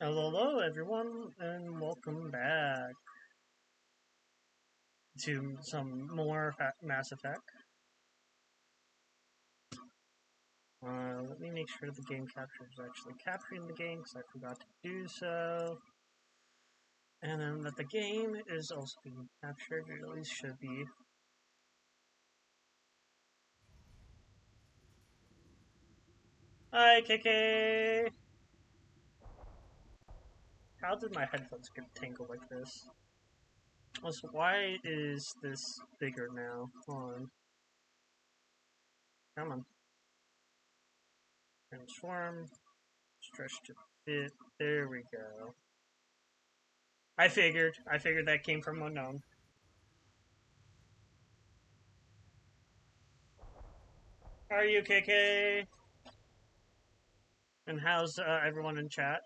Hello, everyone, and welcome back to some more Mass Effect. Let me make sure the game capture is actually capturing the game because I forgot to do so. And then that the game is also being captured, it at least should be. Hi, KK! How did my headphones get tangled like this? Also, why is this bigger now? Hold on. Come on. Transform. Stretch to fit. There we go. I figured that came from unknown. How are you, KK? And how's everyone in chat?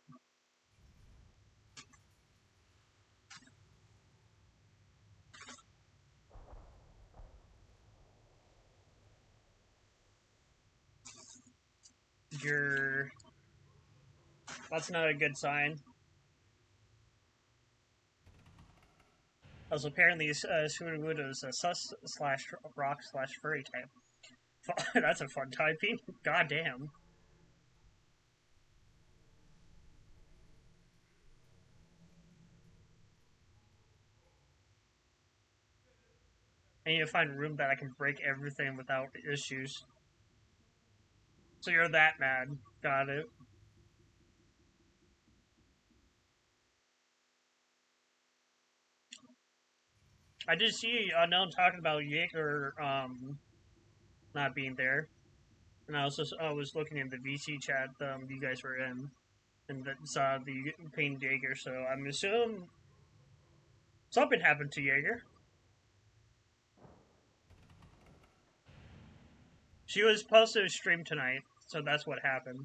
You're. That's not a good sign. Also, apparently, Suruwood is a sus slash rock slash furry type. That's a fun typing. God damn. I need to find a room that I can break everything without issues. So you're that mad. Got it. I did see Unknown talking about Jaeger not being there. And I also was looking in the VC chat you guys were in. And saw the Pain Jaeger, so I'm assuming something happened to Jaeger. She was supposed to stream tonight, so that's what happened.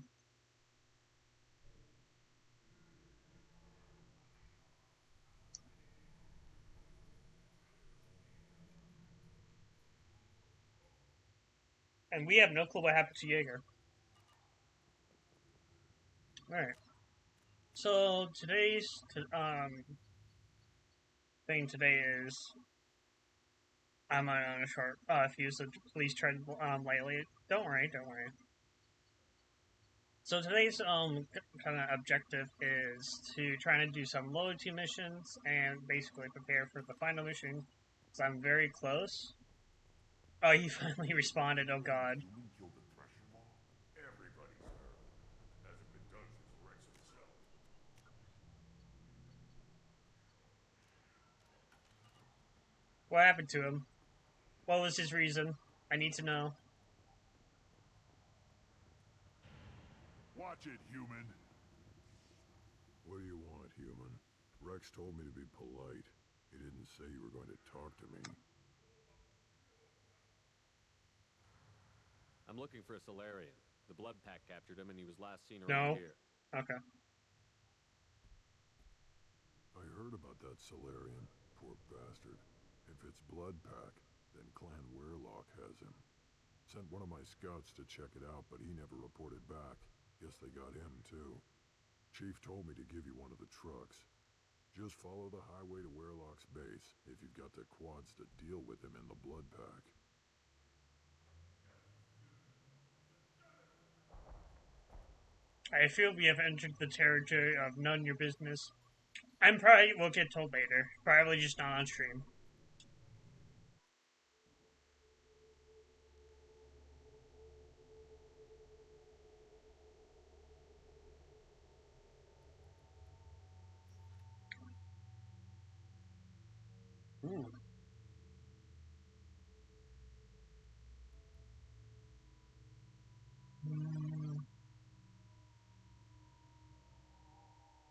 And we have no clue what happened to Jaeger. Alright. So today's thing today is I'm on a short fuse, so please tread lightly. Don't worry, don't worry. So today's kind of objective is to try to do some loyalty missions and basically prepare for the final mission. Because I'm very close. Oh, he finally responded. Oh God. Human killed the Thresher Maw? Everybody's heard. Hasn't been done since Rex himself. What happened to him? What was his reason? I need to know. Watch it, human. What do you want, human? Rex told me to be polite. He didn't say you were going to talk to me. I'm looking for a Solarian. The blood pack captured him and he was last seen around No. here. Okay. I heard about that Solarian. Poor bastard. If it's blood pack, then Clan Weirlock has him. Sent one of my scouts to check it out, but he never reported back. Guess they got him, too. Chief told me to give you one of the trucks. Just follow the highway to Weirlock's base if you've got the quads to deal with him in the blood pack. I feel we have entered the territory of none your business. I'm probably we'll get told later. Probably just not on stream. Ooh.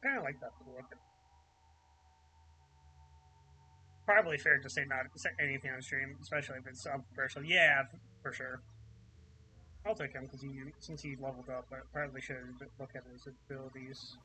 Kind of like that look. Probably fair to say not anything on stream, especially if it's personal. Yeah, for sure. I'll take him because since he leveled up, I probably should look at his abilities.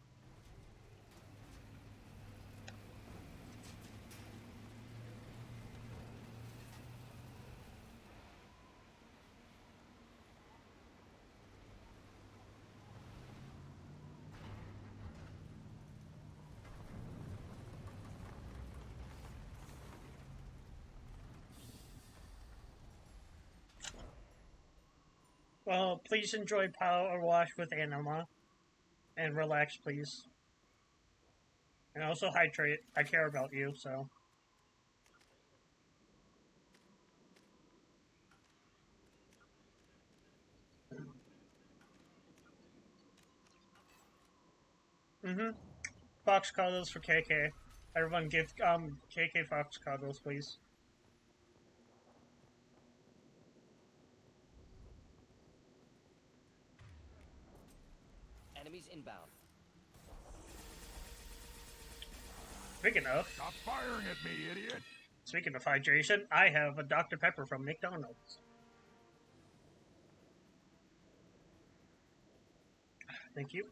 Well, please enjoy Power Wash with Anima. And relax, please. And also hydrate. I care about you, so. Fox cuddles for KK. Everyone give KK Fox cuddles, please. Enemies inbound. Speaking of Stop firing at me, idiot! Speaking of hydration, I have a Dr. Pepper from McDonald's. Thank you.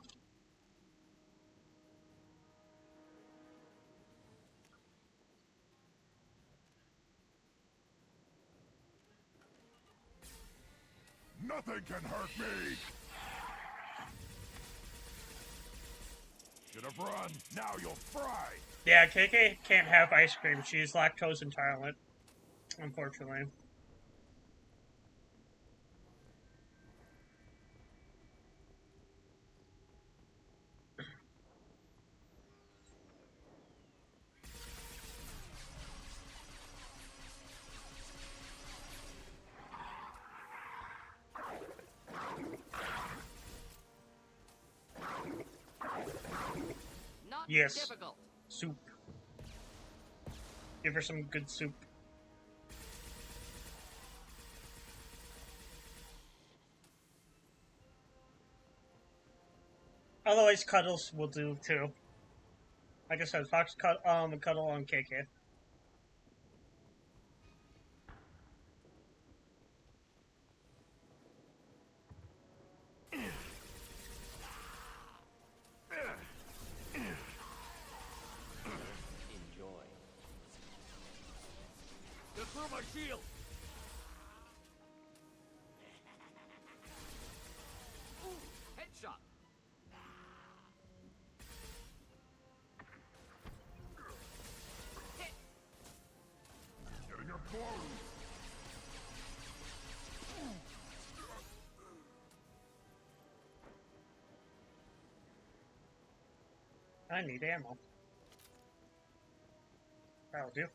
Nothing can hurt me! Should have run. Now you'll fry! Yeah, KK can't have ice cream. She's lactose intolerant, unfortunately. Not Yes. difficult. Soup. Give her some good soup. Otherwise, cuddles will do too. Like I said, Fox cuddle on KK. Enjoy. Get through my shield! Headshot. Hit. Getting her close! I need ammo. That'll do.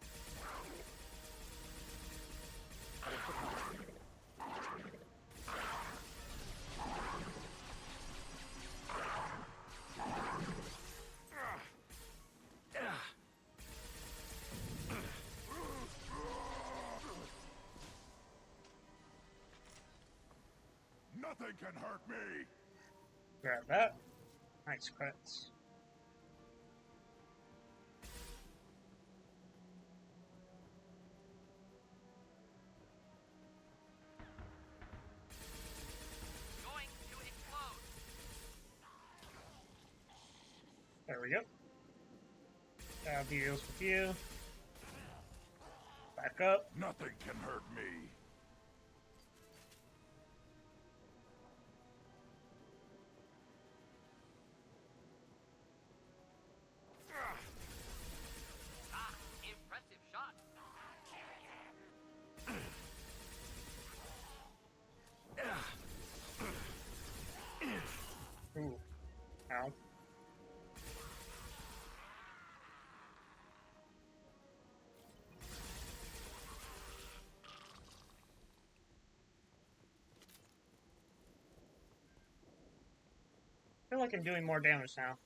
Nothing can hurt me! Grab that. Nice crits. Going to explode. There we go. That'll deals with you. Back up. Nothing can hurt me! Ah, impressive shot. Ooh. Ow. I feel like I'm doing more damage now.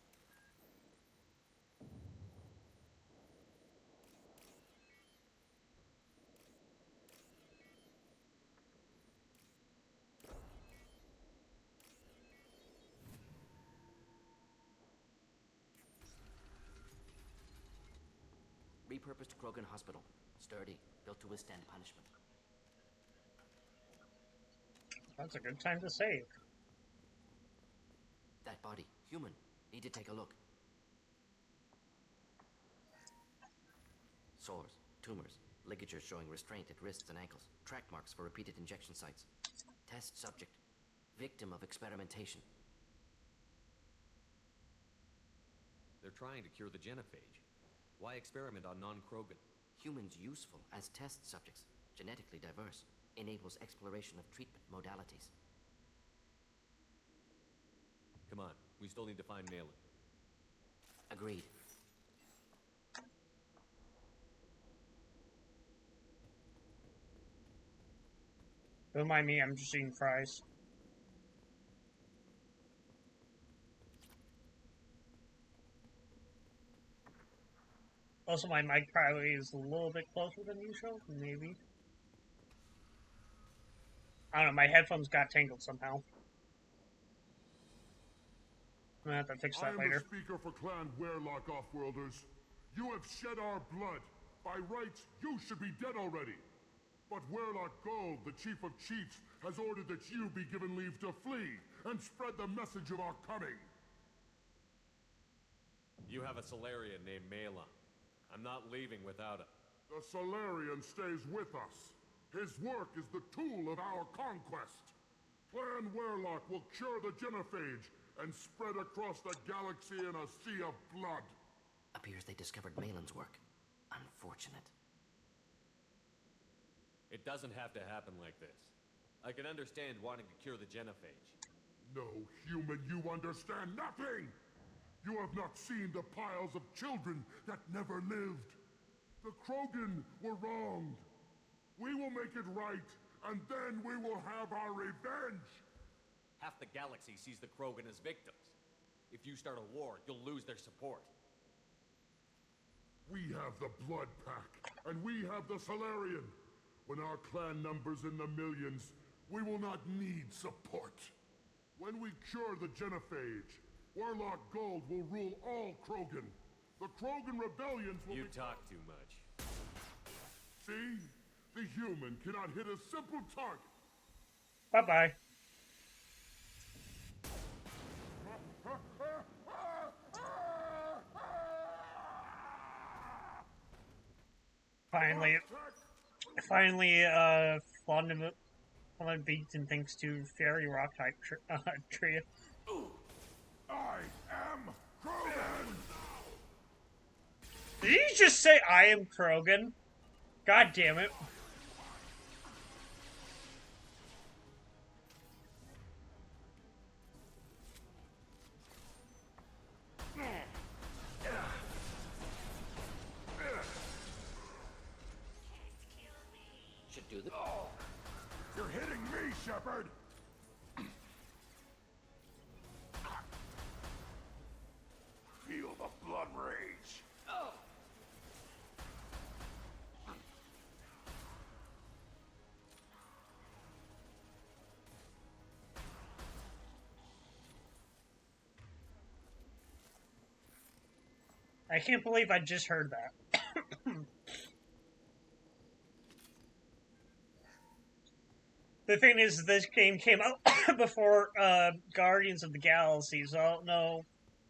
Repurposed Krogan Hospital. Sturdy, built to withstand punishment. That's a good time to save. That body, human. Need to take a look. Sores, tumors, ligatures showing restraint at wrists and ankles, track marks for repeated injection sites. Test subject, victim of experimentation. They're trying to cure the genophage. Why experiment on non-Krogan? Humans useful as test subjects, genetically diverse, enables exploration of treatment modalities. Come on, we still need to find Malin. Agreed. Don't mind me, I'm just eating fries. Also, my mic probably is a little bit closer than usual, maybe. I don't know, my headphones got tangled somehow. I'm gonna have to fix I that am later. the speaker for Clan Werlock, Offworlders. You have shed our blood. By rights, you should be dead already. But Werlock Gold, the Chief of Chiefs, has ordered that you be given leave to flee and spread the message of our coming. You have a Solarian named Malin. I'm not leaving without him. The Solarian stays with us. His work is the tool of our conquest. Clan Werlock will cure the Genophage and spread across the galaxy in a sea of blood. Appears they discovered Malin's work. Unfortunate. It doesn't have to happen like this. I can understand wanting to cure the Genophage. No, human, you understand nothing! You have not seen the piles of children that never lived. The Krogan were wronged. We will make it right, and then we will have our revenge! Half the galaxy sees the Krogan as victims. If you start a war, you'll lose their support. We have the Blood Pack, and we have the Solarian. When our clan numbers in the millions, we will not need support. When we cure the Genophage, Werlock Gold will rule all Krogan. The Krogan rebellions will You be... talk too much. See? The human cannot hit a simple target. Bye-bye. Finally, Flonda beaten thanks to Fairy Rock type trio. I am Krogan! Did he just say I am Krogan? God damn it. Should do the... You're hitting me, Shepard! Feel the blood rage! I can't believe I just heard that. The thing is, this game came out before Guardians of the Galaxy, so I don't know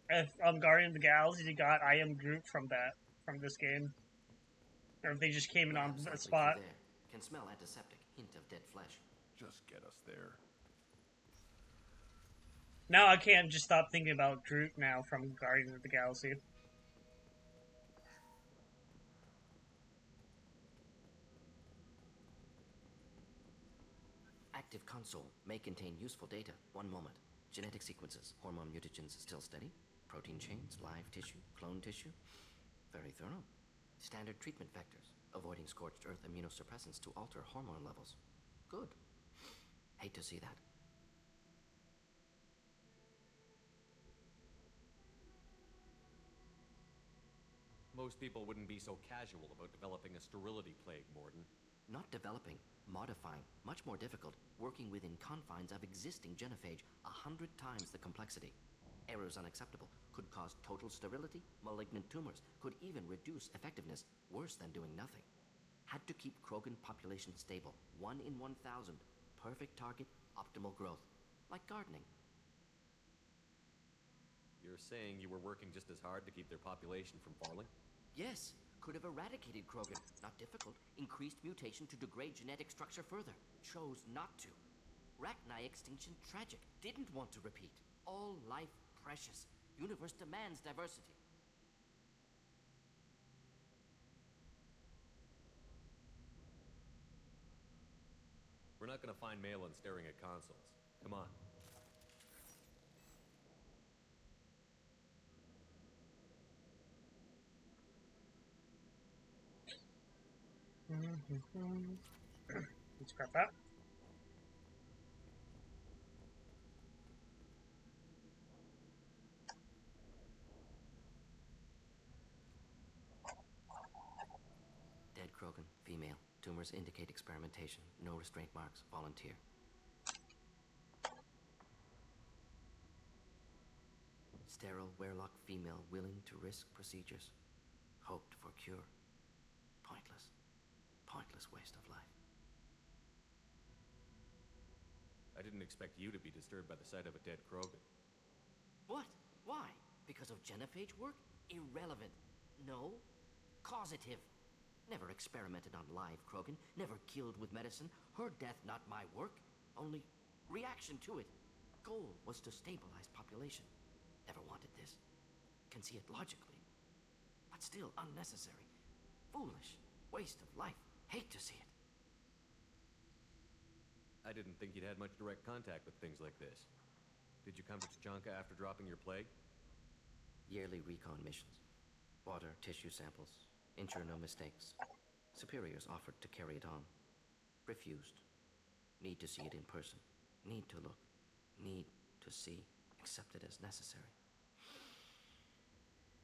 if Guardians of the Galaxy got I Am Groot from this game. Or if they just came in on the Perhaps spot. through there. Can smell antiseptic. Hint of dead flesh. Just get us there. Now I can't just stop thinking about Groot now from Guardians of the Galaxy. Active console may contain useful data. One moment. Genetic sequences. Hormone mutagens still steady. Protein chains, live tissue, clone tissue. Very thorough. Standard treatment vectors. Avoiding scorched earth immunosuppressants to alter hormone levels. Good. Hate to see that. Most people wouldn't be so casual about developing a sterility plague, Mordin. Not developing, modifying, much more difficult, working within confines of existing genophage, 100 times the complexity. Errors unacceptable, could cause total sterility, malignant tumors, could even reduce effectiveness, worse than doing nothing. Had to keep Krogan population stable, 1 in 1,000, perfect target, optimal growth, like gardening. You're saying you were working just as hard to keep their population from falling? Yes, could have eradicated Krogan. Not difficult. Increased mutation to degrade genetic structure further. Chose not to. Rachni extinction tragic. Didn't want to repeat. All life precious. Universe demands diversity. We're not gonna find Malin staring at consoles. Come on. Let's scrap that. Dead Krogan, female. Tumors indicate experimentation. No restraint marks. Volunteer. Sterile, Werelock female, willing to risk procedures. Hoped for cure. Pointless. Pointless waste of life. I didn't expect you to be disturbed by the sight of a dead Krogan. What? Why? Because of genophage work? Irrelevant. No. Causative. Never experimented on live Krogan. Never killed with medicine. Her death, not my work. Only reaction to it. Goal was to stabilize population. Never wanted this. Can see it logically. But still unnecessary. Foolish. Waste of life. Hate to see it. I didn't think you'd had much direct contact with things like this. Did you come to Tuchanka after dropping your plague? Yearly recon missions. Water, tissue samples. Ensure no mistakes. Superiors offered to carry it on. Refused. Need to see it in person. Need to look. Need to see. Accept it as necessary.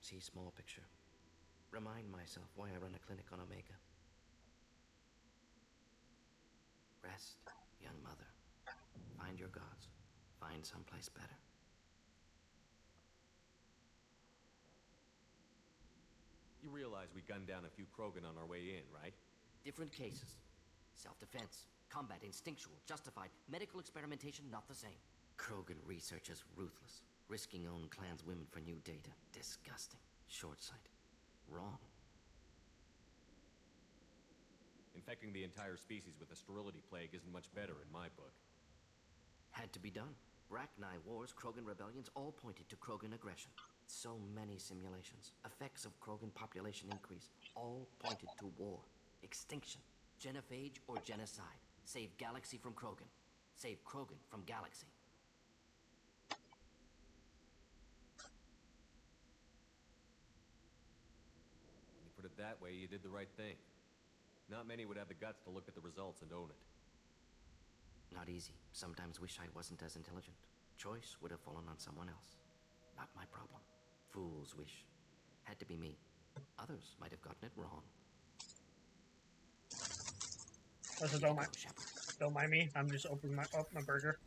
See small picture. Remind myself why I run a clinic on Omega. Rest, young mother. Find your gods. Find someplace better. You realize we gunned down a few Krogan on our way in, right? Different cases. Self-defense, combat, instinctual, justified. Medical experimentation, not the same. Krogan research is ruthless. Risking own clan's women for new data. Disgusting. Short-sighted. Wrong. Infecting the entire species with a sterility plague isn't much better in my book. Had to be done. Rachni wars, Krogan rebellions, all pointed to Krogan aggression. So many simulations. Effects of Krogan population increase. All pointed to war. Extinction. Genophage or genocide. Save galaxy from Krogan. Save Krogan from galaxy. When you put it that way, you did the right thing. Not many would have the guts to look at the results and own it. Not easy. Sometimes wish I wasn't as intelligent. Choice would have fallen on someone else. Not my problem. Fool's wish. Had to be me. Others might have gotten it wrong. Also, don't mind me. I'm just opening my burger.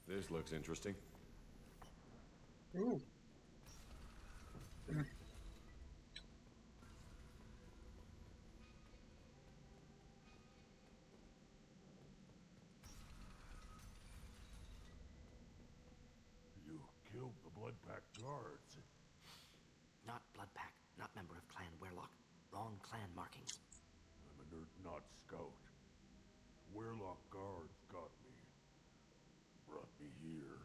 This looks interesting. Ooh. You killed the Bloodpack guards. Not Bloodpack. Not member of Clan Werelock. Wrong clan markings. I'm a nerd, not scout. Werelock guards got me. Brought me here.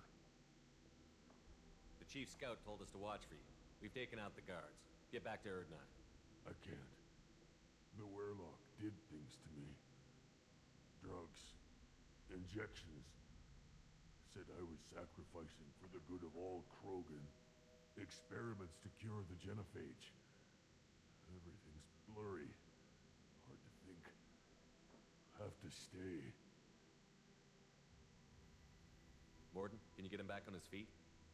The chief scout told us to watch for you. We've taken out the guards. Get back to Erdnot. I can't. The Werelock did things to me. Drugs. Injections. Said I was sacrificing for the good of all Krogan. Experiments to cure the genophage. Everything's blurry. Hard to think. Have to stay. Mordin, can you get him back on his feet?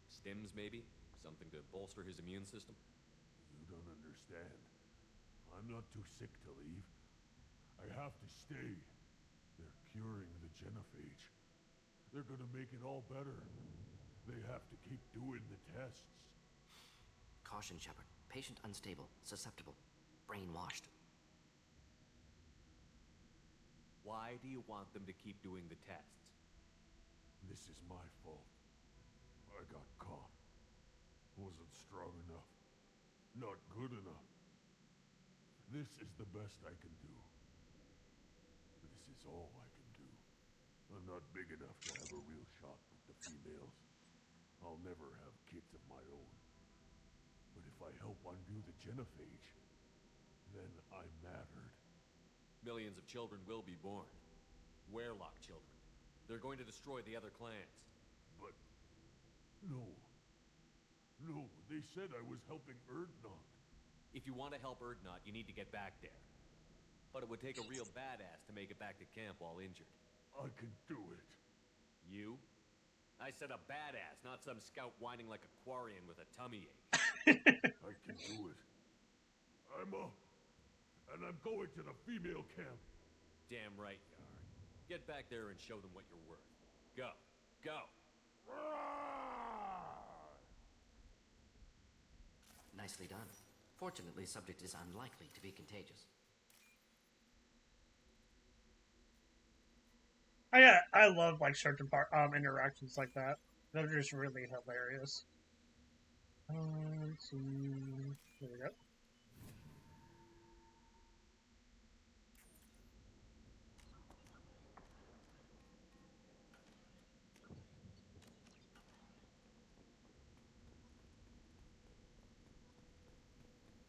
Stims, maybe? Something to bolster his immune system? You don't understand. I'm not too sick to leave. I have to stay. They're curing the genophage. They're gonna make it all better. They have to keep doing the tests. Caution, Shepard. Patient unstable. Susceptible. Brainwashed. Why do you want them to keep doing the tests? This is my fault. I got caught. Wasn't strong enough. Not good enough. This is the best I can do. This is all I can do. I'm not big enough to have a real shot with the females. I'll never have kids of my own. But if I help undo the Genophage, then I mattered. Millions of children will be born. Werlock children. They're going to destroy the other clans. But... no. No, they said I was helping Urdnot. If you want to help Urdnot, you need to get back there. But it would take a real badass to make it back to camp while injured. I can do it. You? I said a badass, not some scout whining like a Quarian with a tummy ache. I can do it. And I'm going to the female camp. Damn right you are. Get back there and show them what you're worth. Go. Go! Nicely done. Fortunately, subject is unlikely to be contagious. I love like certain interactions like that. They're just really hilarious. Let's see. There we go.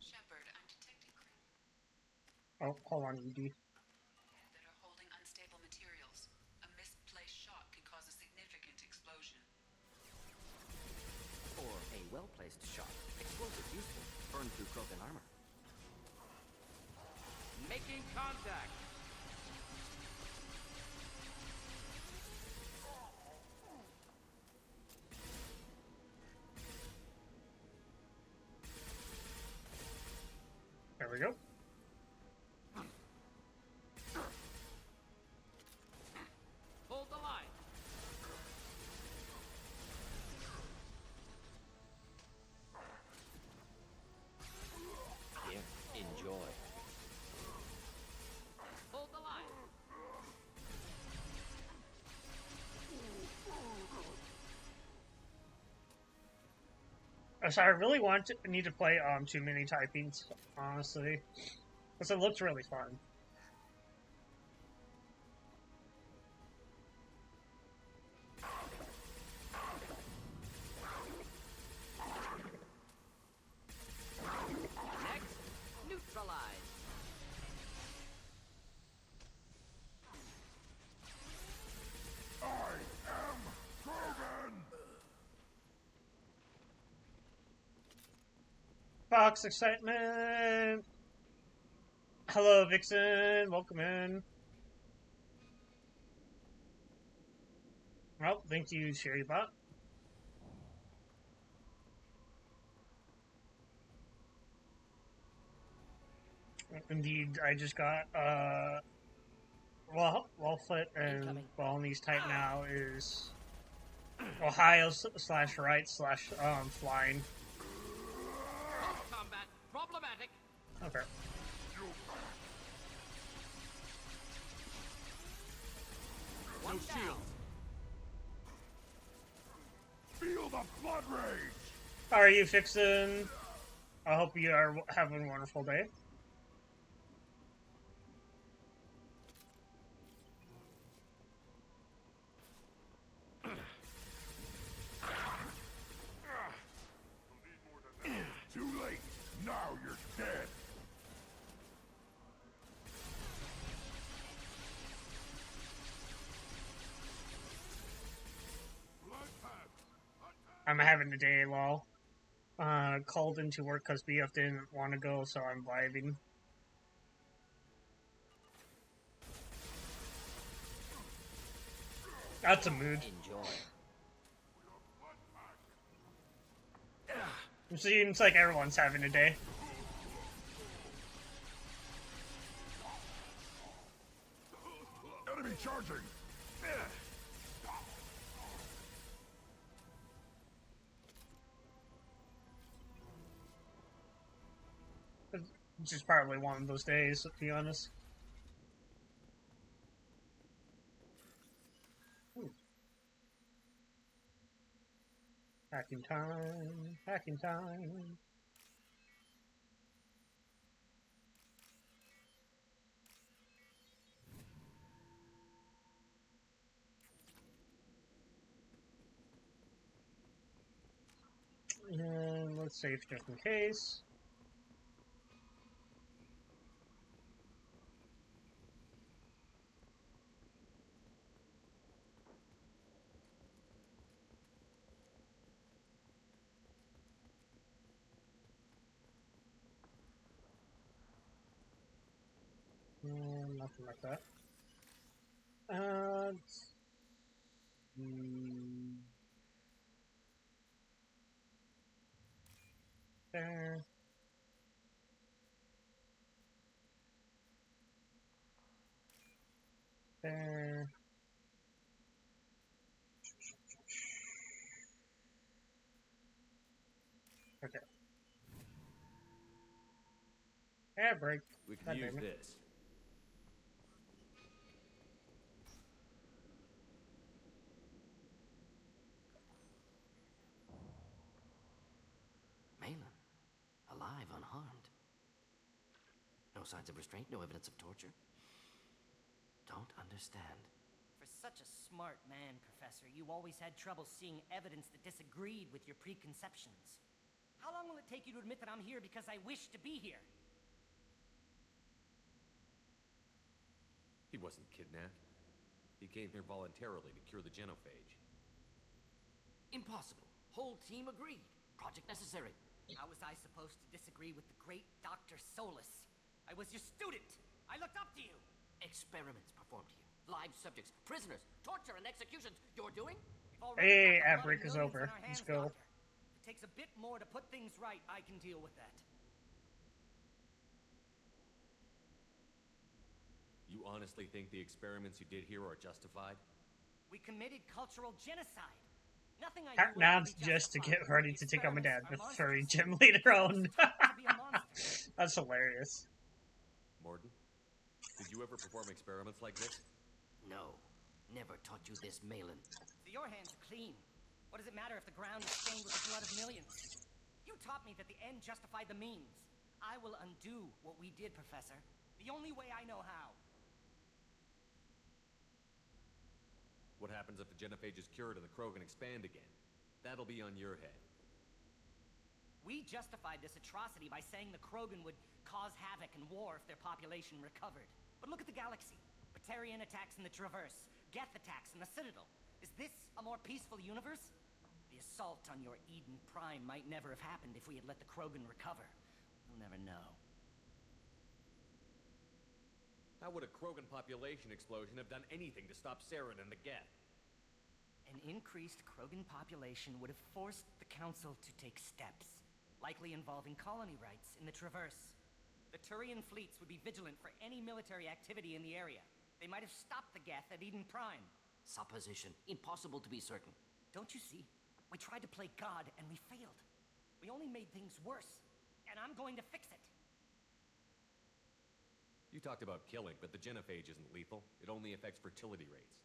Shepard, I'm detecting Oh, hold on, ED. that are holding unstable materials. A misplaced shot can cause a significant explosion. Or a well-placed shot. Explosive useful. Burn through Krogan armor. Making contact! There we go. Hold the line! Here, enjoy. Hold the line! So I really need to play Too Many Typings, honestly, because it looks really fun. Next, neutralize. I am Krogan! Fox excitement. Hello, Vixen. Welcome in. Well, thank you, SherryBot. Indeed, I just got Wellfoot and Incoming. Balney's type now is Ohio / right / flying. Close combat, problematic. Okay. One shield. Feel the blood rage! How are you, Vixen? I hope you are having a wonderful day. Too late! Now you're dead! Blood path! I'm having a day, lol. Called into work because BF didn't want to go, so I'm vibing. That's a mood. Enjoy. It seems like everyone's having a day. Enemy charging! It's just probably one of those days, to be honest. Ooh. Hacking time, hacking time. Let's save just in case. Nothing like that. There. There. Okay. Yeah, break. We can God use damn it. this. Malin, alive, unharmed. No signs of restraint, no evidence of torture. Don't understand. For such a smart man, Professor, you always had trouble seeing evidence that disagreed with your preconceptions. How long will it take you to admit that I'm here because I wish to be here? He wasn't kidnapped. He came here voluntarily to cure the genophage. Impossible. Whole team agreed. Project necessary. How was I supposed to disagree with the great Dr. Solus? I was your student. I looked up to you. Experiments performed here. Live subjects, prisoners, torture and executions. You're doing? We've already Hey, got the ad blood break of is millions over. in our hands, Let's go. Doctor. If it takes a bit more to put things right, I can deal with that. You honestly think the experiments you did here are justified? We committed cultural genocide. Nothing I Cat do will ever naps be just to justified. get ready to take on my dad Experiments with are furry monstrous. gym later on. To be a monster. That's hilarious. Mordin? Did you ever perform experiments like this? No. Never taught you this, Malin. So your hands are clean. What does it matter if the ground is stained with the blood of millions? You taught me that the end justified the means. I will undo what we did, Professor. The only way I know how. What happens if the genophage is cured and the Krogan expand again? That'll be on your head. We justified this atrocity by saying the Krogan would cause havoc and war if their population recovered. But look at the galaxy. Batarian attacks in the Traverse. Geth attacks in the Citadel. Is this a more peaceful universe? The assault on your Eden Prime might never have happened if we had let the Krogan recover. We'll never know. How would a Krogan population explosion have done anything to stop Saren and the Geth? An increased Krogan population would have forced the Council to take steps, likely involving colony rights in the Traverse. The Turian fleets would be vigilant for any military activity in the area. They might have stopped the Geth at Eden Prime. Supposition. Impossible to be certain. Don't you see? We tried to play God and we failed. We only made things worse, and I'm going to fix it. You talked about killing, but the genophage isn't lethal. It only affects fertility rates.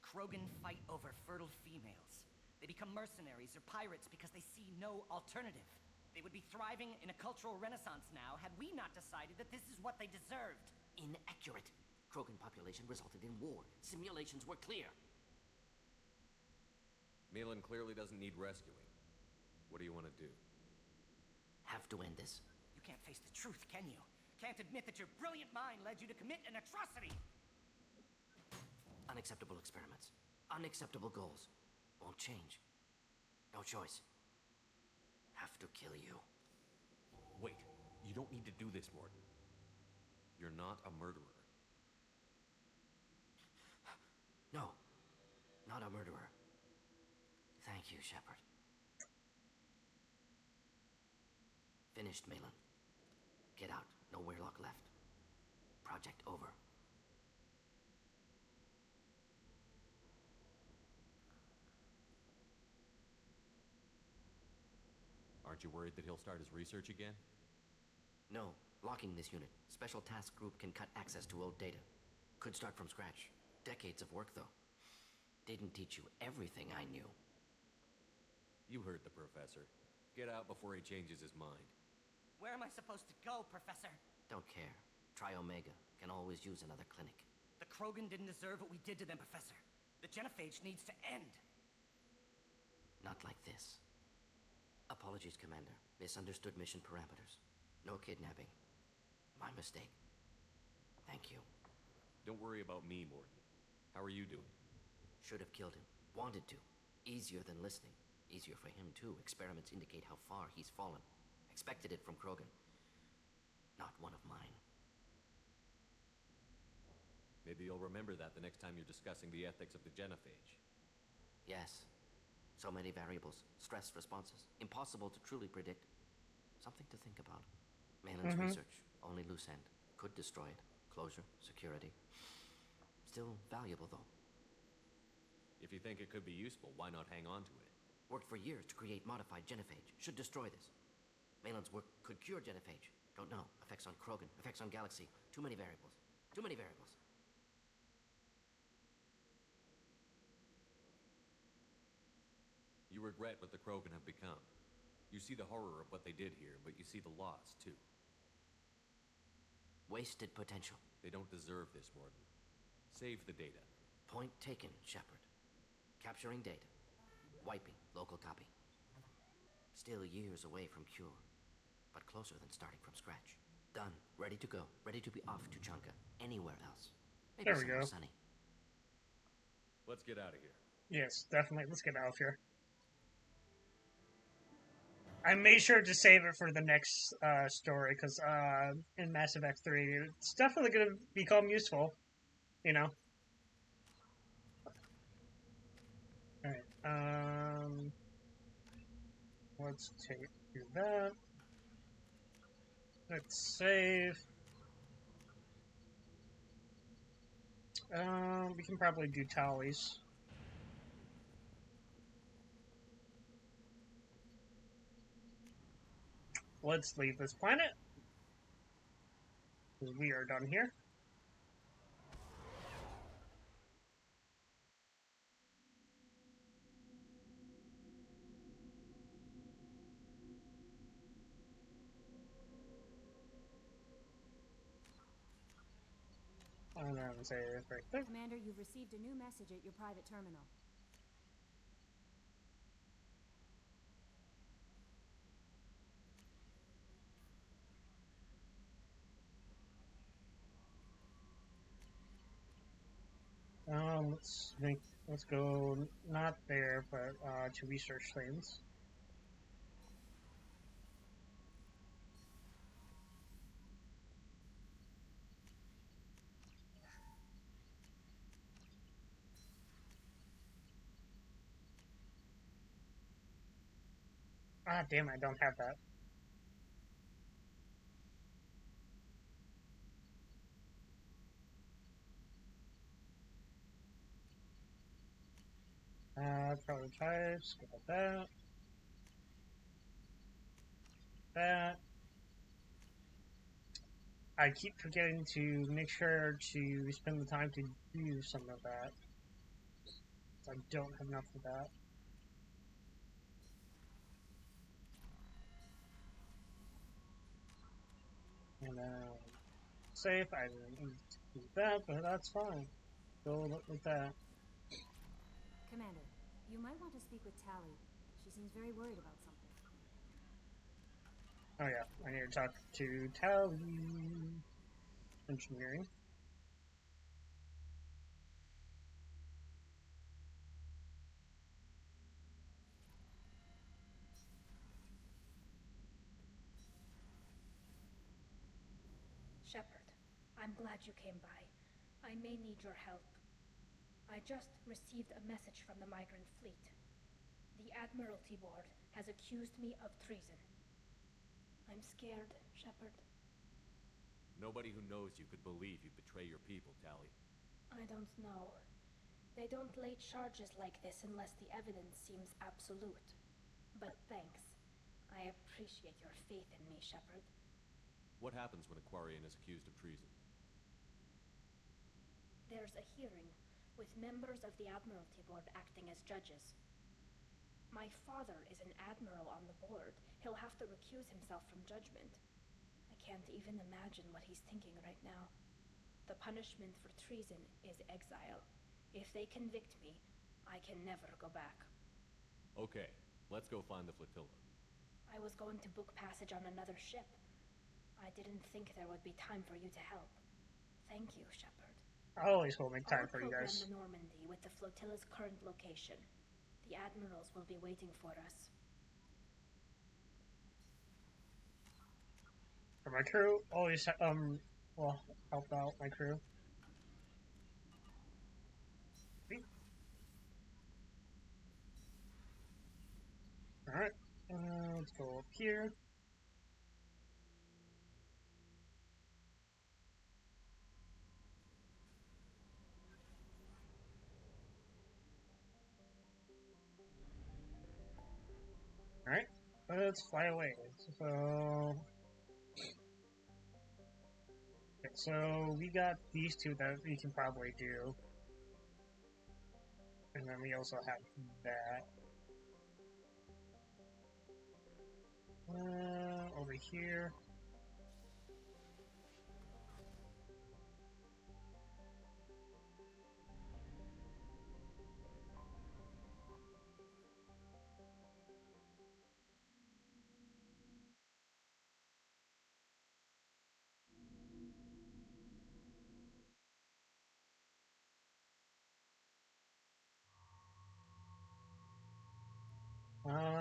Krogan fight over fertile females. They become mercenaries or pirates because they see no alternative. They would be thriving in a cultural renaissance now had we not decided that this is what they deserved. Inaccurate. Krogan population resulted in war. Simulations were clear. Malin clearly doesn't need rescuing. What do you want to do? Have to end this. You can't face the truth, can you? Can't admit that your brilliant mind led you to commit an atrocity. Unacceptable experiments. Unacceptable goals. Won't change. No choice. Have to kill you. Wait, you don't need to do this, Mordin. You're not a murderer. No. Not a murderer. Thank you, Shepard. Finished, Malin. Get out. No Weirlock left. Project over. Aren't you worried that he'll start his research again? No. Locking this unit. Special task group can cut access to old data. Could start from scratch. Decades of work, though. Didn't teach you everything I knew. You heard the professor. Get out before he changes his mind. Where am I supposed to go, Professor? Don't care. Try Omega. Can always use another clinic. The Krogan didn't deserve what we did to them, Professor. The genophage needs to end. Not like this. Apologies, Commander. Misunderstood mission parameters. No kidnapping. My mistake. Thank you. Don't worry about me, Mordin. How are you doing? Should have killed him. Wanted to. Easier than listening. Easier for him, too. Experiments indicate how far he's fallen. Expected it from Krogan. Not one of mine. Maybe you'll remember that the next time you're discussing the ethics of the genophage. Yes. So many variables. Stress responses. Impossible to truly predict. Something to think about. Malin's research. Only loose end. Could destroy it. Closure. Security. Still valuable, though. If you think it could be useful, why not hang on to it? Worked for years to create modified genophage. Should destroy this. Malin's work could cure genophage. Don't know. Effects on Krogan. Effects on Galaxy. Too many variables. Too many variables. You regret what the Krogan have become. You see the horror of what they did here, but you see the loss, too. Wasted potential. They don't deserve this, Mordin. Save the data. Point taken, Shepard. Capturing data. Wiping local copy. Still years away from cure, but closer than starting from scratch. Done. Ready to go. Ready to be off to Chanka. Anywhere else. Maybe There we somewhere go. sunny. Let's get out of here. Yes, definitely. Let's get out of here. I made sure to save it for the next story, because in Mass Effect 3, it's definitely going to become useful, you know? Alright, let's do that. Let's save. We can probably do tallies. Let's leave this planet. We are done here. And then say it right there. Commander, you've received a new message at your private terminal. Let's go not there, but to research things. Ah, damn! I don't have that. Prototypes. Got that. That. I keep forgetting to make sure to spend the time to do some of that. I don't have enough of that. And safe. I didn't need to do that, but that's fine. Go look with that. Commander, you might want to speak with Tali. She seems very worried about something. Oh yeah, I need to talk to Tali. Engineering. Shepard, I'm glad you came by. I may need your help. I just received a message from the migrant fleet. The Admiralty Board has accused me of treason. I'm scared, Shepard. Nobody who knows you could believe you'd betray your people, Tali. I don't know. They don't lay charges like this unless the evidence seems absolute. But thanks. I appreciate your faith in me, Shepard. What happens when a Quarian is accused of treason? There's a hearing, with members of the Admiralty Board acting as judges. My father is an admiral on the board. He'll have to recuse himself from judgment. I can't even imagine what he's thinking right now. The punishment for treason is exile. If they convict me, I can never go back. Okay, let's go find the flotilla. I was going to book passage on another ship. I didn't think there would be time for you to help. Thank you, Shepard. I always will make time I'll for you program guys. the Normandy with the flotilla's current location. The admirals will be waiting for us. For my crew, always well, help out my crew. Alright, let's go up here. Alright, let's fly away. So... Okay, so we got these two that we can probably do. And then we also have that. Over here.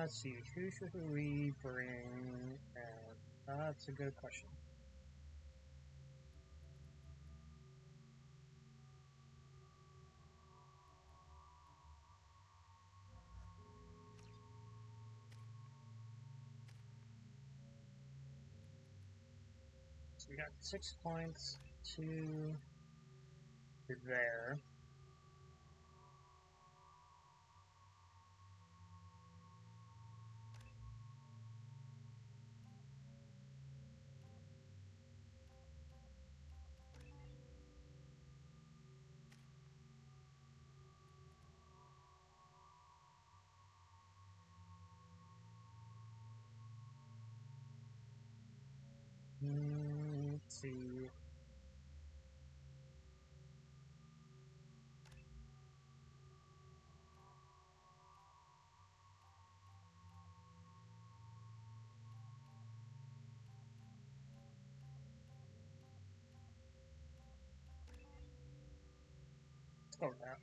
Let's see, who should we bring? That's a good question. So we got 6 points to there. Let's see. Let's go with that.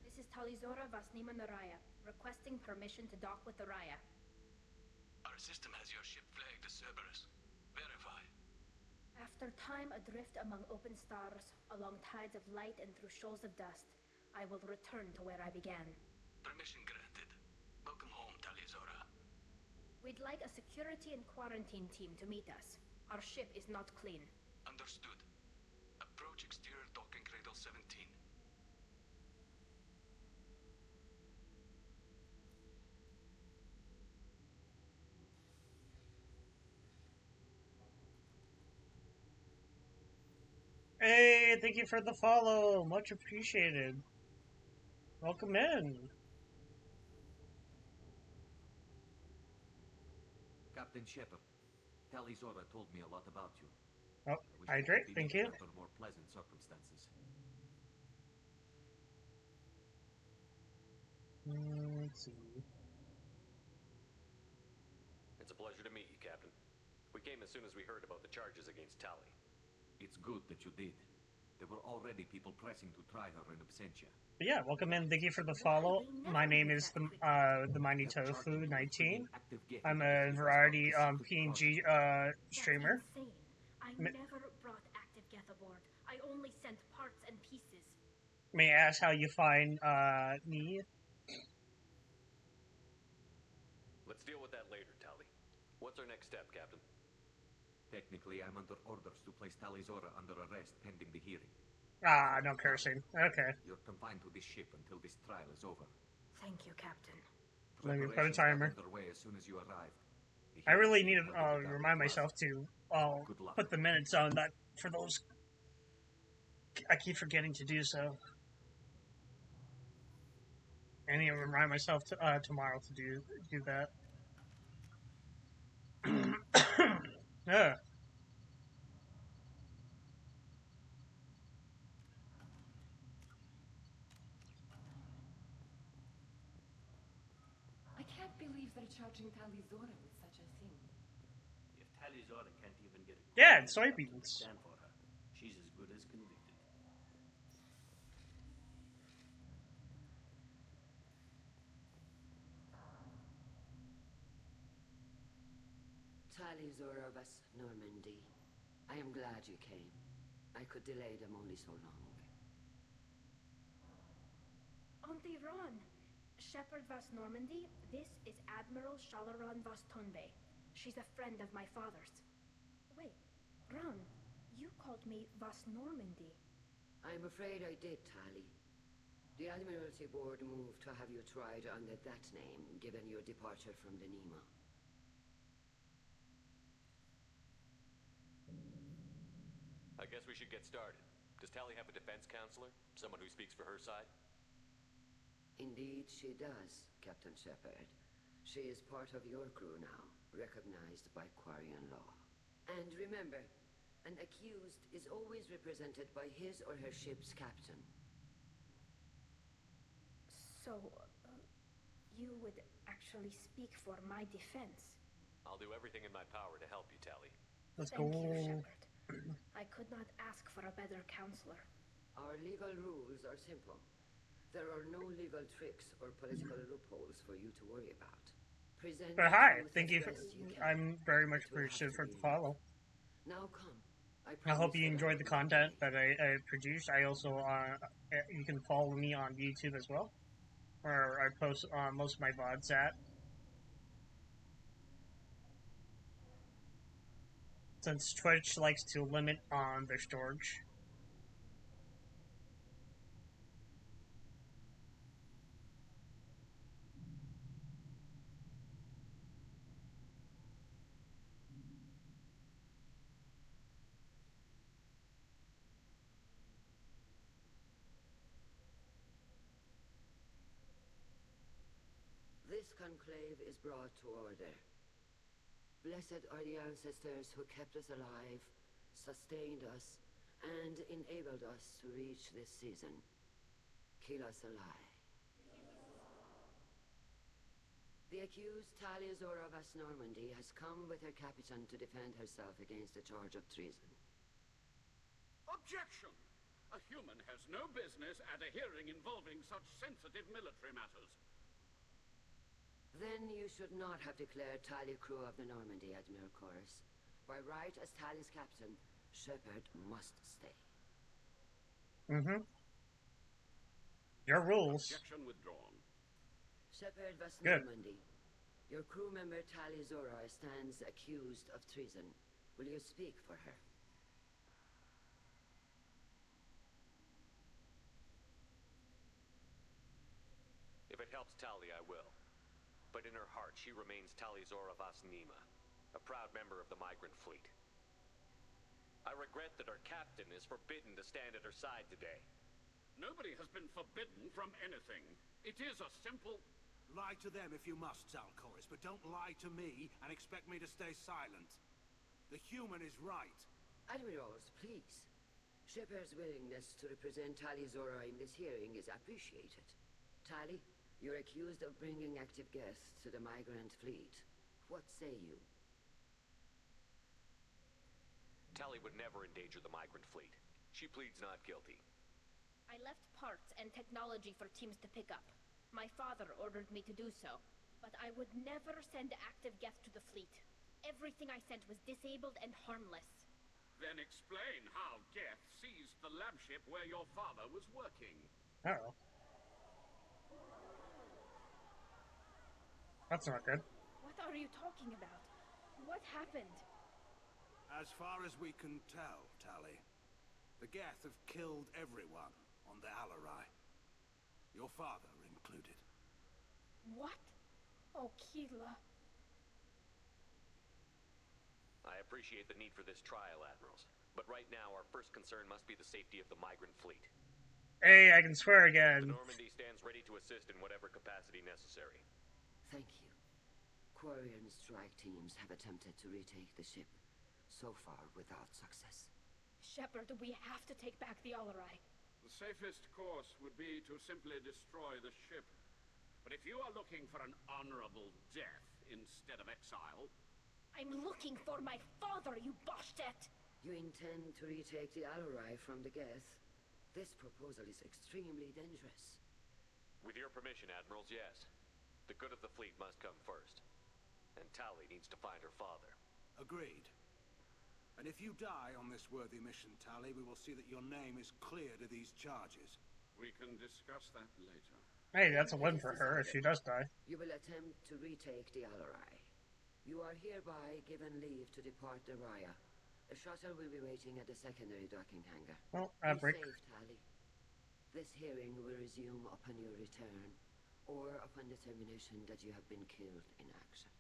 This is Talizora Vasnima Naraya, requesting permission to dock with the Raya. Our system has your ship flagged as Cerberus. Verify. After time adrift among open stars, along tides of light and through shoals of dust, I will return to where I began. Permission granted. Welcome home, Talizora. We'd like a security and quarantine team to meet us. Our ship is not clean. Understood. Approach exterior docking cradle 17. Hey, thank you for the follow. Much appreciated. Welcome in. Captain Shepard, Talizora told me a lot about you. Oh, I wish we hydrate, could be thank meeting you. under more pleasant circumstances. Let's see. It's a pleasure to meet you, Captain. We came as soon as we heard about the charges against Tali. It's good that you did. There were already people pressing to try her in absentia. But yeah, welcome in. Thank you for the follow. My name is the Mighty Tofu 19. I'm a variety PNG streamer. That's insane. I never brought active Geth aboard. I only sent parts and pieces. May I ask how you find me? Let's deal with that later, Tali. What's our next step, Captain? Technically, I'm under orders to place Talizora under arrest pending the hearing. Ah, no cursing. Okay. You're confined to this ship until this trial is over. Thank you, Captain. Let me put a timer. Underway as soon as you arrived. I really need to remind myself to put the minutes on that for those. I keep forgetting to do so. I need to remind myself to, tomorrow to do that. Yeah. believe they're charging Talizora with such a thing. If Talizora can't even get a Yeah, it's to soybeans. stand for her, she's as good as convicted. Talizora of us, Normandy. I am glad you came. I could delay them only so long. Auntie Ron! Shepherd Vas Normandy, this is Admiral Shalaran Vas Tonbe. She's a friend of my father's. Wait, Ron, you called me Vas Normandy. I'm afraid I did, Tali. The Admiralty Board moved to have you tried under that name, given your departure from the Nima. I guess we should get started. Does Tali have a defense counselor? Someone who speaks for her side? Indeed, she does, Captain Shepard. She is part of your crew now, recognized by Quarian law. And remember, an accused is always represented by his or her ship's captain. So, you would actually speak for my defense? I'll do everything in my power to help you, Tali. Let's Thank go. you, Shepard. I could not ask for a better counselor. Our legal rules are simple. There are no legal tricks or political loopholes for you to worry about. Present But hi, the truth thank you. as best you can. I'm very much It will have appreciative to for be the follow. Now come. I hope promise you that enjoyed I the will not content delay. that I produced. I also, you can follow me on YouTube as well, where I post most of my VODs at. Since Twitch likes to limit on their storage. This conclave is brought to order. Blessed are the ancestors who kept us alive, sustained us, and enabled us to reach this season. Kila Salai. The accused Taliazora Vas Normandy has come with her capitan to defend herself against a charge of treason. Objection! A human has no business at a hearing involving such sensitive military matters. Then you should not have declared Tali crew of the Normandy, Admiral Chorus. By right as Tali's captain, Shepard must stay. Mm-hmm. Your rules. Objection withdrawn. Shepard Vas Good. Normandy, your crew member Tali Zora stands accused of treason. Will you speak for her? If it helps Tali, I will. But in her heart, she remains Talizora Vas Nima, a proud member of the migrant fleet. I regret that our captain is forbidden to stand at her side today. Nobody has been forbidden from anything. It is a simple... Lie to them if you must, Zalcoris, but don't lie to me and expect me to stay silent. The human is right. Admirals, please. Shepard's willingness to represent Tali Zora in this hearing is appreciated. Tali, you're accused of bringing active guests to the migrant fleet. What say you? Tali would never endanger the migrant fleet. She pleads not guilty. I left parts and technology for teams to pick up. My father ordered me to do so, but I would never send active guests to the fleet. Everything I sent was disabled and harmless. Then explain how Geth seized the lab ship where your father was working. Uh-oh. That's not good. What are you talking about? What happened? As far as we can tell, Tali, the Geth have killed everyone on the Alarai. Your father included. What? Oh, Kila. I appreciate the need for this trial, Admirals. But right now, our first concern must be the safety of the migrant fleet. Hey, I can swear The again. Normandy stands ready to assist in whatever capacity necessary. Thank you. Quarian strike teams have attempted to retake the ship, so far without success. Shepard, we have to take back the Alarai. The safest course would be to simply destroy the ship. But if you are looking for an honorable death instead of exile... I'm looking for my father, you bastet! You intend to retake the Alarai from the Geth? This proposal is extremely dangerous. With your permission, Admirals, yes. The good of the fleet must come first. And Tali needs to find her father. Agreed. And if you die on this worthy mission, Tali, we will see that your name is cleared of these charges. We can discuss that later. Hey, that's a win for her if she does die. You will attempt to retake the Alarai. You are hereby given leave to depart the Raya. A shuttle will be waiting at the secondary docking hangar. Well, Be Averick. safe, Tali. This hearing will resume upon your return, or upon determination that you have been killed in action.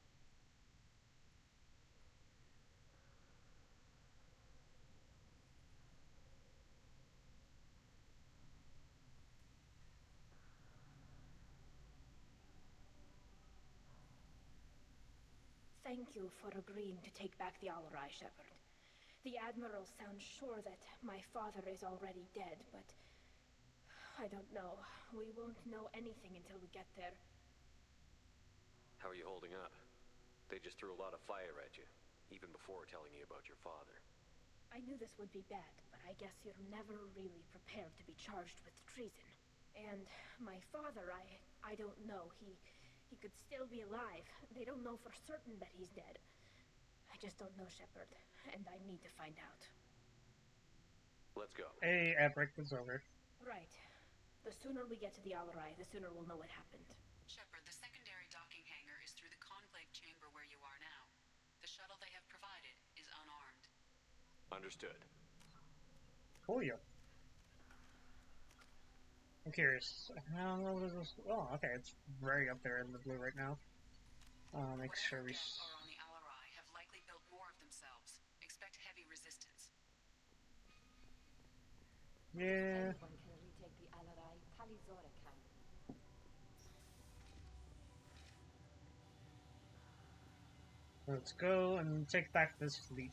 Thank you for agreeing to take back the Alarai, Shepard. The Admiral sounds sure that my father is already dead, but... I don't know. We won't know anything until we get there. How are you holding up? They just threw a lot of fire at you, even before telling you about your father. I knew this would be bad, but I guess you're never really prepared to be charged with treason. And my father, I don't know. He could still be alive. They don't know for certain that he's dead. I just don't know, Shepard, and I need to find out. Let's go. Hey, Averick, it's over. Right. The sooner we get to the Alarai, the sooner we'll know what happened. Shepard, the secondary docking hangar is through the conclave chamber where you are now. The shuttle they have provided is unarmed. Understood. Cool, yo. I'm curious. How long is this? Oh, okay, it's very up there in the blue right now. Make sure we... Geth are on the Alarai have likely built more of themselves. Expect heavy resistance. Yeah. If anyone can retake the Alarai, Talizora can. Let's go and take back this fleet.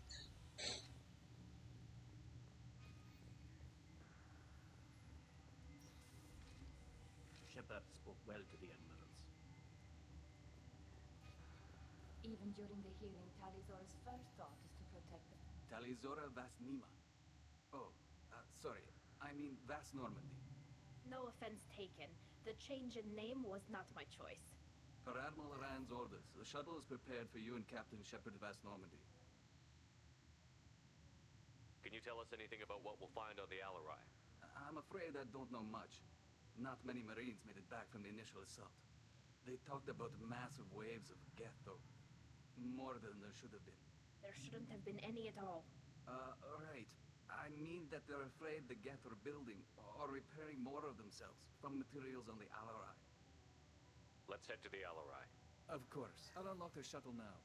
Shepard spoke well to the admirals. Even during the hearing, Talizora's first thought is to protect the... Talizora Vas Nima. Oh, sorry. I mean Vas Normandy. No offense taken. The change in name was not my choice. Per Admiral Rand's orders, the shuttle is prepared for you and Captain Shepard Vas Normandy. Can you tell us anything about what we'll find on the Alarai? I'm afraid I don't know much. Not many Marines made it back from the initial assault. They talked about massive waves of Geth, though. More than there should have been. There shouldn't have been any at all. Right. I mean that they're afraid the Geth are building or repairing more of themselves from materials on the Alarai. Let's head to the Alarai. Of course. I'll unlock the shuttle now.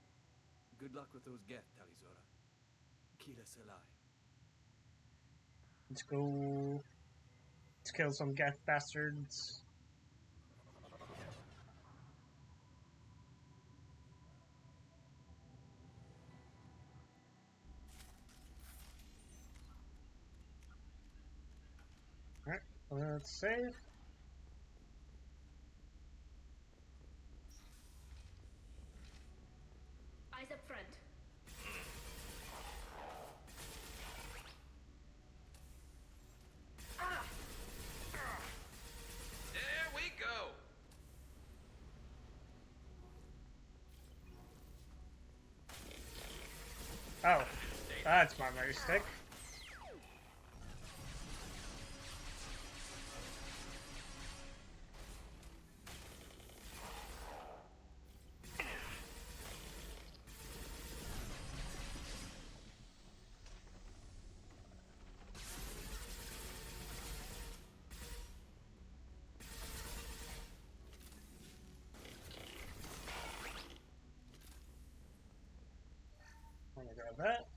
Good luck with those Geth, Talizora. Kila Selai. Let's go. Let's kill some Geth bastards. Alright, let's save. Eyes up front. Ah! There we go. Oh, that's my merry stick. I'm gonna grab that.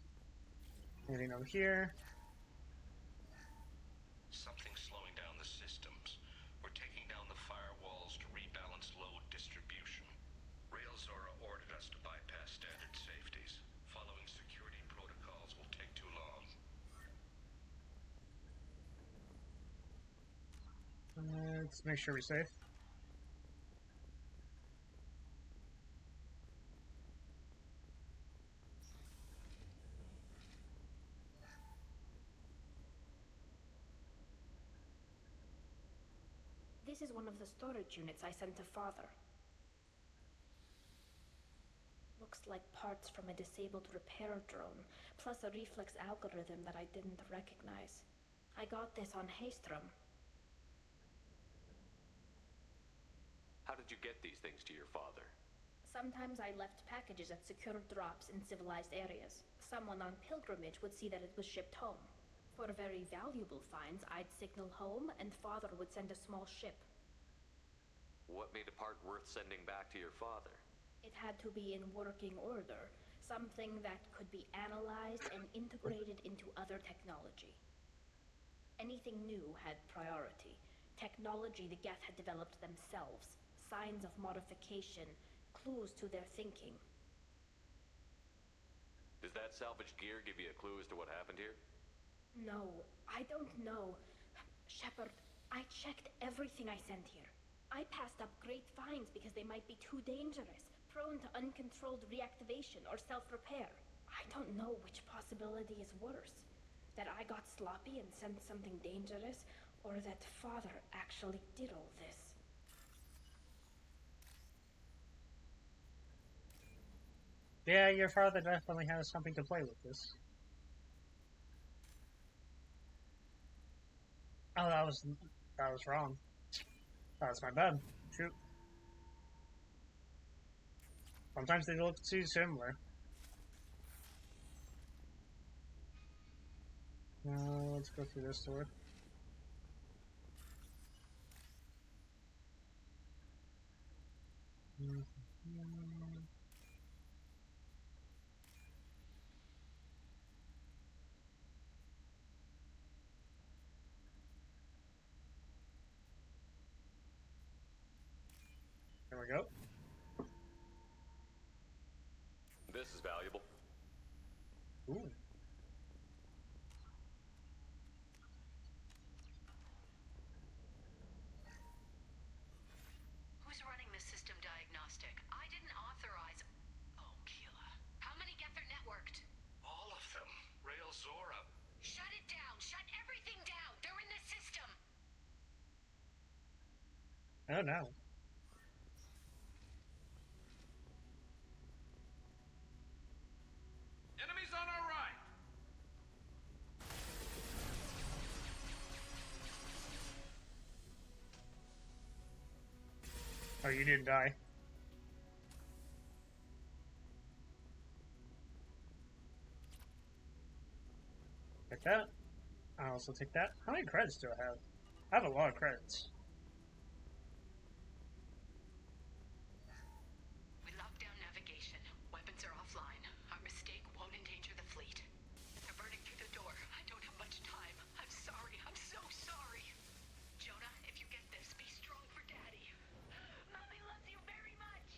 Anything over here? Something's slowing down the systems. We're taking down the firewalls to rebalance load distribution. Railzora ordered us to bypass standard safeties. Following security protocols will take too long. Let's make sure we're safe. This is one of the storage units I sent to Father. Looks like parts from a disabled repair drone, plus a reflex algorithm that I didn't recognize. I got this on Haystrom. How did you get these things to your father? Sometimes I left packages at secure drops in civilized areas. Someone on pilgrimage would see that it was shipped home. For very valuable finds, I'd signal home, and Father would send a small ship. What made a part worth sending back to your father? It had to be in working order, something that could be analyzed and integrated into other technology. Anything new had priority. Technology the Geth had developed themselves, signs of modification, clues to their thinking. Does that salvaged gear give you a clue as to what happened here? No, I don't know. Shepard, I checked everything I sent here. I passed up great finds because they might be too dangerous, prone to uncontrolled reactivation or self-repair. I don't know which possibility is worse. That I got sloppy and sent something dangerous, or that Father actually did all this. Yeah, your father definitely has something to play with this. Oh, that was wrong. That was my bad. Shoot. Sometimes they look too similar. Let's go through this door. There we go. This is valuable. Ooh. Who's running the system diagnostic? I didn't authorize... Oh, Keela. How many Geth are networked? All of them. Rail Zora. Shut it down! Shut everything down! They're in the system! Oh no. Enemies on our right! Oh, you didn't die. Take that. I also take that. How many credits do I have? I have a lot of credits. We locked down navigation. Weapons are offline. Our mistake won't endanger the fleet. They're burning through the door. I don't have much time. I'm sorry. I'm so sorry. Jonah, if you get this, be strong for Daddy. Mommy loves you very much.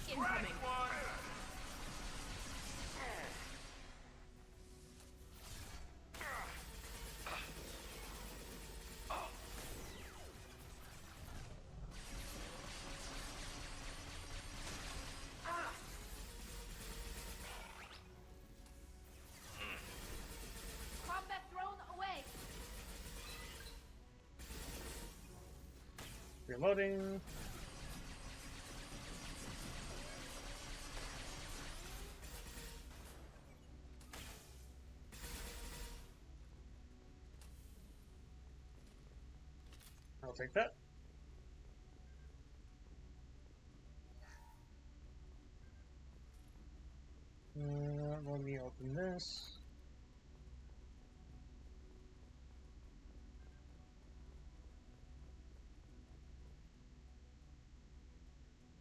Incoming! Combat drone away! Reloading. I'll take that. Let me open this.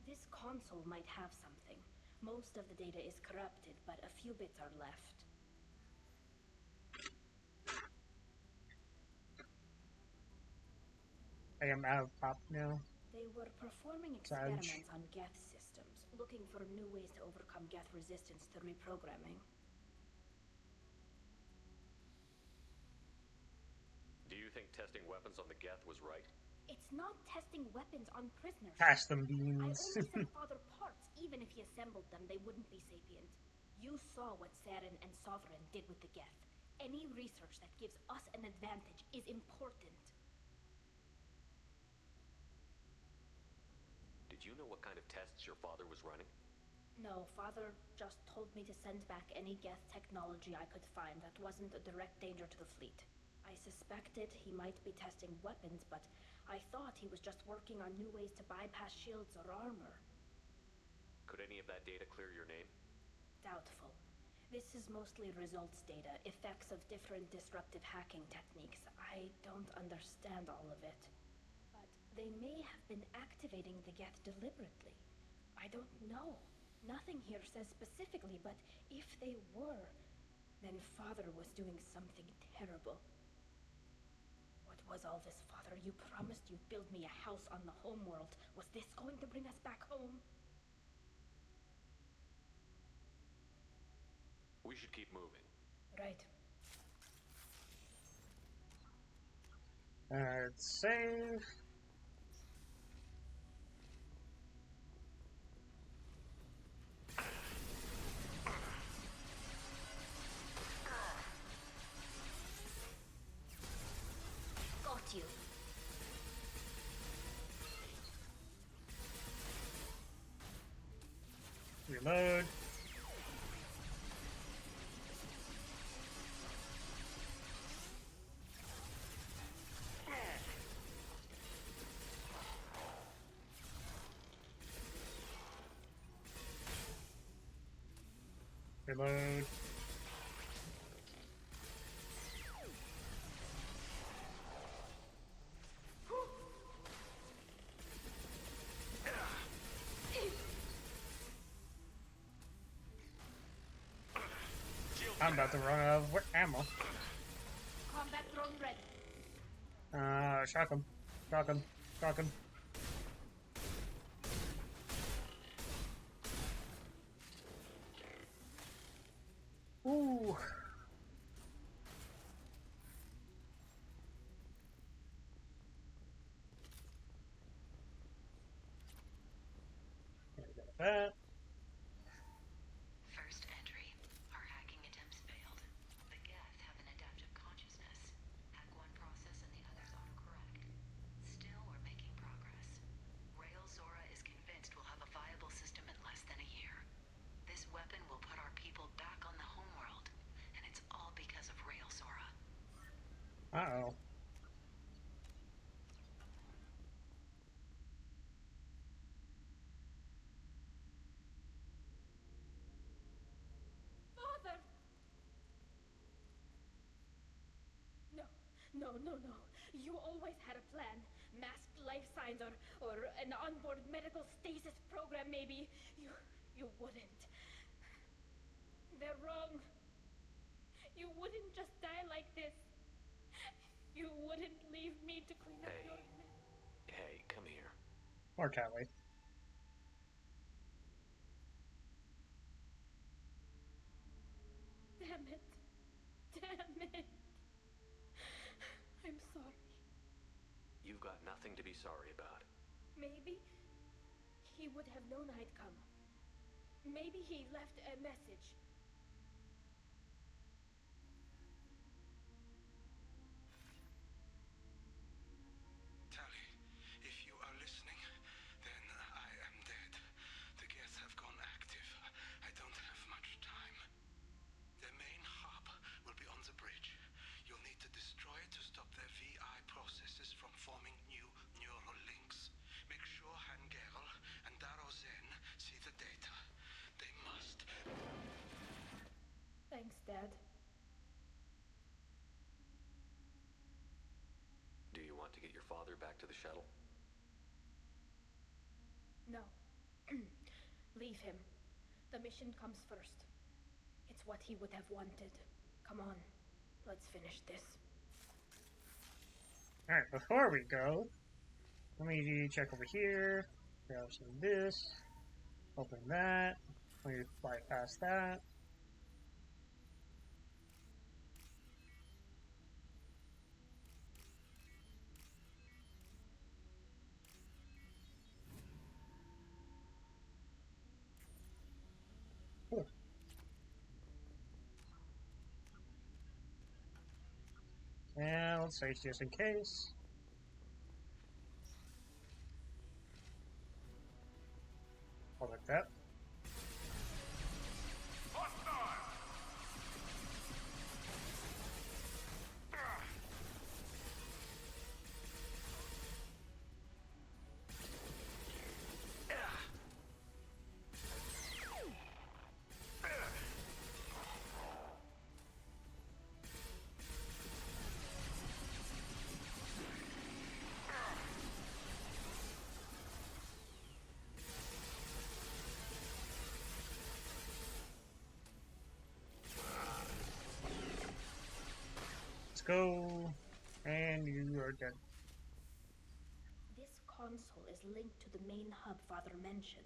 This console might have something. Most of the data is corrupted, but a few bits are left. I am out of pop now. They were performing Sarge. experiments on Geth systems, looking for new ways to overcome Geth resistance to reprogramming. Do you think testing weapons on the Geth was right? It's not testing weapons on prisoners. Pass them I beans. only sent Father parts. Even if he assembled them, they wouldn't be sapient. You saw what Saren and Sovereign did with the Geth. Any research that gives us an advantage is important. Did you know what kind of tests your father was running? No, Father just told me to send back any Geth technology I could find that wasn't a direct danger to the fleet. I suspected he might be testing weapons, but I thought he was just working on new ways to bypass shields or armor. Could any of that data clear your name? Doubtful. This is mostly results data, effects of different disruptive hacking techniques. I don't understand all of it. But they may have been activating the Geth deliberately. I don't know. Nothing here says specifically, but if they were, then Father was doing something terrible. What was all this, Father? You promised you'd build me a house on the homeworld. Was this going to bring us back home? We should keep moving. Right. Alright, save. Got you. Reload. Reload. I'm about to run out of ammo. Combat drone ready. Shock him. Shock him. Shock him. Ooh. That. First entry. Our hacking attempts failed. The Geth have an adaptive consciousness. Hack one process and the others autocorrect. Still, we're making progress. Rail Zora is convinced we'll have a viable system in less than a year. This weapon will put our people back on the homeworld, and it's all because of Rail Zora. Uh-oh. Father! No. You always had a plan. Masked life signs or an onboard medical stasis program, maybe. You wouldn't. They're wrong. You wouldn't just die like this. You wouldn't leave me to clean up your mess. Hey, come here. Or Tally. Damn it. I'm sorry. You've got nothing to be sorry about. Maybe he would have known I'd come. Maybe he left a message. Tally, if you are listening, then I am dead. The Geth have gone active. I don't have much time. The main hub will be on the bridge. You'll need to destroy it to stop their VI processes from forming new neural links. Make sure Hangerl and Daro Zen see the data. They must. Thanks, Dad. Do you want to get your father back to the shuttle? No. Leave him. The mission comes first. It's what he would have wanted. Come on. Let's finish this. Alright, before we go, let me check over here. Grab some of this. Open that. We bypass that. Cool. And let's save just in case. I'll like that. Go, and you are dead. This console is linked to the main hub Father mentioned.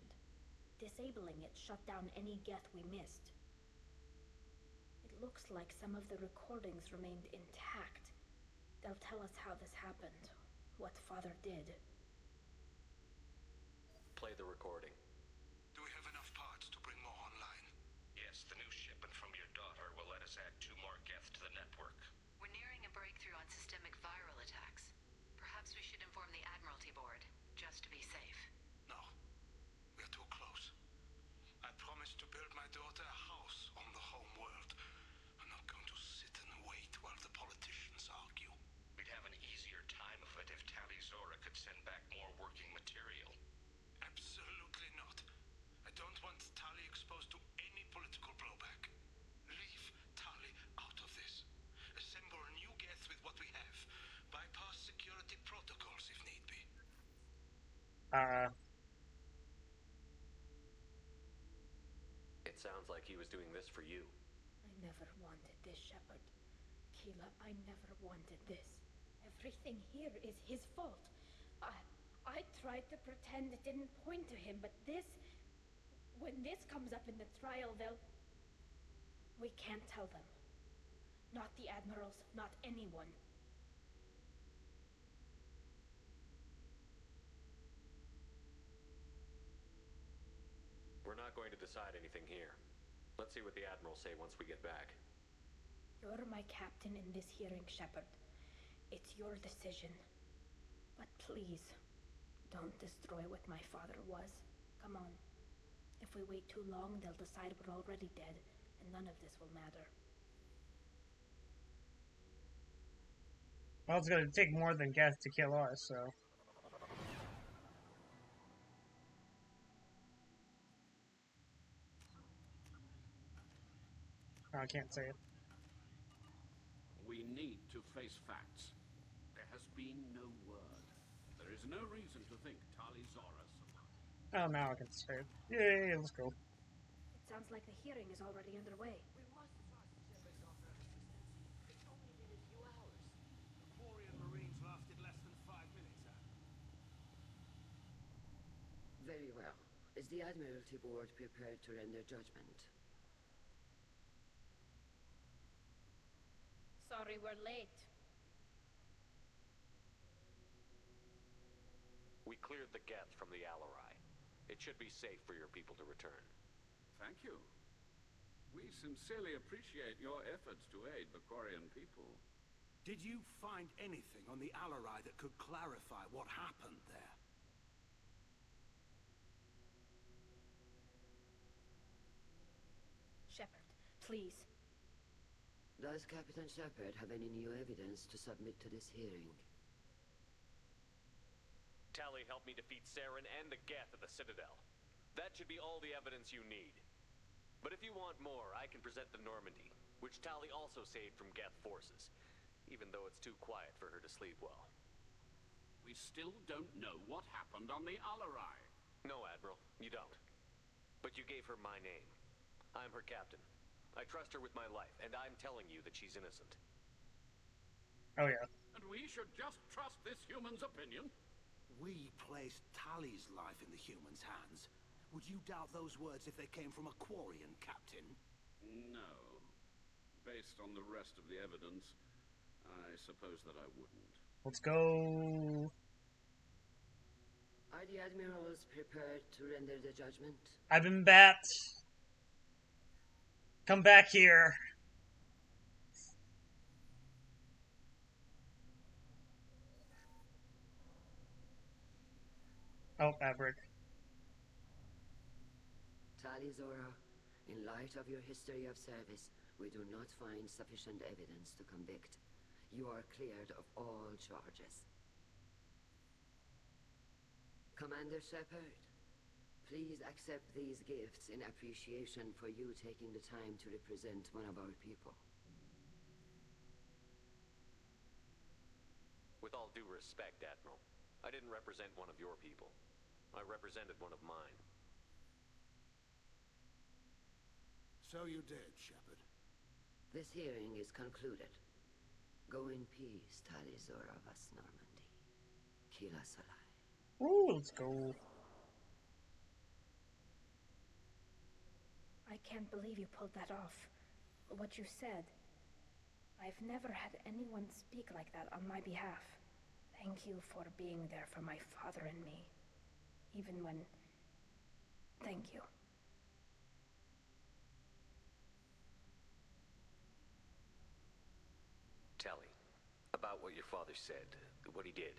Disabling it shut down any Geth we missed. It looks like some of the recordings remained intact. They'll tell us how this happened, what Father did. Play the recording. Do we have enough parts to bring more online? Yes, the new shipment from your daughter will let us add 2 more Geth to the network. We're nearing a breakthrough on systemic viral attacks. Perhaps we should inform the Admiralty Board, just to be safe. No. We're too close. I promised to build my daughter a house on the home world. I'm not going to sit and wait while the politicians argue. We'd have an easier time of it if Tali Zora could send back more working material. Absolutely not. I don't want Tali exposed to any political blowback. Leave Tali out of this. Assemble new Geth with what we have. Bypass security protocols if need be. It sounds like he was doing this for you. I never wanted this, Shepard. Keela, I never wanted this. Everything here is his fault. I tried to pretend it didn't point to him, but this... When this comes up in the trial, they'll... We can't tell them. Not the Admirals, not anyone. We're not going to decide anything here. Let's see what the Admirals say once we get back. You're my captain in this hearing, Shepard. It's your decision. But please, don't destroy what my father was. Come on. If we wait too long, they'll decide we're already dead, and none of this will matter. Well, it's gonna take more than Geth to kill us, so... I can't say it. We need to face facts. There has been no word. There is no reason to think Tali Zora survived. Oh, now I can say it. Yay, let's go. It sounds like the hearing is already underway. We must trust Shepard's offer of assistance. It's only been a few hours. The Quarian Marines lasted less than 5 minutes, sir. Very well. Is the Admiralty Board prepared to render judgment? Sorry we're late. We cleared the Geth from the Alarai. It should be safe for your people to return. Thank you. We sincerely appreciate your efforts to aid the Quarian people. Did you find anything on the Alarai that could clarify what happened there? Shepard, please. Does Captain Shepard have any new evidence to submit to this hearing? Tali helped me defeat Saren and the Geth at the Citadel. That should be all the evidence you need. But if you want more, I can present the Normandy, which Tali also saved from Geth forces, even though it's too quiet for her to sleep well. We still don't know what happened on the Alarai. No, Admiral, you don't. But you gave her my name. I'm her captain. I trust her with my life, and I'm telling you that she's innocent. Oh, yeah. And we should just trust this human's opinion? We placed Tali's life in the humans' hands. Would you doubt those words if they came from a Quarian, Captain? No. Based on the rest of the evidence, I suppose that I wouldn't. Let's go. Are the admirals prepared to render the judgment? I've been bat. Come back here. Oh, Maverick. Tali Zora, in light of your history of service, we do not find sufficient evidence to convict. You are cleared of all charges. Commander Shepard, please accept these gifts in appreciation for you taking the time to represent one of our people. With all due respect, Admiral, I didn't represent one of your people. I represented one of mine. So you did, Shepard. This hearing is concluded. Go in peace, Tali Zora Vas Normandy. Kila Salai. Ooh, let's go. I can't believe you pulled that off. What you said. I've never had anyone speak like that on my behalf. Thank you for being there for my father and me. Even when... Thank you. Tali, about what your father said, what he did.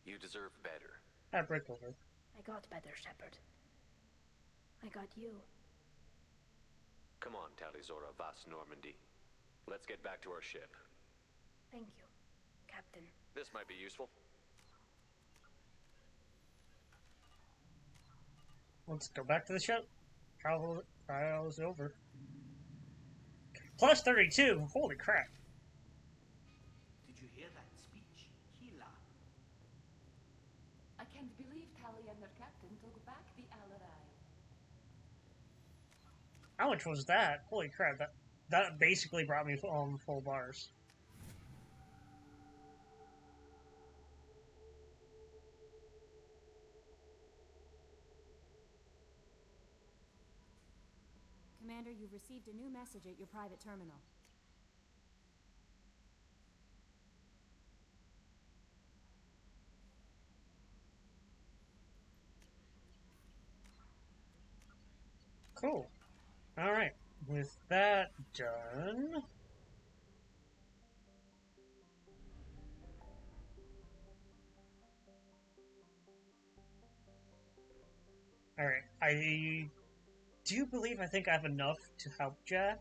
You deserve better. Break over. I got better, Shepard. I got you. Come on, Tali Zora Vas Normandy. Let's get back to our ship. Thank you, Captain. This might be useful. Let's go back to the ship. Trial's over. Plus 32. Holy crap. Did you hear that speech, Kila? I can't believe Tali and their captain took back the Alarai. How much was that? Holy crap. That basically brought me full bars. Commander, you've received a new message at your private terminal. Cool. Alright. With that done... Alright, I do believe I think I have enough to help Jack,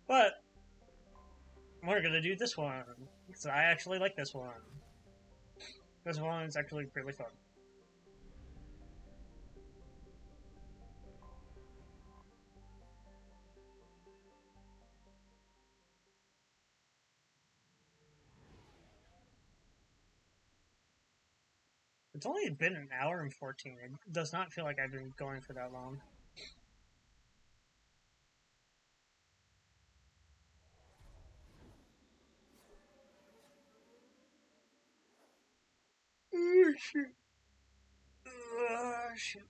but we're gonna do this one, because I actually like this one. This one is actually really fun. It's only been an hour and 14. It does not feel like I've been going for that long. Oh, shit. Oh, shit.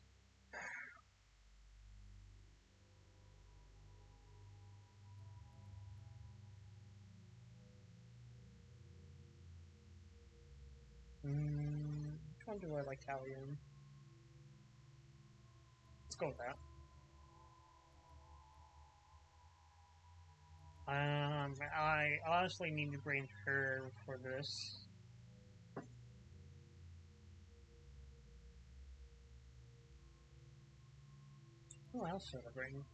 Which one do I like Tali in? Let's go with that. I honestly need to bring her for this. Who else should I bring?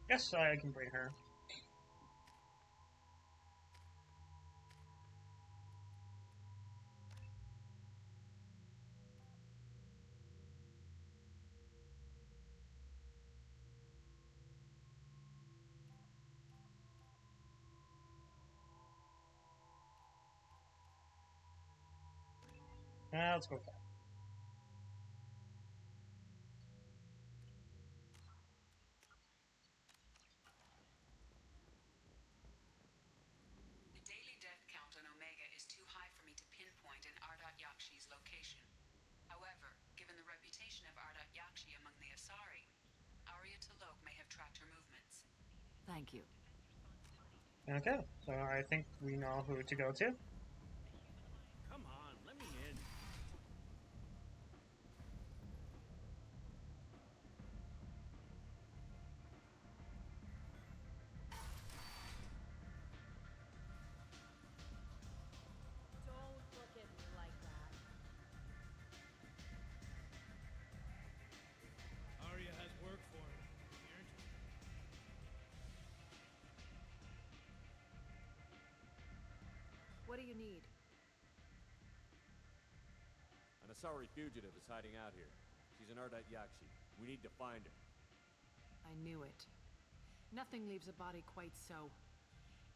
Yes, I can bring her. Let's go with that. The daily death count on Omega is too high for me to pinpoint an Ardat Yakshi's location. However, given the reputation of Ardat Yakshi, Thank you. Okay, so I think we know who to go to. Come on, let me in. Don't look at me like that. Arya has work for her. Aren't you? What do you need? An Asari fugitive is hiding out here. She's an Ardat Yakshi. We need to find her. I knew it. Nothing leaves a body quite so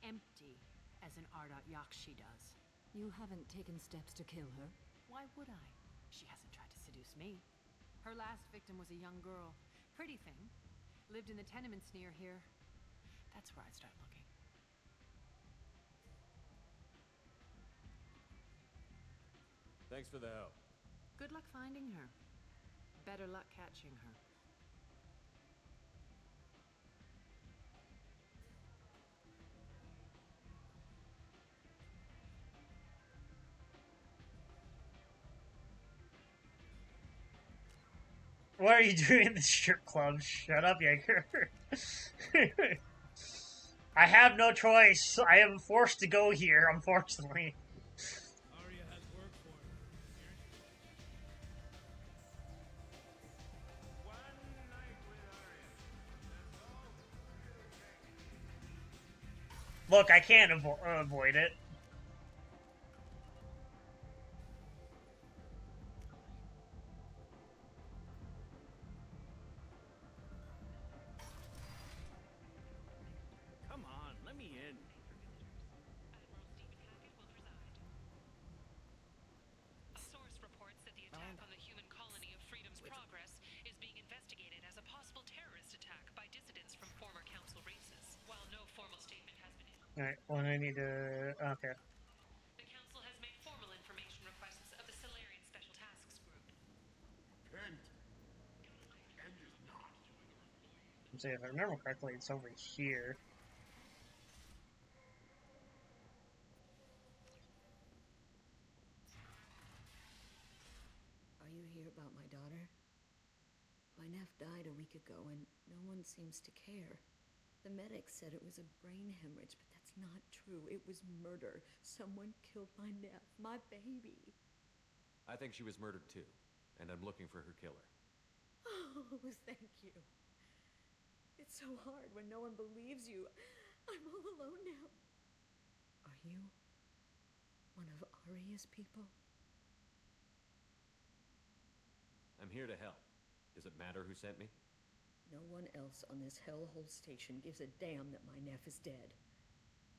empty as an Ardat Yakshi does. You haven't taken steps to kill her? Why would I? She hasn't tried to seduce me. Her last victim was a young girl. Pretty thing. Lived in the tenements near here. That's where I'd start looking. Thanks for the help. Good luck finding her. Better luck catching her. What are you doing in the strip club? Shut up, Jaeger. I have no choice. I am forced to go here, unfortunately. Arya has work for her. Look, I can't avoid it. Come on, let me in. A source reports that the attack on the human colony of Freedom's Progress is being investigated as a possible terrorist attack by dissidents from former council races. While no formal statement has been issued, Alright, well, I need to... Okay. the council has made formal information requests of the Solarian Special Tasks Group. Kent! Kent is not. So if I remember correctly, it's over here. Are you here about my daughter? My nephew died a week ago and no one seems to care. The medics said it was a brain hemorrhage, but that's not true. It was murder. Someone killed my nephew, my baby. I think she was murdered too, and I'm looking for her killer. Oh, thank you. It's so hard when no one believes you. I'm all alone now. Are you one of Arya's people? I'm here to help. Does it matter who sent me? No one else on this hellhole station gives a damn that my nephew is dead.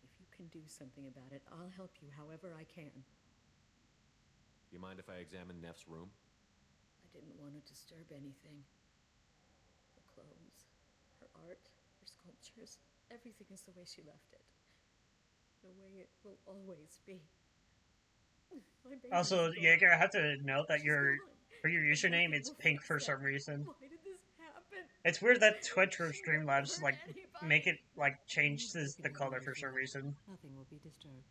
If you can do something about it, I'll help you however I can. Do you mind if I examine Neff's room? I didn't want to disturb anything. Her clothes, her art, her sculptures, everything is the way she left it. The way it will always be. My baby Also, is gone. Jaeger, I have to note that She's your gone. for your username, it's Nothing will pink fix for that. some reason. Why did this happen? It's weird that Twitch or Streamlabs like make it like change the color for some reason. Nothing will be disturbed.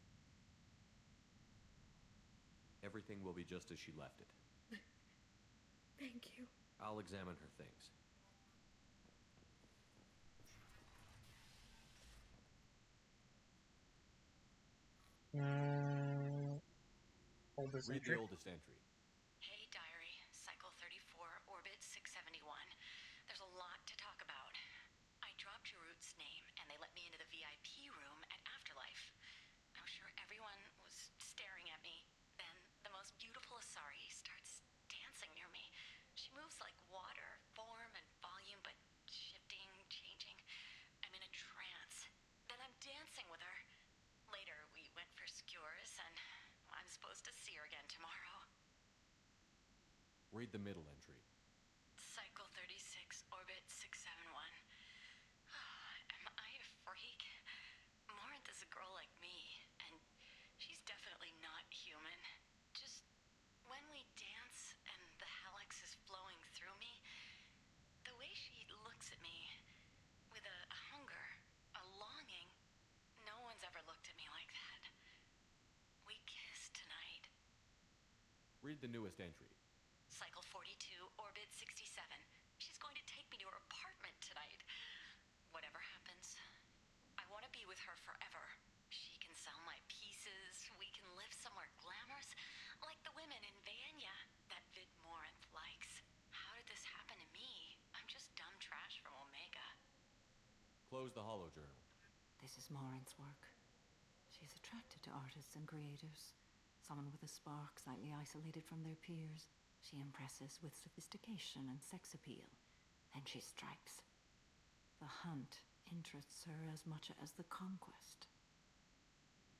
Everything will be just as she left it. Thank you. I'll examine her things. Oldest Read entry. the oldest entry. Hey, Diary. Cycle 34, Orbit 671. There's a lot to talk about. I dropped Jarut's name, and they let me into the VIP room at Afterlife. I'm sure everyone was staring at me. Then the most beautiful Asari starts dancing near me. She moves like water, form and volume, but shifting, changing. I'm in a trance. Then I'm dancing with her. Later, we went for skewers, and I'm supposed to see her again tomorrow. Read the middle entry. Cycle 36, Orbit 671. Am I a freak? Morinth is a girl like me, and she's definitely not human. Just when we dance and the Hallex is flowing through me, the way she looks at me with a hunger, a Read the newest entry. Cycle 42, Orbit 67. She's going to take me to her apartment tonight. Whatever happens, I want to be with her forever. She can sell my pieces. We can live somewhere glamorous, like the women in Vanya that Vid Morinth likes. How did this happen to me? I'm just dumb trash from Omega. Close the holo journal. This is Morinth's work. She's attracted to artists and creators. Someone with a spark, slightly isolated from their peers. She impresses with sophistication and sex appeal. Then she strikes. The hunt interests her as much as the conquest.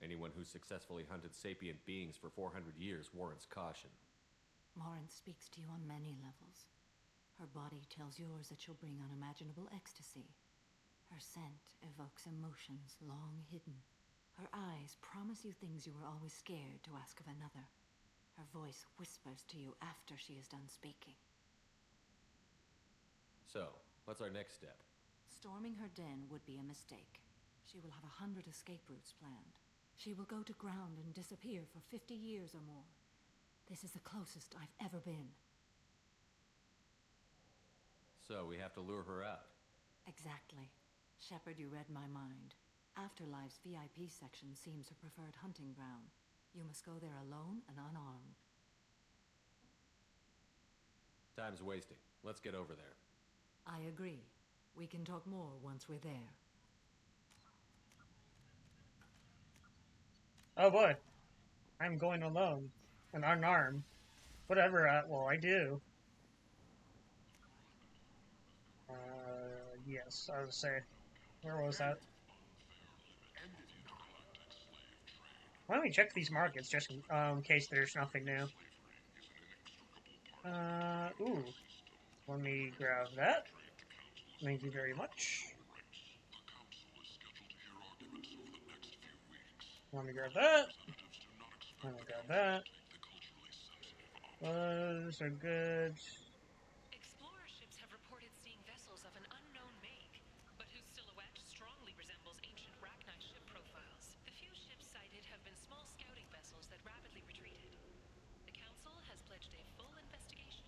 Anyone who successfully hunted sapient beings for 400 years warrants caution. Morinth speaks to you on many levels. Her body tells yours that she'll bring unimaginable ecstasy. Her scent evokes emotions long hidden. Her eyes promise you things you were always scared to ask of another. Her voice whispers to you after she is done speaking. So, what's our next step? Storming her den would be a mistake. She will have 100 escape routes planned. She will go to ground and disappear for 50 years or more. This is the closest I've ever been. So, we have to lure her out. Exactly. Shepard, you read my mind. Afterlife's VIP section seems her preferred hunting ground. You must go there alone and unarmed. Time's wasting. Let's get over there. I agree. We can talk more once we're there. Oh boy. I'm going alone. And unarmed. Whatever, well, I do. Yes, I would say. Where was that? Why don't we check these markets, just in case there's nothing new. Ooh. Let me grab that. Thank you very much. Let me grab that. Let me grab that. Those are good. Explorer ships have reported seeing vessels of an unknown make, but whose silhouette strongly resembles ancient Rachni ship profiles. The few ships sighted have been small scouting vessels that rapidly retreated. The Council has pledged a full investigation.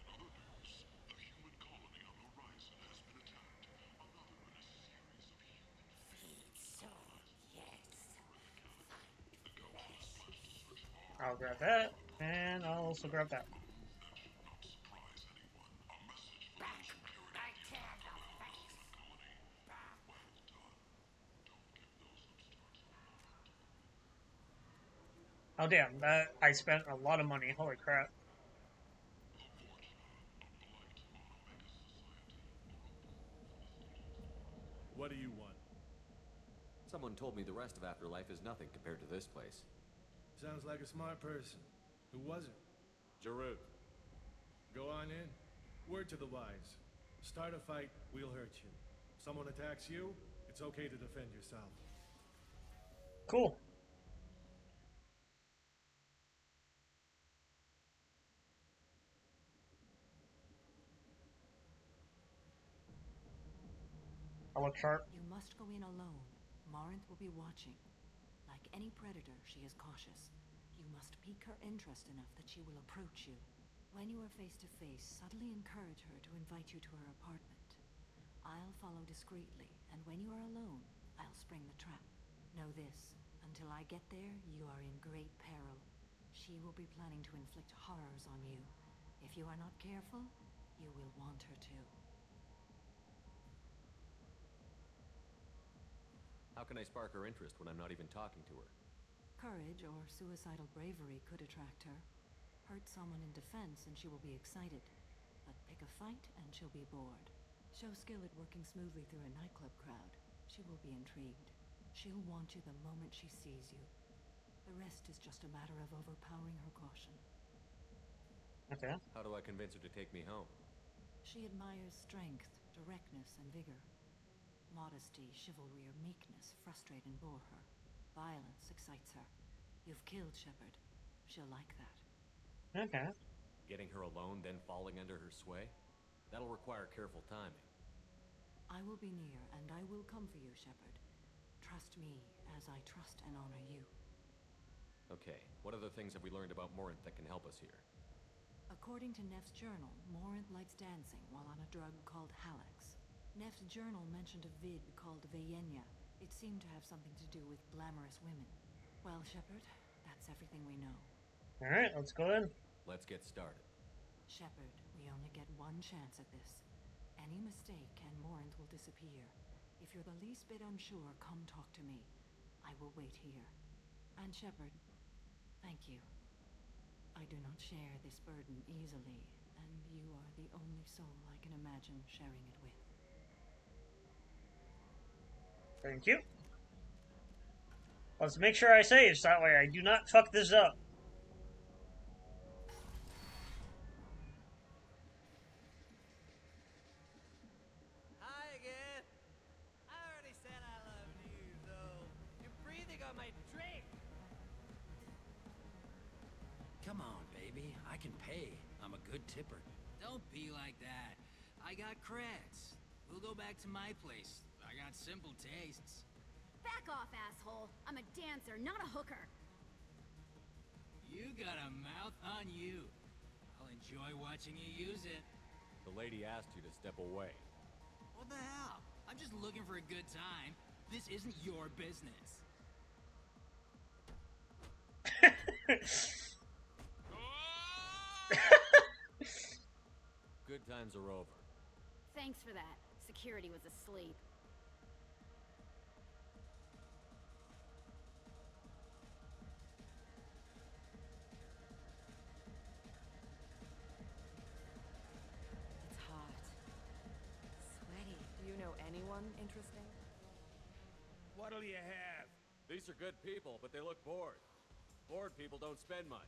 In other news, a human colony on the horizon has been attacked. Another in a series of human I'll grab that, and I'll also grab that. Oh damn, that I spent a lot of money, holy crap. What do you want? Someone told me the rest of Afterlife is nothing compared to this place. Sounds like a smart person. Who was it? Jarut. Go on in. Word to the wise. Start a fight, we'll hurt you. Someone attacks you, it's okay to defend yourself. Cool. I look sharp. You must go in alone. Morinth will be watching. Like any predator, she is cautious. You must pique her interest enough that she will approach you. When you are face to face, subtly encourage her to invite you to her apartment. I'll follow discreetly, and when you are alone, I'll spring the trap. Know this, until I get there, you are in great peril. She will be planning to inflict horrors on you. If you are not careful, you will want her to. How can I spark her interest when I'm not even talking to her? Courage or suicidal bravery could attract her. Hurt someone in defense and she will be excited. But pick a fight and she'll be bored. Show skill at working smoothly through a nightclub crowd. She will be intrigued. She'll want you the moment she sees you. The rest is just a matter of overpowering her caution. Okay. How do I convince her to take me home? She admires strength, directness, and vigor. Modesty, chivalry, or meekness frustrate and bore her. Violence excites her. You've killed Shepard. She'll like that. Okay. Getting her alone, then falling under her sway? That'll require careful timing. I will be near, and I will come for you, Shepard. Trust me as I trust and honor you. Okay, what other things have we learned about Morinth that can help us here? According to Neff's journal, Morinth likes dancing while on a drug called Halax. Neff's journal mentioned a vid called Vayenya. It seemed to have something to do with glamorous women. Well, Shepard, that's everything we know. Alright, let's go in. Let's get started. Shepard, we only get one chance at this. Any mistake and Morinth will disappear. If you're the least bit unsure, come talk to me. I will wait here. And Shepard, thank you. I do not share this burden easily, and you are the only soul I can imagine sharing it with. Thank you. Let's make sure I save, so that way I do not fuck this up. Hi again. I already said I love you, though. You're breathing on my drink. Come on, baby. I can pay. I'm a good tipper. Don't be like that. I got creds. We'll go back to my place. I got simple tastes. Back off, asshole. I'm a dancer, not a hooker. You got a mouth on you. I'll enjoy watching you use it. The lady asked you to step away. What the hell? I'm just looking for a good time. This isn't your business. Good times are over. Thanks for that. Security was asleep. It's hot. Sweaty. Do you know anyone interesting? What'll you have? These are good people, but they look bored. Bored people don't spend much.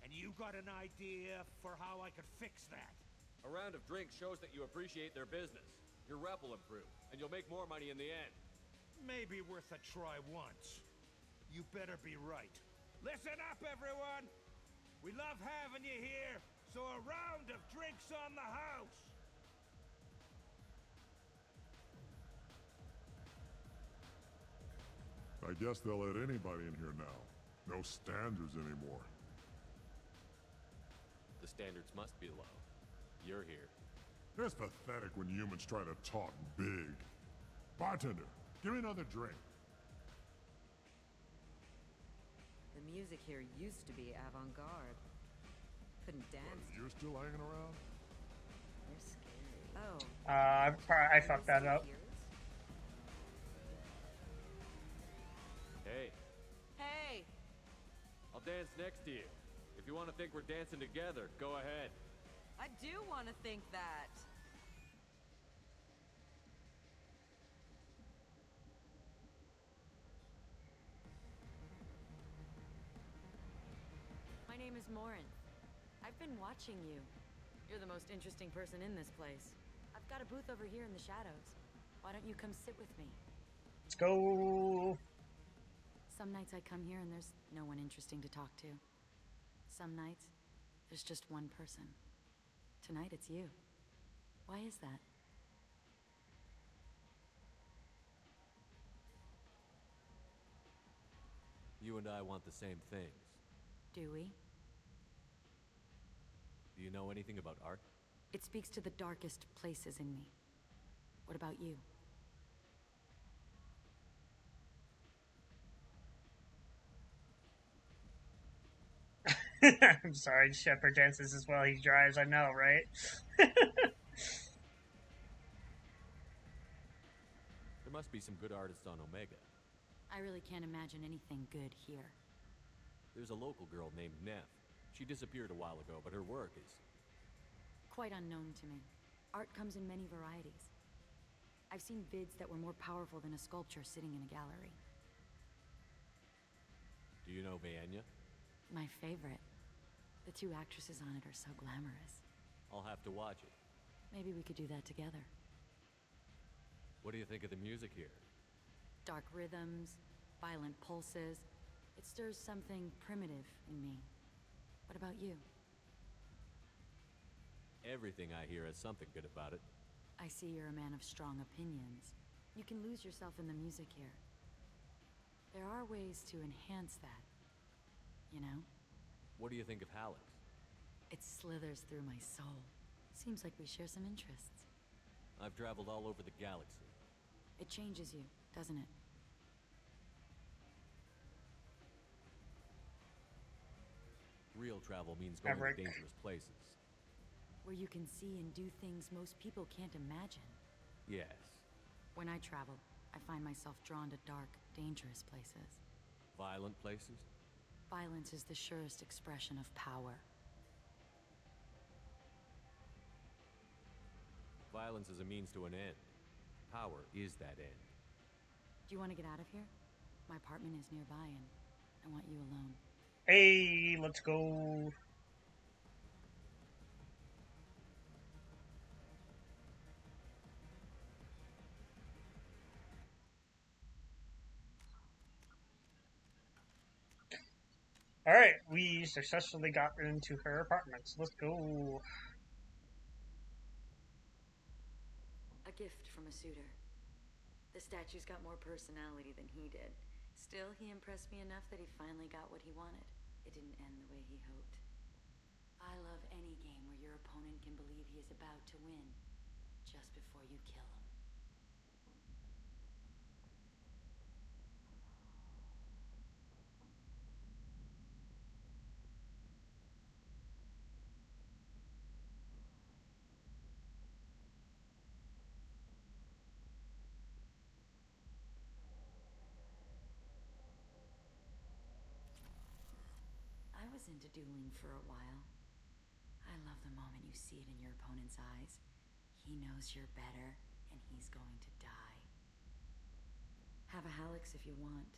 And you got an idea for how I could fix that? A round of drinks shows that you appreciate their business. Your rep will improve, and you'll make more money in the end. Maybe worth a try once. You better be right. Listen up, everyone! We love having you here, so a round of drinks on the house! I guess they'll let anybody in here now. No standards anymore. The standards must be low. You're here. It's pathetic when humans try to talk big. Bartender, give me another drink. The music here used to be avant-garde. Couldn't dance. You're still hanging around? You're scary. Oh. I fucked that up. Hey. Hey! I'll dance next to you. If you want to think we're dancing together, go ahead. I do want to think that. My name is Morinth. I've been watching you. You're the most interesting person in this place. I've got a booth over here in the shadows. Why don't you come sit with me? Let's go. Some nights I come here and there's no one interesting to talk to. Some nights, there's just one person. Tonight it's you. Why is that? You and I want the same things. Do we? Do you know anything about art? It speaks to the darkest places in me. What about you? I'm sorry, Shepard dances as well he drives, I know, right? There must be some good artists on Omega. I really can't imagine anything good here. There's a local girl named Neff. She disappeared a while ago, but her work is... quite unknown to me. Art comes in many varieties. I've seen vids that were more powerful than a sculpture sitting in a gallery. Do you know Vayenya? My favorite. The two actresses on it are so glamorous. I'll have to watch it. Maybe we could do that together. What do you think of the music here? Dark rhythms, violent pulses. It stirs something primitive in me. What about you? Everything I hear has something good about it. I see you're a man of strong opinions. You can lose yourself in the music here. There are ways to enhance that. you know? What do you think of Hallex? It slithers through my soul. Seems like we share some interests. I've traveled all over the galaxy. It changes you, doesn't it? Real travel means going to dangerous places. Where you can see and do things most people can't imagine. Yes. When I travel, I find myself drawn to dark, dangerous places. Violent places? Violence is the surest expression of power. Violence is a means to an end. Power is that end. Do you want to get out of here? My apartment is nearby and I want you alone. Hey, let's go. Alright, we successfully got into her apartments. Let's go. A gift from a suitor. The statue's got more personality than he did. Still, he impressed me enough that he finally got what he wanted. It didn't end the way he hoped. I love any game where your opponent can believe he is about to win, just before you kill him. I was into dueling for a while. I love the moment you see it in your opponent's eyes. He knows you're better, and he's going to die. Have a Hallex if you want,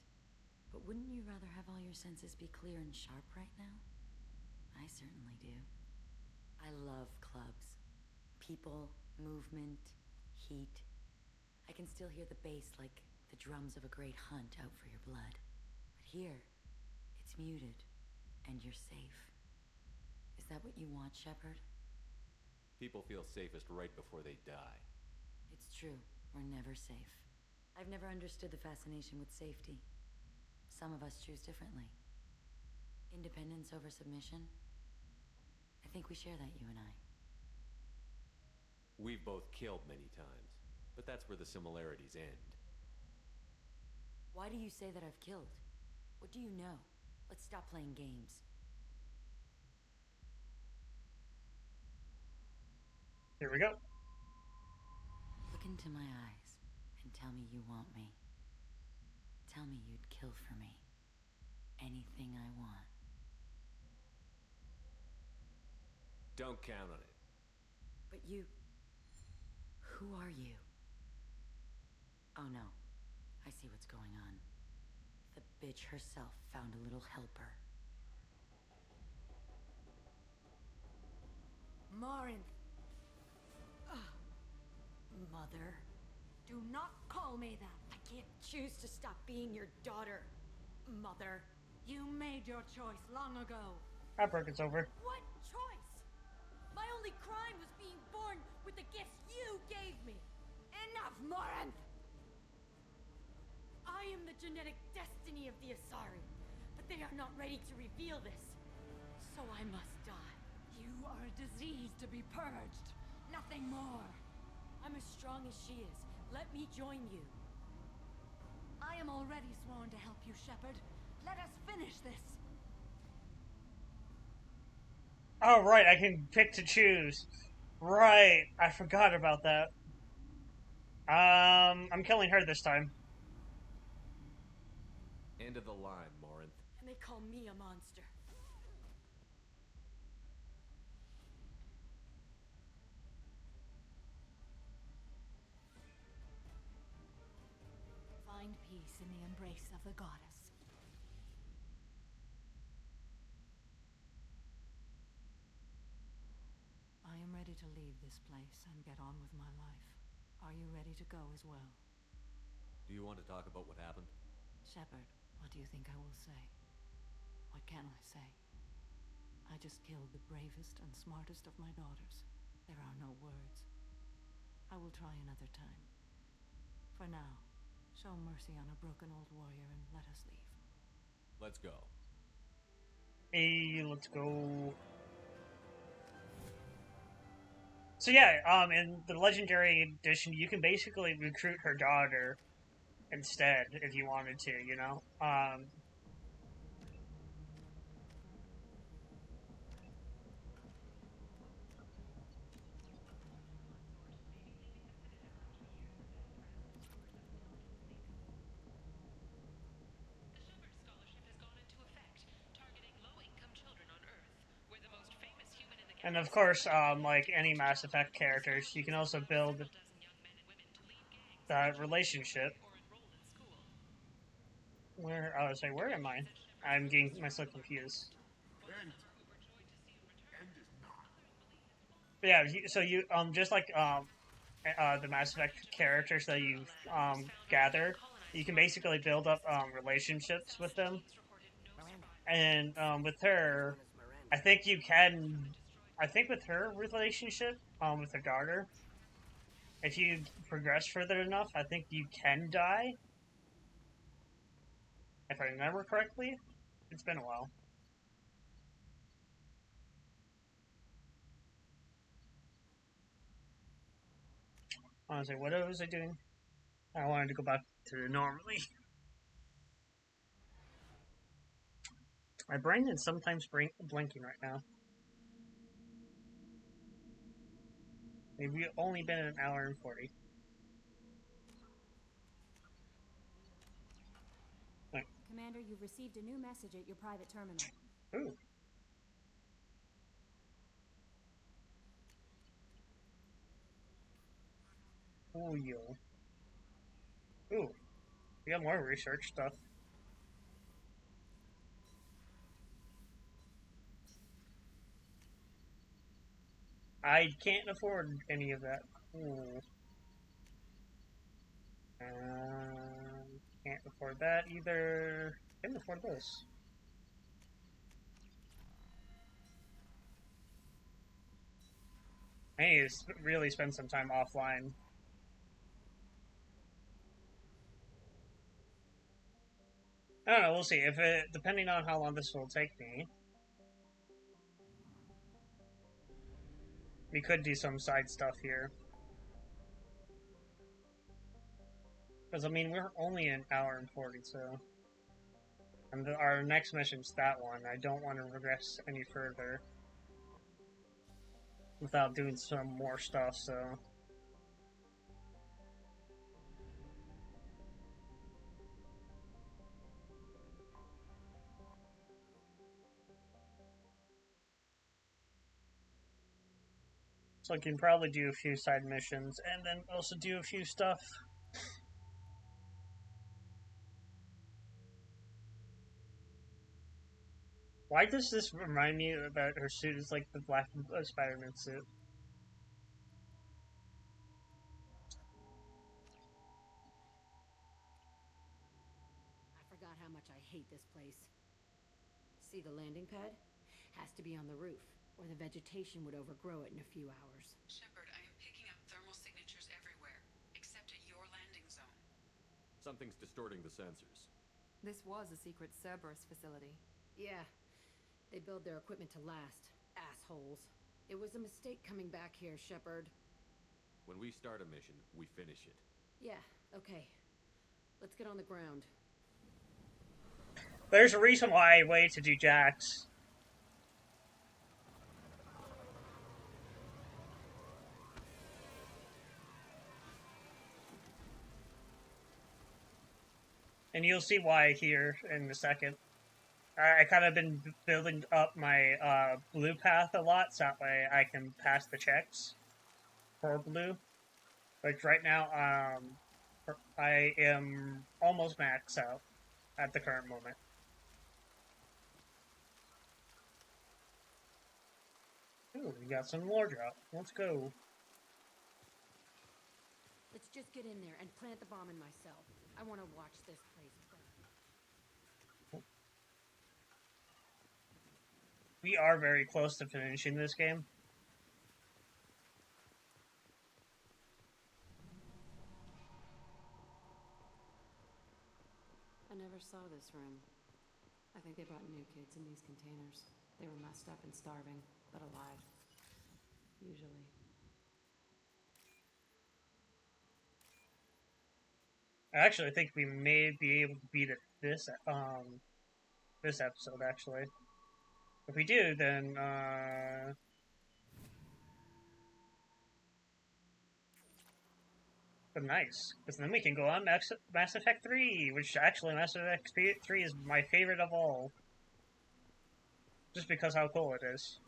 but wouldn't you rather have all your senses be clear and sharp right now? I certainly do. I love clubs. People, movement, heat. I can still hear the bass like the drums of a great hunt out for your blood. But here, it's muted. And you're safe. Is that what you want, Shepard? People feel safest right before they die. It's true. We're never safe. I've never understood the fascination with safety. Some of us choose differently. Independence over submission? I think we share that, you and I. We've both killed many times, but that's where the similarities end. Why do you say that I've killed? What do you know? Let's stop playing games. Here we go. Look into my eyes and tell me you want me. Tell me you'd kill for me. Anything I want. Don't count on it. But you... Who are you? Oh no. I see what's going on. The bitch herself found a little helper. Morinth. Mother. Do not call me that. I can't choose to stop being your daughter. Mother. You made your choice long ago. Heartbreak is over. What choice? My only crime was being born with the gifts you gave me. Enough, Morinth! I am the genetic destiny of the Asari, but they are not ready to reveal this. So I must die. You are a disease to be purged. Nothing more. I'm as strong as she is. Let me join you. I am already sworn to help you, Shepard. Let us finish this. Oh, right, I can pick to choose. Right, I forgot about that. I'm killing her this time. End of the line, Morinth. And they call me a monster. Find peace in the embrace of the goddess. I am ready to leave this place and get on with my life. Are you ready to go as well? Do you want to talk about what happened? Shepard, what do you think I will say? What can I say? I just killed the bravest and smartest of my daughters. There are no words. I will try another time. For now, show mercy on a broken old warrior and let us leave. Let's go. Hey, let's go. So yeah, in the Legendary Edition, you can basically recruit her daughter instead if you wanted to, you know? And of course, like any Mass Effect characters, you can also build that relationship. Where, I was like, where am I? I'm getting myself confused. But yeah, so you, just like, the Mass Effect characters that you, gather, you can basically build up, relationships with them. And, with her, I think you can, I think with her relationship, with her daughter, if you progress further enough, I think you can die. If I remember correctly. It's been a while. Honestly, what was I doing? I wanted to go back to normally. My brain is sometimes blinking right now. Maybe only been an hour and 40. Wait. Commander, you've received a new message at your private terminal. Ooh. Oh, yo. Ooh. We got more research stuff. I can't afford any of that. Ooh. Can't afford that either. Can't afford this. I need to really spend some time offline. I don't know, we'll see. If it, depending on how long this will take me, we could do some side stuff here. Because, I mean, we're only an hour and 40, so... And our next mission's that one. I don't want to regress any further without doing some more stuff, so... So I can probably do a few side missions, and then also do a few stuff. Why does this remind me that her suit is like the Black Spider-Man suit? I forgot how much I hate this place. See the landing pad? Has to be on the roof, or the vegetation would overgrow it in a few hours. Shepard, I am picking up thermal signatures everywhere, except at your landing zone. Something's distorting the sensors. This was a secret Cerberus facility. Yeah. They build their equipment to last. Assholes. It was a mistake coming back here, Shepard. When we start a mission, we finish it. Yeah, okay. Let's get on the ground. There's a reason why I waited to do Jax. And you'll see why here in a second. I kind of been building up my blue path a lot, so that way I can pass the checks for blue. Like right now, I am almost maxed out at the current moment. Ooh, we got some lore drop. Let's go. Let's just get in there and plant the bomb in myself. I want to watch this place burn. We are very close to finishing this game. I never saw this room. I think they brought new kids in these containers. They were messed up and starving, but alive. Usually. I actually think we may be able to beat it this episode, actually. If we do, then but nice, because then we can go on Mass Effect 3, which actually Mass Effect 3 is my favorite of all. Just because how cool it is.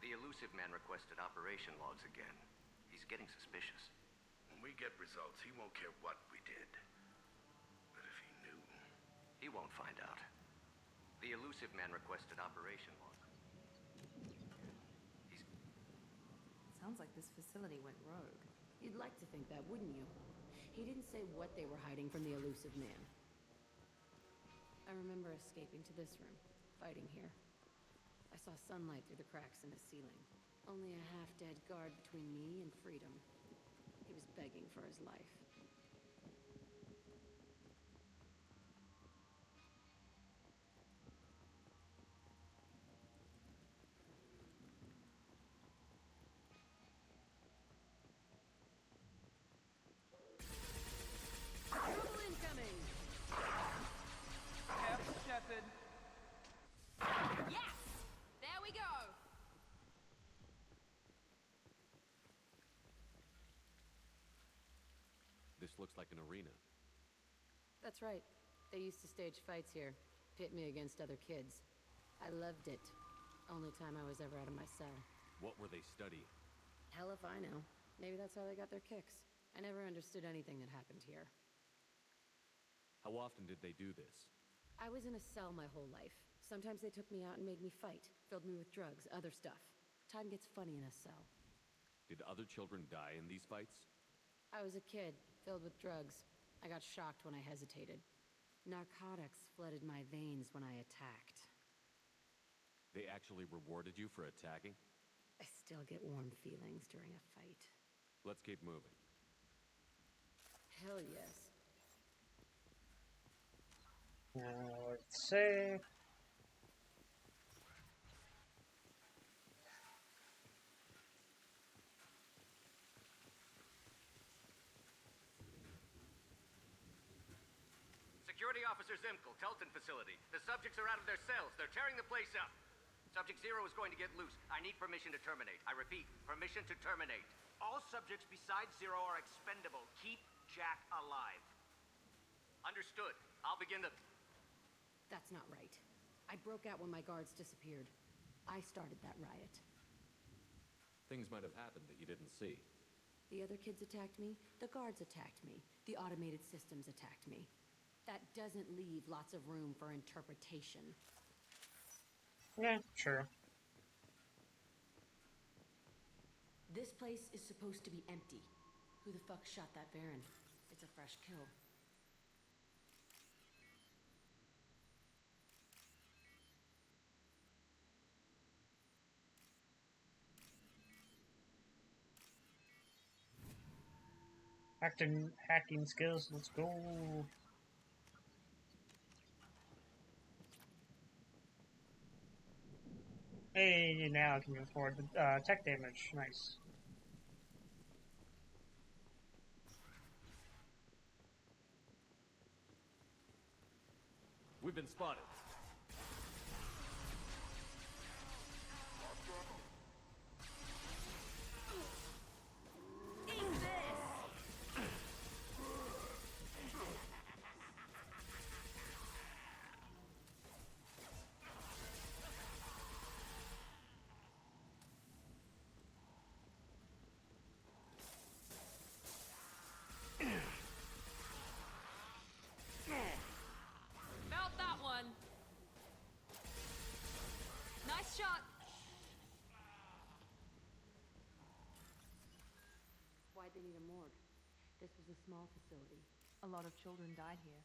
The elusive man requested operation logs again. He's getting suspicious. When we get results, he won't care what we did. But if he knew... He won't find out. The elusive man requested operation logs. Sounds like this facility went rogue. You'd like to think that, wouldn't you? He didn't say what they were hiding from the elusive man. I remember escaping to this room, fighting here. I saw sunlight through the cracks in the ceiling. Only a half-dead guard between me and freedom. He was begging for his life. Trouble incoming! Careful, Shepard. Yes! There we go! This looks like an arena. That's right. They used to stage fights here. Pit me against other kids. I loved it. Only time I was ever out of my cell. What were they studying? Hell if I know. Maybe that's how they got their kicks. I never understood anything that happened here. How often did they do this? I was in a cell my whole life. Sometimes they took me out and made me fight. Filled me with drugs, other stuff. Time gets funny in a cell. Did other children die in these fights? I was a kid, filled with drugs. I got shocked when I hesitated. Narcotics flooded my veins when I attacked. They actually rewarded you for attacking? I still get warm feelings during a fight. Let's keep moving. Hell yes. Let's see. Security Officer Zimkel, Telton facility. The subjects are out of their cells. They're tearing the place up. Subject Zero is going to get loose. I need permission to terminate. I repeat, permission to terminate. All subjects besides Zero are expendable. Keep Jack alive. Understood. I'll begin the... That's not right. I broke out when my guards disappeared. I started that riot. Things might have happened that you didn't see. The other kids attacked me. The guards attacked me. The automated systems attacked me. That doesn't leave lots of room for interpretation. Yeah, sure. This place is supposed to be empty. Who the fuck shot that Baron? It's a fresh kill. Hacking skills, let's go. Hey, now I can afford the tech damage. Nice. We've been spotted. Felt that one. Nice shot. Why'd they need a morgue? This was a small facility. A lot of children died here.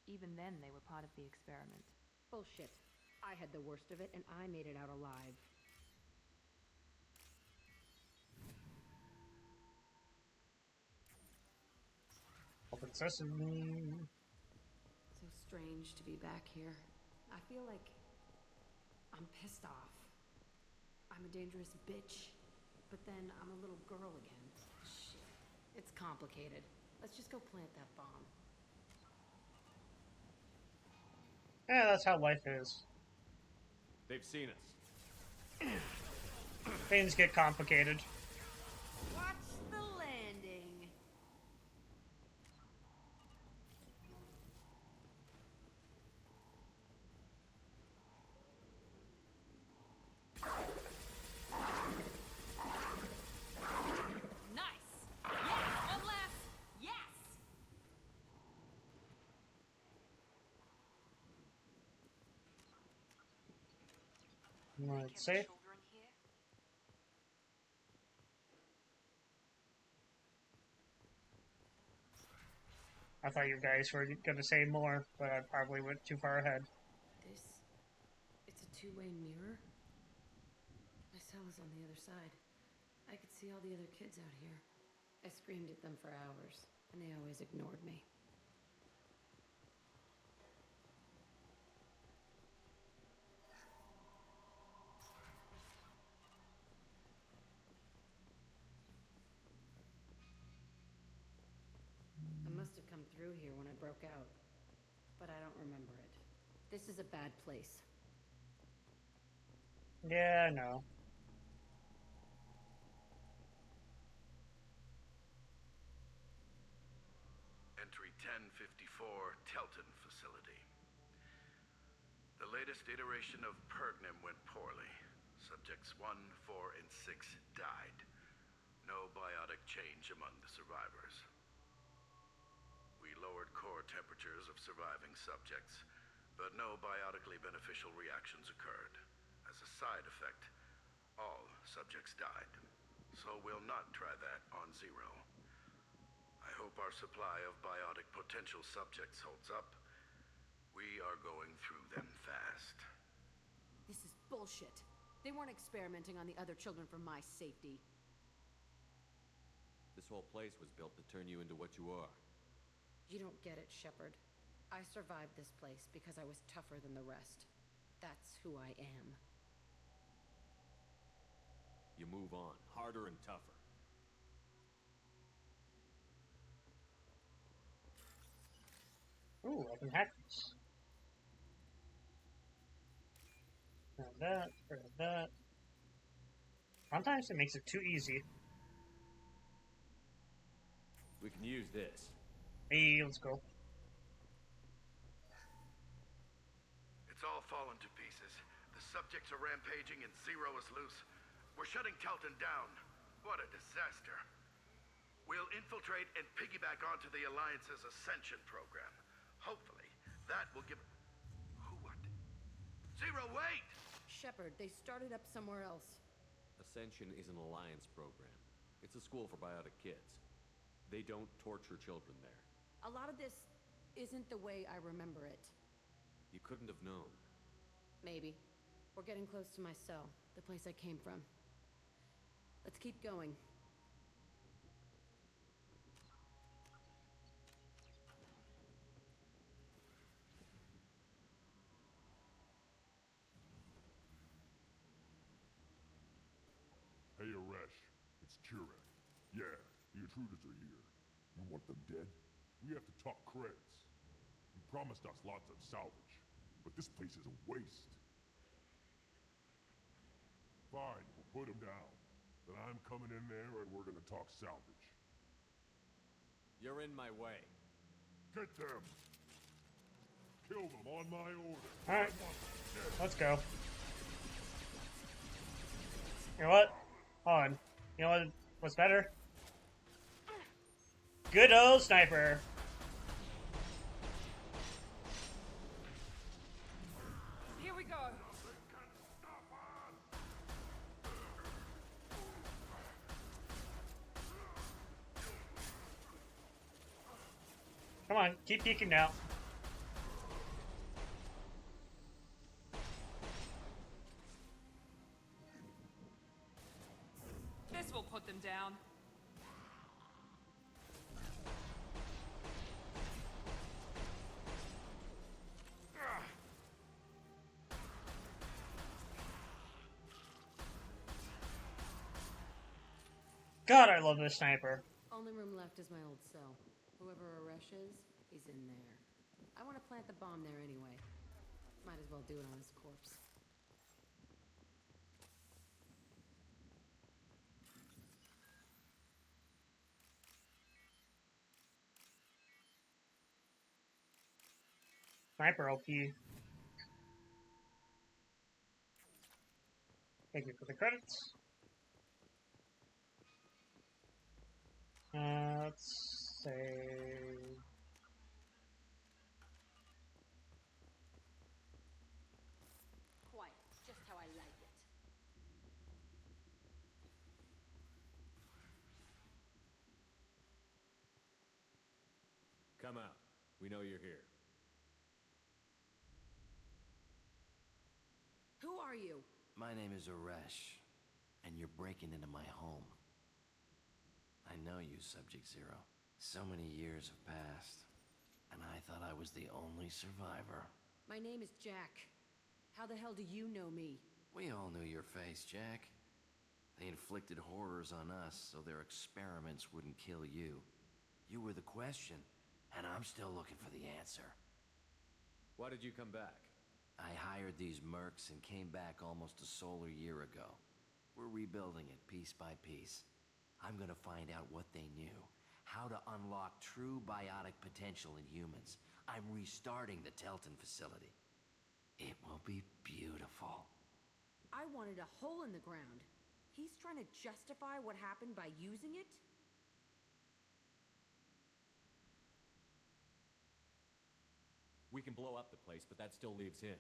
Even then, they were part of the experiment. Bullshit. I had the worst of it, and I made it out alive. Open sesame. So strange to be back here. I feel like I'm pissed off. I'm a dangerous bitch, but then I'm a little girl again. Shit. It's complicated. Let's just go plant that bomb. Yeah, that's how life is. They've seen us. Things get complicated. Watch the landing. Nice! Yes! One last! Yes! Let's see. I thought you guys were going to say more, but I probably went too far ahead. It's a two-way mirror? My cell is on the other side. I could see all the other kids out here. I screamed at them for hours, and they always ignored me. I must have come through here when I broke out, but I don't remember it. This is a bad place. Yeah, I know. Entry 1054, Telton Facility. The latest iteration of Pergnum went poorly. Subjects 1, 4, and 6 died. No biotic change among the survivors. We lowered core temperatures of surviving subjects, but no biotically beneficial reactions occurred. As a side effect, all subjects died. So we'll not try that on Zero. I hope our supply of biotic potential subjects holds up. We are going through them fast. This is bullshit. They weren't experimenting on the other children for my safety. This whole place was built to turn you into what you are. You don't get it, Shepard. I survived this place because I was tougher than the rest. That's who I am. You move on, harder and tougher. Ooh, I can hack this. Grab that. Sometimes it makes it too easy. We can use this. Hey, let's go. It's all fallen to pieces. The subjects are rampaging and Zero is loose. We're shutting Telton down. What a disaster. We'll infiltrate and piggyback onto the Alliance's Ascension program. Hopefully, that will give... Who, what? Zero, wait! Shepard, they started up somewhere else. Ascension is an Alliance program. It's a school for biotic kids. They don't torture children there. A lot of this isn't the way I remember it. You couldn't have known. Maybe. We're getting close to my cell, the place I came from. Let's keep going. Hey, Aresh. It's Kurek. Yeah, the intruders are here. You want them dead? We have to talk creds. You promised us lots of salvage, but this place is a waste. Fine, we'll put them down. Then I'm coming in there and we're gonna talk salvage. You're in my way. Get them! Kill them on my order. Alright, let's go. You know what? Hold on. You know what? What's better? Good old sniper. Here we go. Come on, keep peeking now. This will put them down. God, I love this sniper. Only room left is my old cell. Whoever Aresh is, he's in there. I want to plant the bomb there anyway. Might as well do it on his corpse. Sniper LP. Thank you for the credits. Let's say... Quiet, just how I like it. Come out. We know you're here. Who are you? My name is Aresh, and you're breaking into my home. I know you, Subject Zero. So many years have passed, and I thought I was the only survivor. My name is Jack. How the hell do you know me? We all knew your face, Jack. They inflicted horrors on us so their experiments wouldn't kill you. You were the question, and I'm still looking for the answer. Why did you come back? I hired these mercs and came back almost a solar year ago. We're rebuilding it piece by piece. I'm gonna find out what they knew, how to unlock true biotic potential in humans. I'm restarting the Telton facility. It will be beautiful. I wanted a hole in the ground. He's trying to justify what happened by using it? We can blow up the place, but that still leaves him.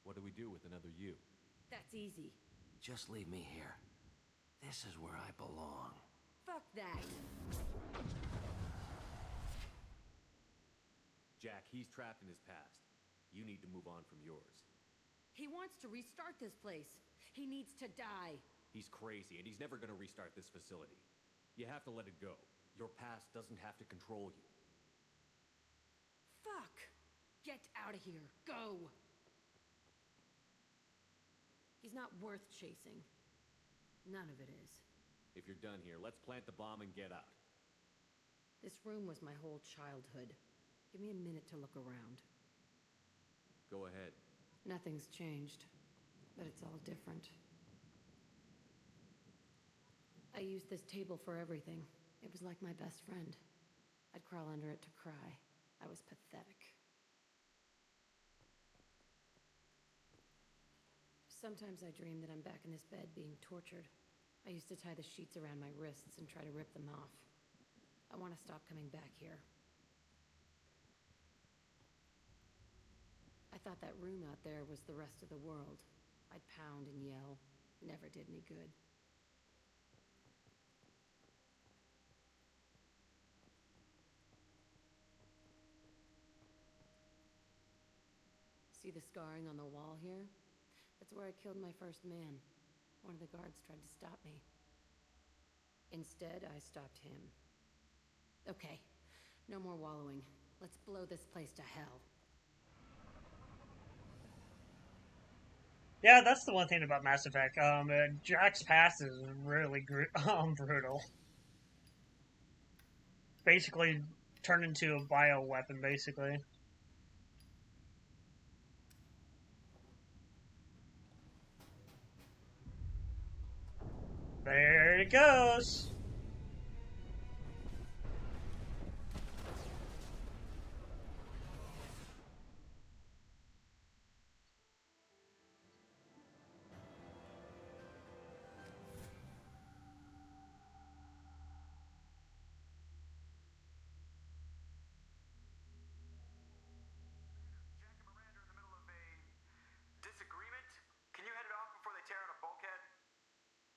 What do we do with another you? That's easy. Just leave me here. This is where I belong. Fuck that. Jack, he's trapped in his past. You need to move on from yours. He wants to restart this place. He needs to die. He's crazy, and he's never gonna restart this facility. You have to let it go. Your past doesn't have to control you. Fuck! Get out of here. Go! He's not worth chasing. None of it is. If you're done here, let's plant the bomb and get out. This room was my whole childhood. Give me a minute to look around. Go ahead. Nothing's changed, but it's all different. I used this table for everything. It was like my best friend. I'd crawl under it to cry. I was pathetic. Sometimes I dream that I'm back in this bed being tortured. I used to tie the sheets around my wrists and try to rip them off. I want to stop coming back here. I thought that room out there was the rest of the world. I'd pound and yell. Never did any good. See the scarring on the wall here? That's where I killed my first man. One of the guards tried to stop me. Instead, I stopped him. Okay, no more wallowing. Let's blow this place to hell. Yeah, that's the one thing about Mass Effect. Jack's past is really brutal. Basically, turned into a bioweapon, basically. There it goes!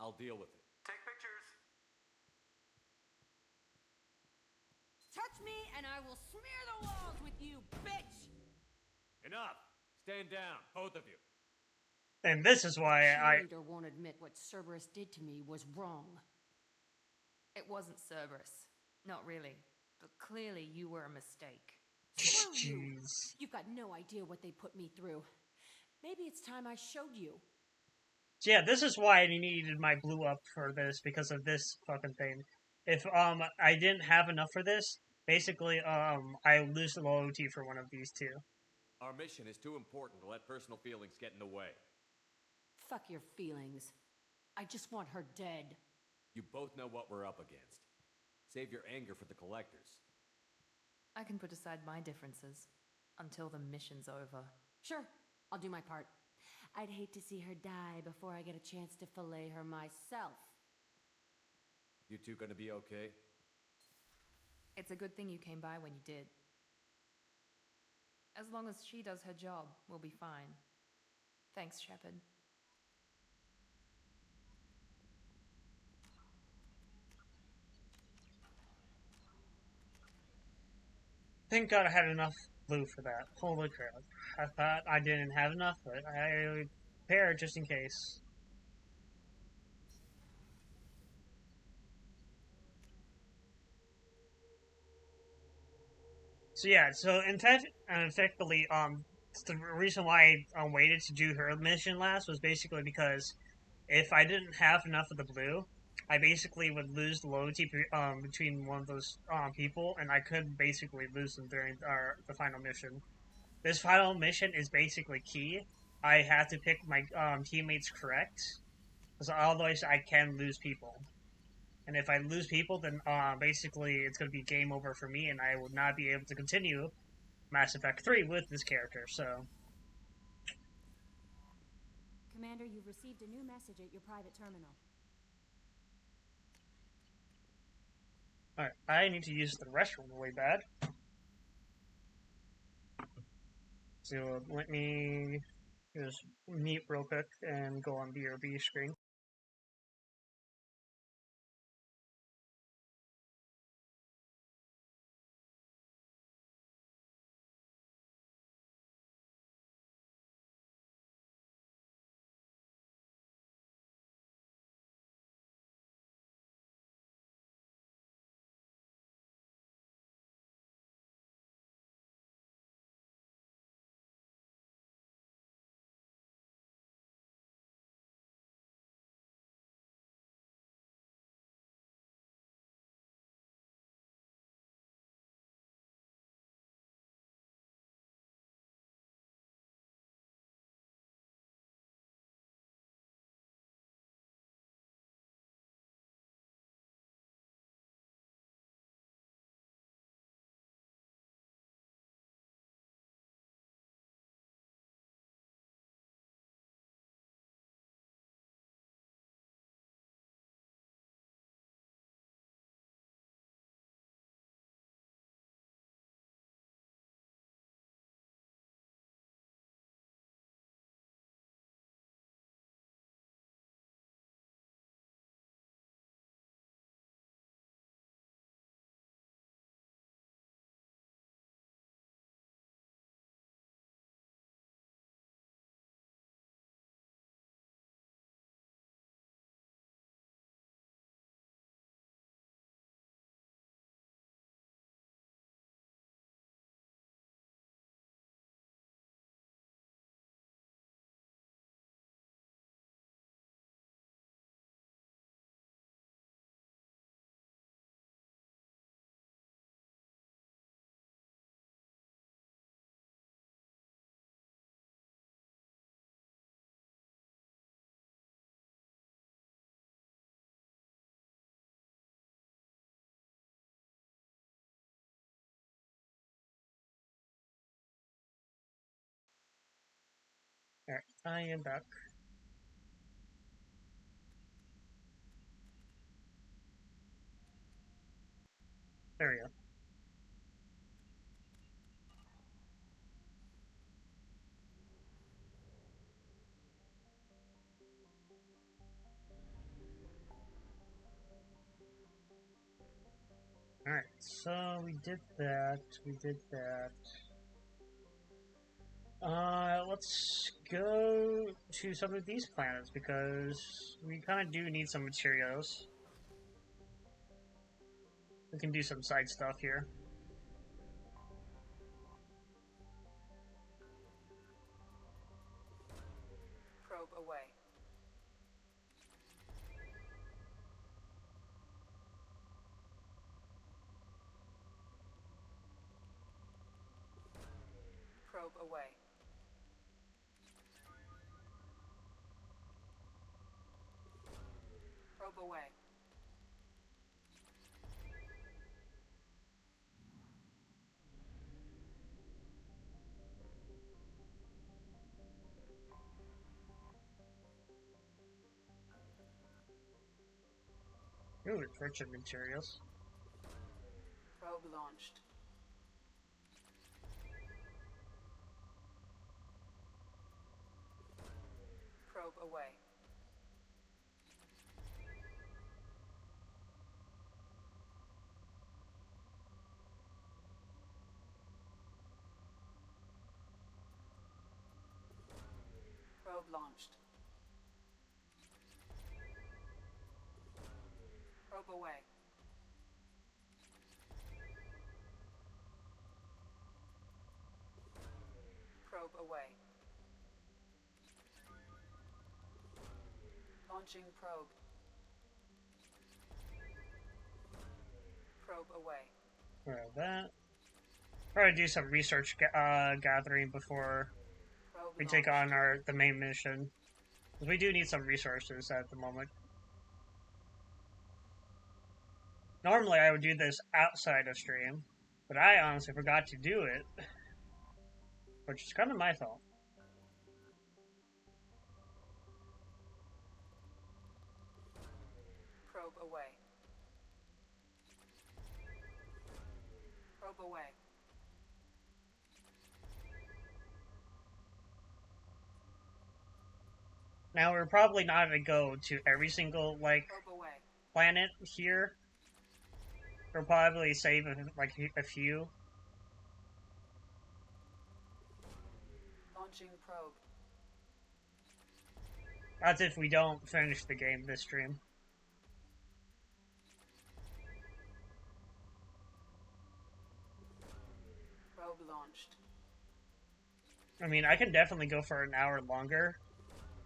I'll deal with it. Take pictures. Touch me and I will smear the walls with you, bitch! Enough! Stand down, both of you. And this is why Cheerleader won't admit what Cerberus did to me was wrong. It wasn't Cerberus. Not really. But clearly you were a mistake. Screw you! You've got no idea what they put me through. Maybe it's time I showed you. So yeah, this is why I needed my blue up for this, because of this fucking thing. If I didn't have enough for this, basically I lose the loyalty for one of these two. Our mission is too important to let personal feelings get in the way. Fuck your feelings. I just want her dead. You both know what we're up against. Save your anger for the collectors. I can put aside my differences until the mission's over. Sure, I'll do my part. I'd hate to see her die before I get a chance to fillet her myself. You two gonna be okay? It's a good thing you came by when you did. As long as she does her job, we'll be fine. Thanks, Shepard. Thank God I had enough blue for that. Holy crap. I thought I didn't have enough, but I prepared just in case. So yeah, so effectively, the reason why I waited to do her mission last was basically because if I didn't have enough of the blue, I basically would lose the loyalty between one of those people, and I could basically lose them during the final mission. This final mission is basically key. I have to pick my teammates correct, because otherwise I can lose people. And if I lose people, then basically it's going to be game over for me, and I will not be able to continue Mass Effect 3 with this character, so... Commander, you've received a new message at your private terminal. Alright, I need to use the restroom really bad. So let me just mute real quick and go on BRB screen. Alright, I am back. There we go. Alright, so we did that, let's go to some of these planets, because we kind of do need some materials. We can do some side stuff here. Probe away. Probe away. Probe away. Ooh, it's rich in materials. Probe launched. Probe away. Probe launched. Probe away. Probe away. Launching probe. Probe away. Alright, that. Probably do some research gathering before we take on the main mission. We do need some resources at the moment. Normally I would do this outside of stream, but I honestly forgot to do it. Which is kind of my fault. Probe away. Probe away. Now we're probably not going to go to every single, like, planet here. We'll probably save, like, a few. Launching probe. That's if we don't finish the game this stream. Probe launched. I mean, I can definitely go for an hour longer,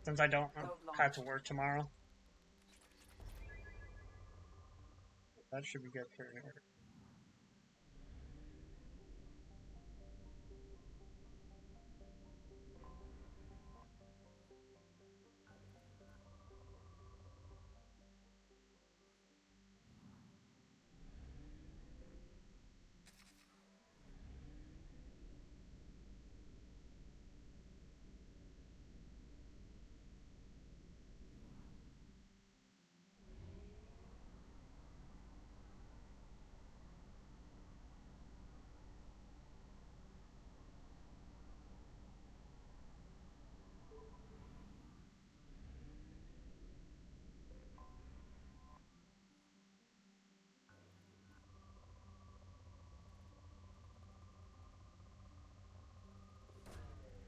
since I don't have to work tomorrow. That should be good for here.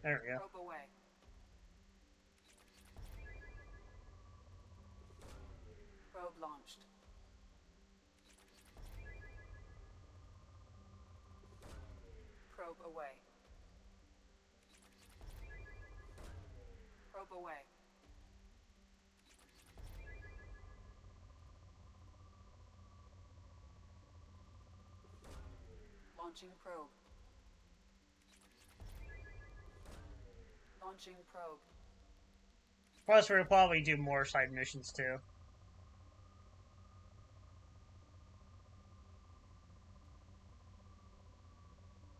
There we go. Probe away. Probe launched. Probe away. Probe away. Launching probe. Launching probe. Plus, we'll probably do more side missions too.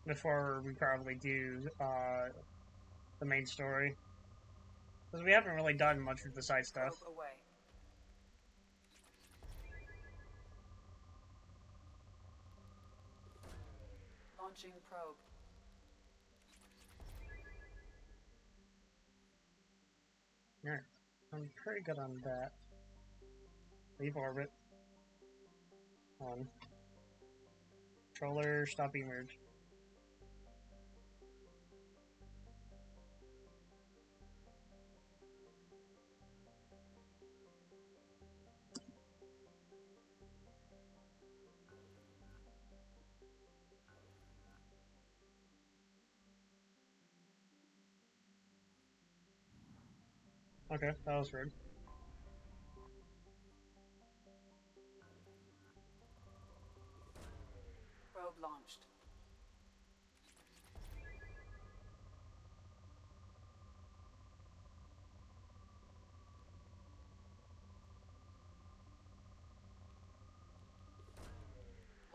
Before we probably do the main story. Because we haven't really done much of the side stuff. Probe away. Launching probe. Yeah, I'm pretty good on that. Leave orbit. On. Controller, stop emerge. Okay, that was rude. Probe launched.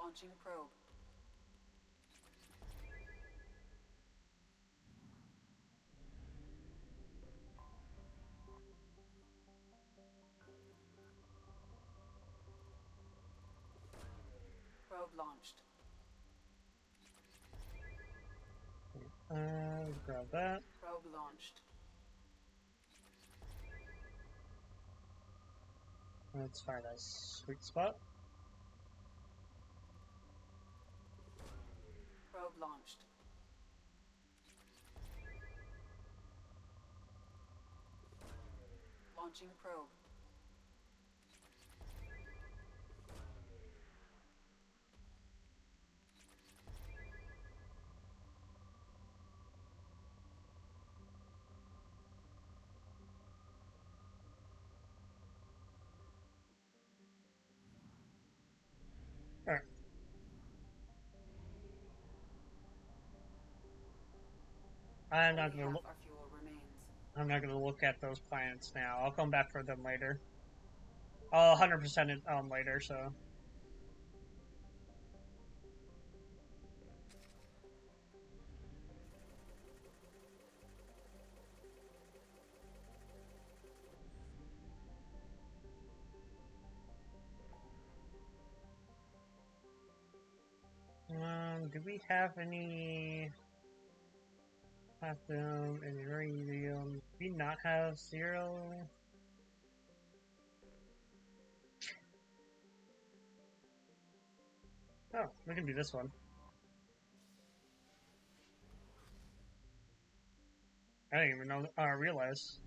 Launching probe. Probe launched. Grab that. Probe launched. Let's find a sweet spot. Probe launched. Launching probe. Alright. I'm not gonna look. Our fuel remains. I'm not gonna look at those planets now. I'll come back for them later. I'll 100% it later. So. Do we have any platinum and uranium? Do we not have 0? Oh, we can do this one. I didn't even know. Realize.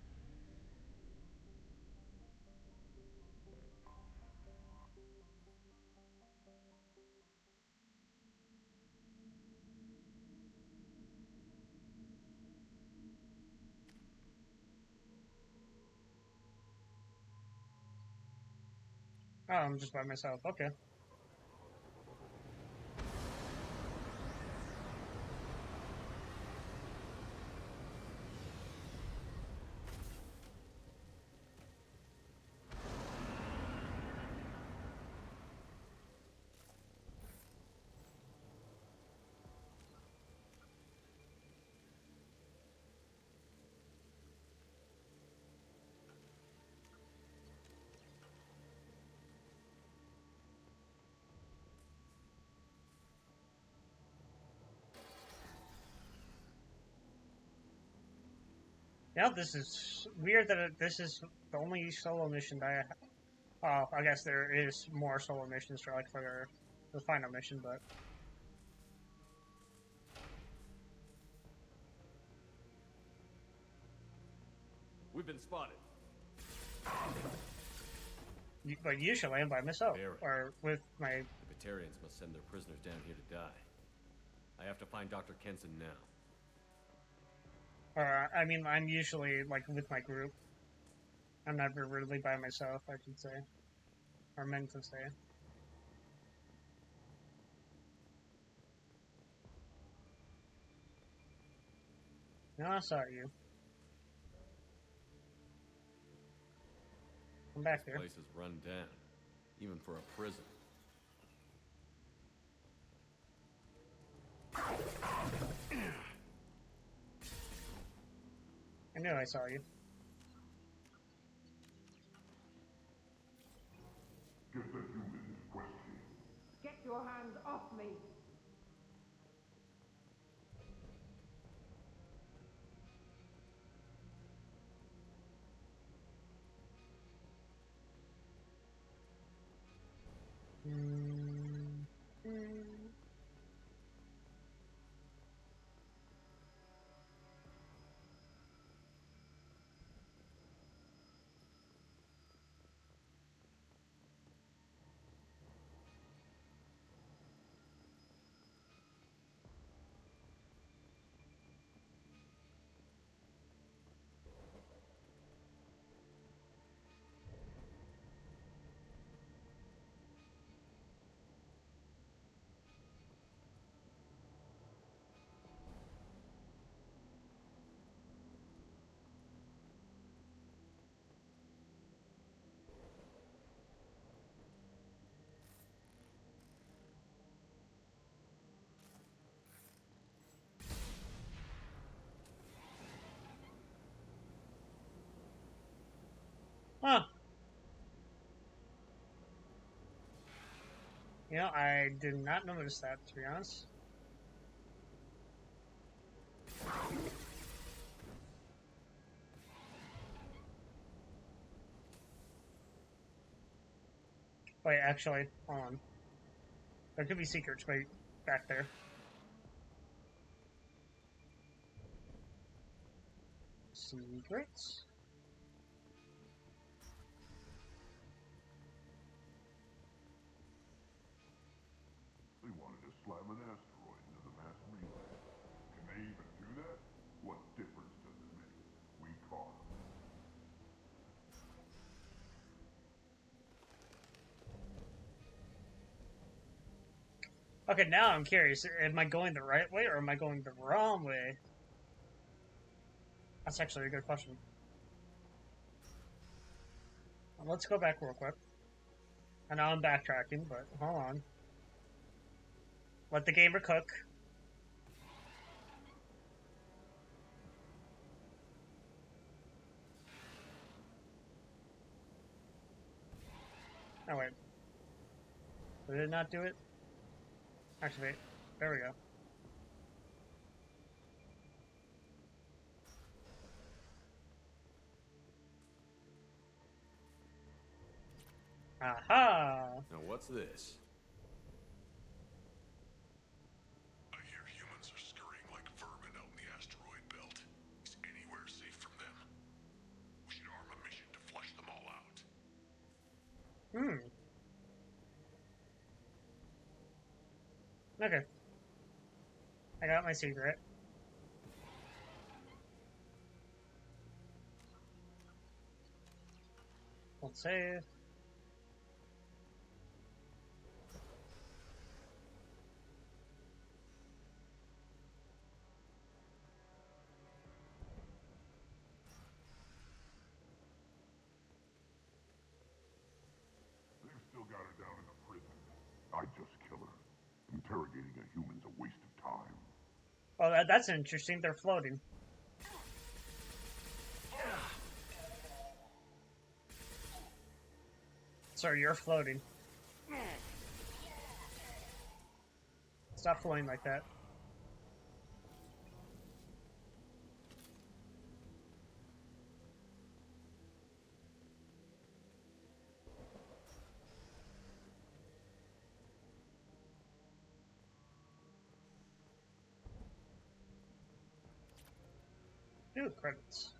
Oh, I'm just by myself. Okay. Now this is weird that this is the only solo mission that I have. Oh, I guess there is more solo missions for for the final mission, but We've been spotted. but usually I'm by myself or with my. The Batarians must send their prisoners down here to die. I have to find Dr. Kenson now. I mean, I'm usually with my group. I'm never really by myself, I should say, or meant to say. No, I saw you. Come back here. This place is run down, even for a prison. I knew I saw you. Get the humans questioning. Get your hands off me! You know, I did not notice that, to be honest. Wait, actually, hold on. There could be secrets right back there. Secrets? They wanted to slam an asteroid into the mass relay. Can they even do that? What difference does it make? We caught them. Okay, now I'm curious. Am I going the right way or am I going the wrong way? That's actually a good question. Let's go back real quick. I know I'm backtracking, but hold on. Let the gamer cook. Oh, wait. Did it not do it? Activate. There we go. Aha! Now what's this? I hear humans are scurrying like vermin out in the asteroid belt. Is anywhere safe from them? We should arm a mission to flush them all out. Okay. I got my secret. Let's save. They've still got her down in the prison. I'd just kill her. Interrogating a human's a waste of time. Oh, that's interesting. They're floating. Sorry, you're floating. Stop floating like that. Ooh, credits.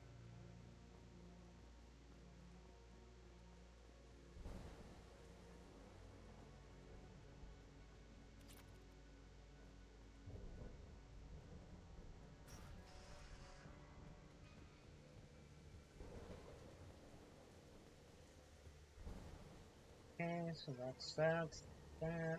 Okay, so that's that.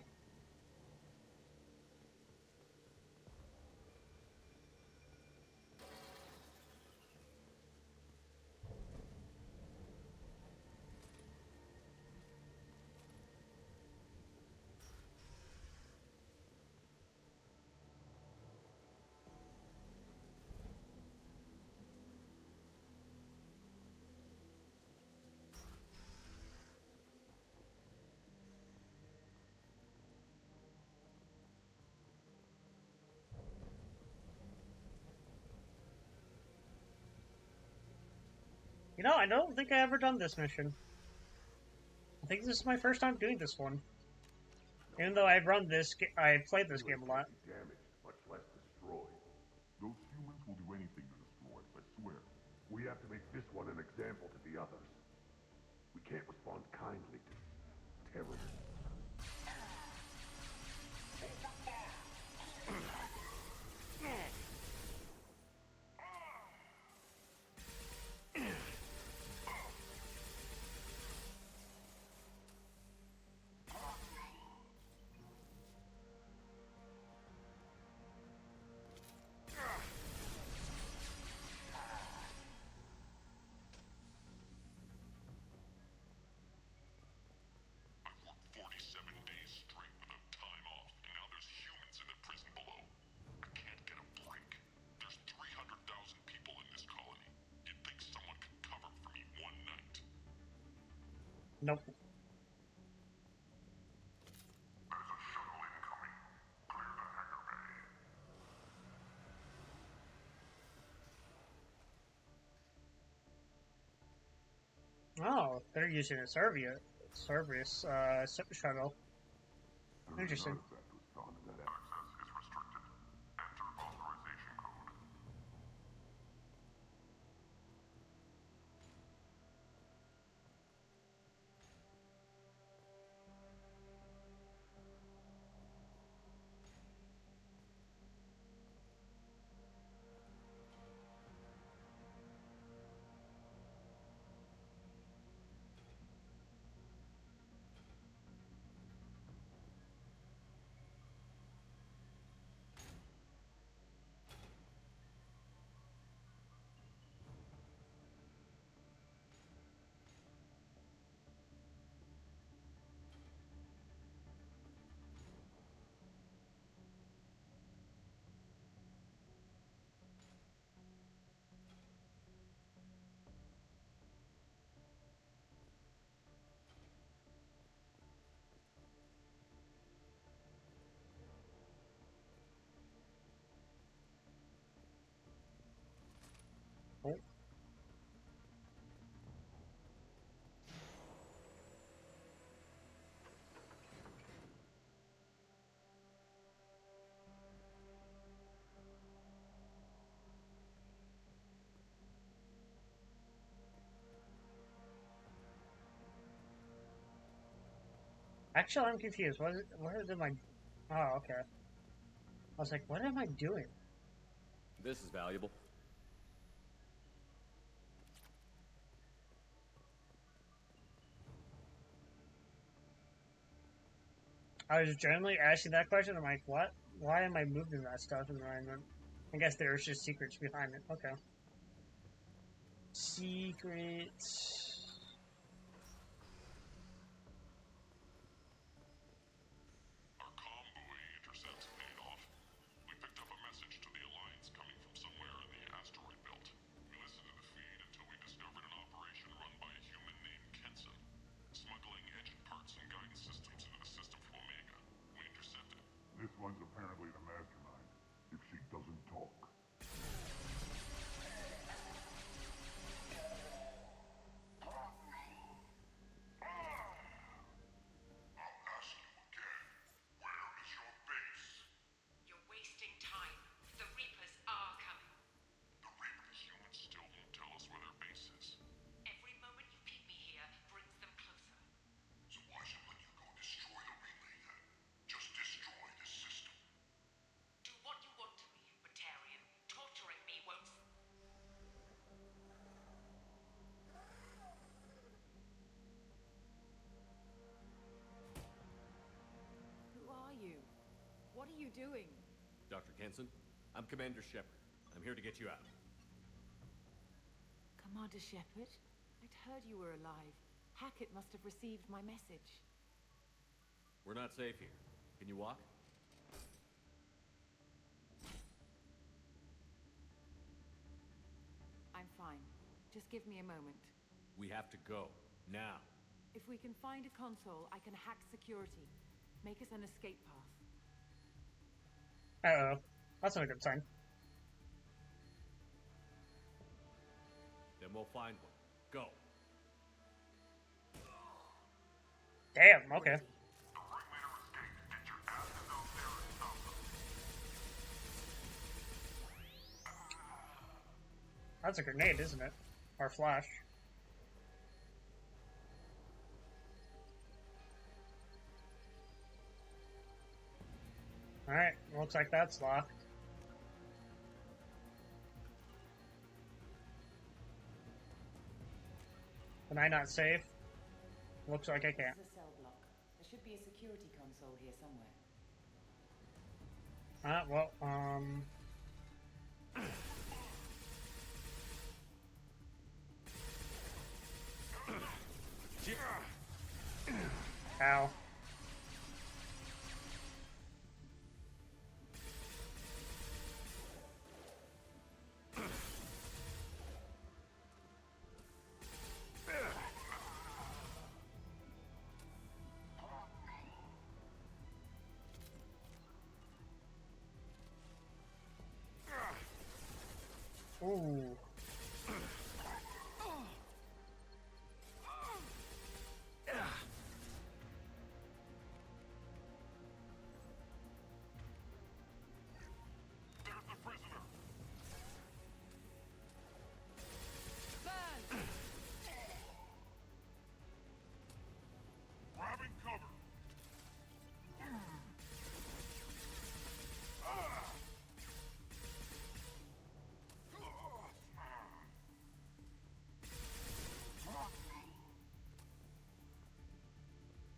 You know, I don't think I ever done this mission. I think this is my first time doing this one. Even though I've run this, I played this game a lot. Damaged, much less destroyed. Those humans will do anything to destroy us, I swear. We have to make this one an example to the others. We can't respond kindly to terrorists. Nope. As Oh, they're using a Cerberus shuttle. Interesting. Oh. Actually, I'm confused. What did my... Oh, okay. I was like, what am I doing? This is valuable. I was generally asking that question. I'm like, what? Why am I moving that stuff? And then I guess there's just secrets behind it. Okay. Secrets. Our comm buoy intercepts paid off. We picked up a message to the Alliance coming from somewhere in the asteroid belt. We listened to the feed until we discovered an operation run by a human named Kenson, smuggling engine parts and guidance systems into the system from Omega. We intercepted. This one's apparently the mastermind, if she doesn't talk. You're wasting time. The Reapers are coming. The Reapers humans still won't tell us where their base is. Every moment you keep me here brings them closer. So why should I let you go destroy the relay then? Just destroy the system. Do what you want to me, Batarian. Torturing me won't... Who are you? What are you doing? Dr. Kenson, I'm Commander Shepard. I'm here to get you out. Commander Shepard? I'd heard you were alive. Hackett must have received my message. We're not safe here. Can you walk? I'm fine. Just give me a moment. We have to go. Now. If we can find a console, I can hack security. Make us an escape path. Uh-oh. That's not a good sign. Then we'll find one. Go. Damn, okay. That's a grenade, isn't it? Or flash. Alright, looks like that's locked. Can I not save? Looks like I can't. This is a cell block. There should be a security console here somewhere. Ow. Ooh.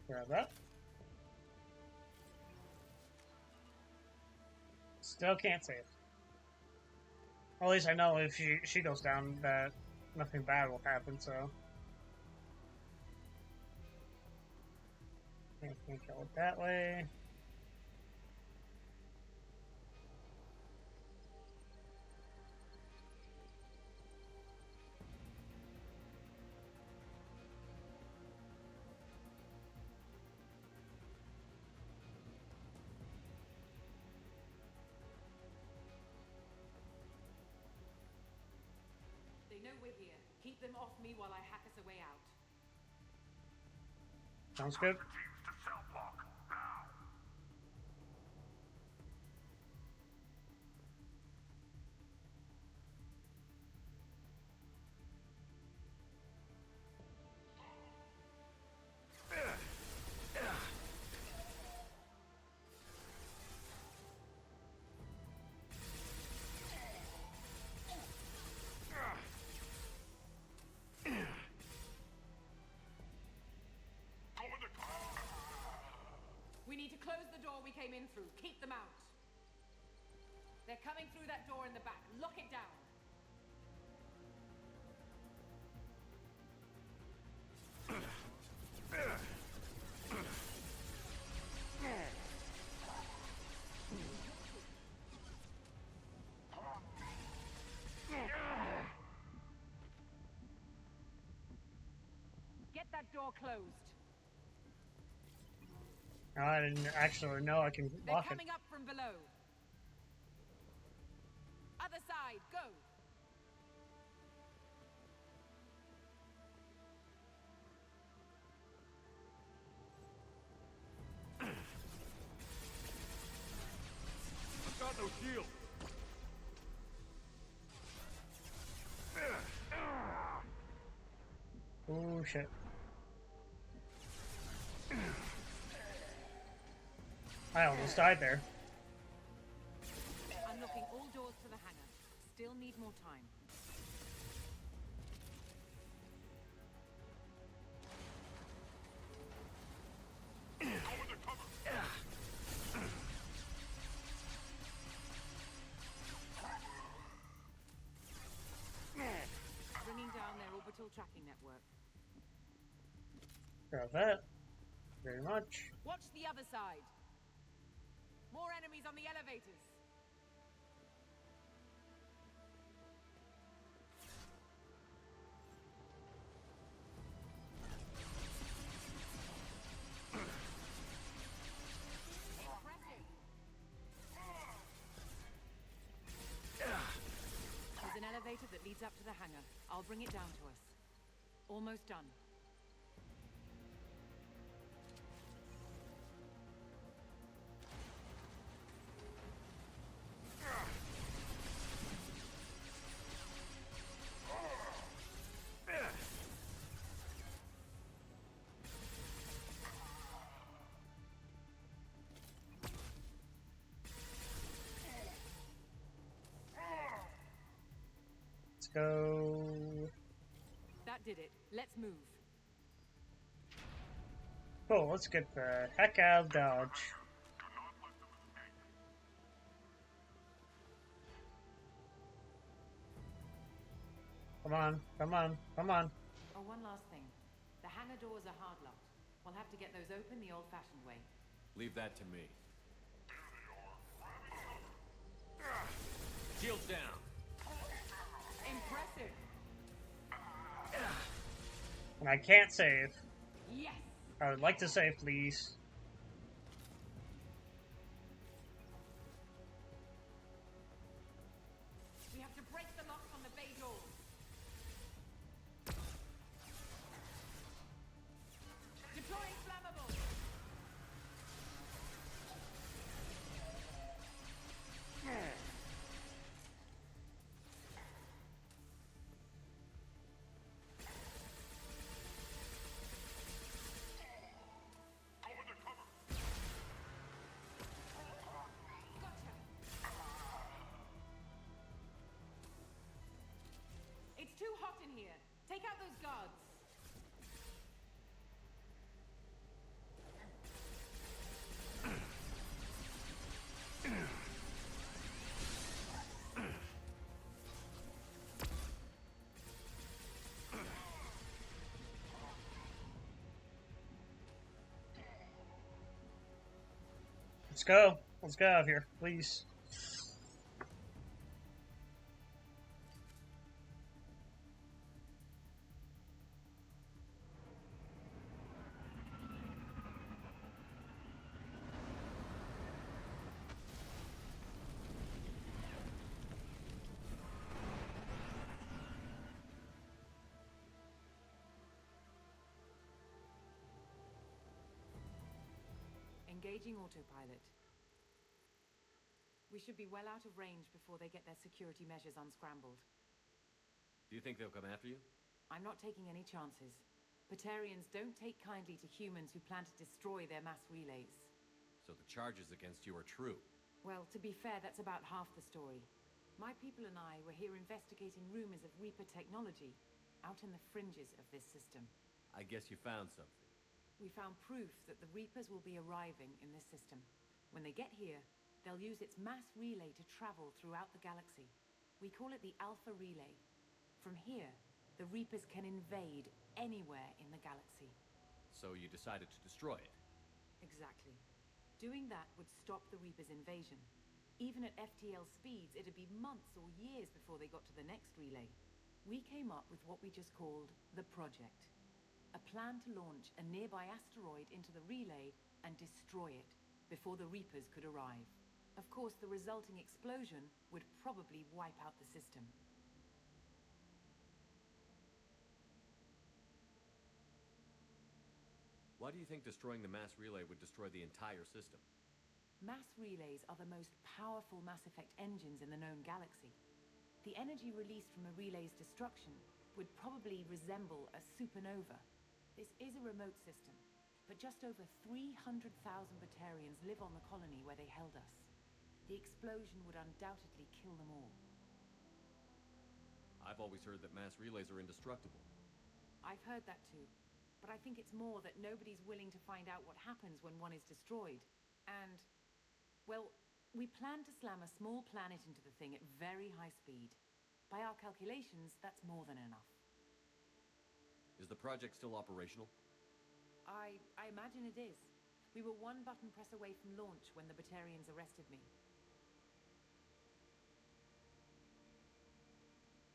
Grab that. Still can't save. At least I know if she goes down that nothing bad will happen, so. I can't go it that way. They know we're here. Keep them off me while I hack us a way out. Sounds good. We need to close the door we came in through. Keep them out. They're coming through that door in the back. Lock it down. Get that door closed. I didn't actually know I can They're lock it. coming up from below. Other side, go. I've got no shield. Oh shit. I almost died there. Unlocking all doors to the hangar. Still need more time. Bringing down their orbital tracking network. Grab that. Very much. Watch the other side. More enemies on the elevators. There's an elevator that leads up to the hangar. I'll bring it down to us. Almost done. Let's go. That did it. Let's move. Cool, let's get the heck out of Dodge. Come on, come on, come on. Oh, one last thing. The hangar doors are hard locked. We'll have to get those open the old-fashioned way. Leave that to me. Shields down. Impressive. And I can't save. Yes. I would like to save, please. We have to break the locks on the bay doors. Deploying flammable. It's too hot in here. Take out those guards. Let's go. Let's get out of here, please. Engaging autopilot. We should be well out of range before they get their security measures unscrambled. Do you think they'll come after you? I'm not taking any chances. Batarians don't take kindly to humans who plan to destroy their mass relays. So the charges against you are true? Well, to be fair, that's about half the story. My people and I were here investigating rumors of Reaper technology out in the fringes of this system. I guess you found something. We found proof that the Reapers will be arriving in this system. When they get here, they'll use its mass relay to travel throughout the galaxy. We call it the Alpha Relay. From here, the Reapers can invade anywhere in the galaxy. So you decided to destroy it? Exactly. Doing that would stop the Reapers' invasion. Even at FTL speeds, it'd be months or years before they got to the next relay. We came up with what we just called the Project. A plan to launch a nearby asteroid into the relay and destroy it before the Reapers could arrive. Of course, the resulting explosion would probably wipe out the system. Why do you think destroying the mass relay would destroy the entire system? Mass relays are the most powerful Mass Effect engines in the known galaxy. The energy released from a relay's destruction would probably resemble a supernova. This is a remote system, but just over 300,000 Batarians live on the colony where they held us. The explosion would undoubtedly kill them all. I've always heard that mass relays are indestructible. I've heard that too, but I think it's more that nobody's willing to find out what happens when one is destroyed. And, well, we plan to slam a small planet into the thing at very high speed. By our calculations, that's more than enough. Is the project still operational? I imagine it is. We were one button press away from launch when the Batarians arrested me.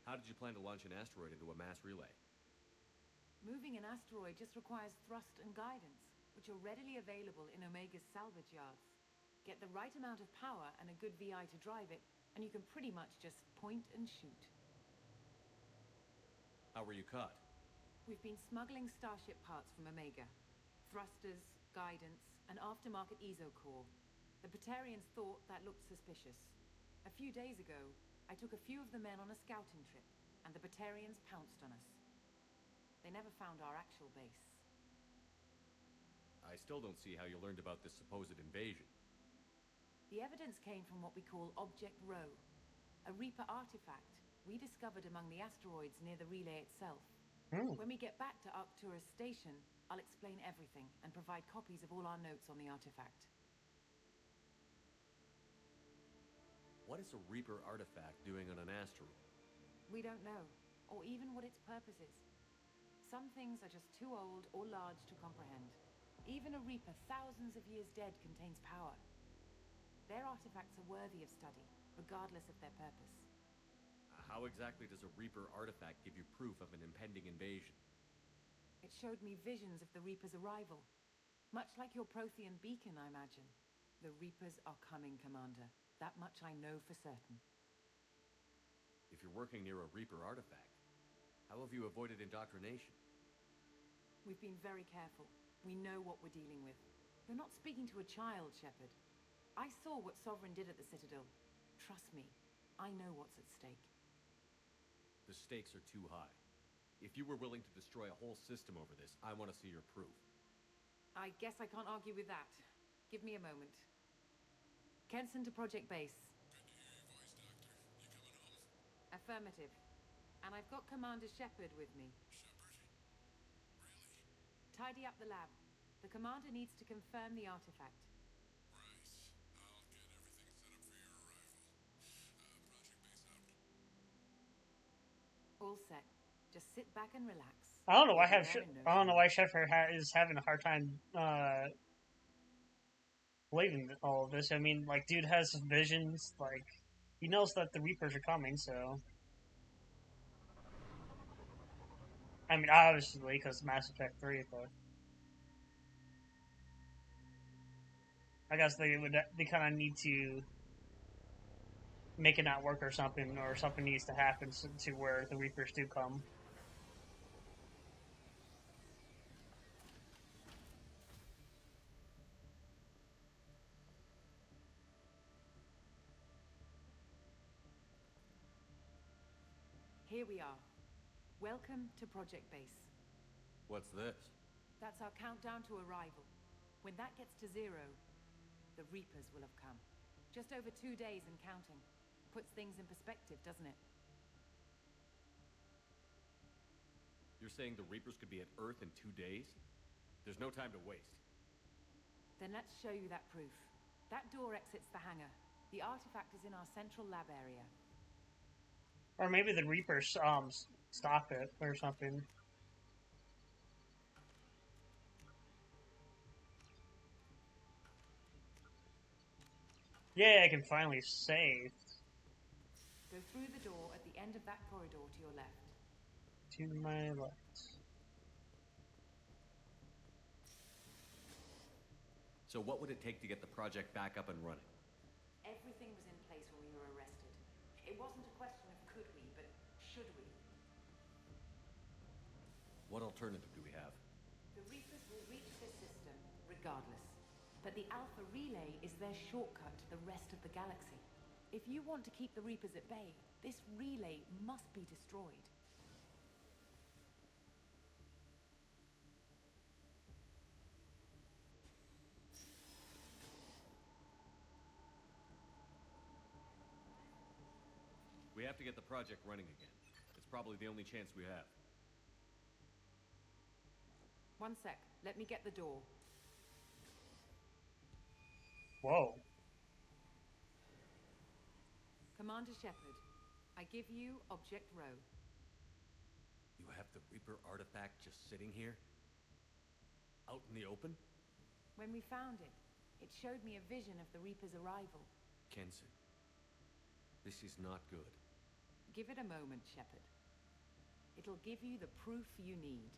How did you plan to launch an asteroid into a mass relay? Moving an asteroid just requires thrust and guidance, which are readily available in Omega's salvage yards. Get the right amount of power and a good VI to drive it, and you can pretty much just point and shoot. How were you caught? We've been smuggling Starship parts from Omega. Thrusters, guidance, and aftermarket ESO core. The Batarians thought that looked suspicious. A few days ago, I took a few of the men on a scouting trip, and the Batarians pounced on us. They never found our actual base. I still don't see how you learned about this supposed invasion. The evidence came from what we call Object Rho, a Reaper artifact we discovered among the asteroids near the relay itself. When we get back to Arcturus Station, I'll explain everything and provide copies of all our notes on the artifact. What is a Reaper artifact doing on an asteroid? We don't know, or even what its purpose is. Some things are just too old or large to comprehend. Even a Reaper thousands of years dead contains power. Their artifacts are worthy of study, regardless of their purpose. How exactly does a Reaper artifact give you proof of an impending invasion? It showed me visions of the Reaper's arrival. Much like your Prothean beacon, I imagine. The Reapers are coming, Commander. That much I know for certain. If you're working near a Reaper artifact, how have you avoided indoctrination? We've been very careful. We know what we're dealing with. You're not speaking to a child, Shepard. I saw what Sovereign did at the Citadel. Trust me, I know what's at stake. The stakes are too high. If you were willing to destroy a whole system over this, I want to see your proof. I guess I can't argue with that. Give me a moment. Kenson to Project Base. Good to hear your voice, Doctor. You coming home? Affirmative. And I've got Commander Shepard with me. Shepard? Really? Tidy up the lab. The Commander needs to confirm the artifact. Right. I'll get everything set up for your arrival. Project Base out. All set. Just sit back and relax. I don't know why Shepard is having a hard time believing all of this. I mean, like, dude has visions. Like, he knows that the Reapers are coming. So, I mean, obviously because Mass Effect 3, but I guess they kind of need to make it not work or something needs to happen to where the Reapers do come. Here we are. Welcome to Project Base. What's this? That's our countdown to arrival. When that gets to 0, the Reapers will have come. Just over 2 days and counting. Puts things in perspective, doesn't it? You're saying the Reapers could be at Earth in 2 days? There's no time to waste. Then let's show you that proof. That door exits the hangar. The artifact is in our central lab area. Or maybe the Reapers stop it or something. Yeah, I can finally save. Go through the door at the end of that corridor to your left. To my left. So what would it take to get the project back up and running? Everything was in place when we were arrested. It wasn't a question of could we, but should we. What alternative do we have? The Reapers will reach this system, regardless. But the Alpha Relay is their shortcut to the rest of the galaxy. If you want to keep the Reapers at bay, this relay must be destroyed. We have to get the project running again. It's probably the only chance we have. One sec. Let me get the door. Whoa. Commander Shepard, I give you Object Rho. You have the Reaper artifact just sitting here? Out in the open? When we found it, it showed me a vision of the Reaper's arrival. Kenson, this is not good. Give it a moment, Shepard. It'll give you the proof you need.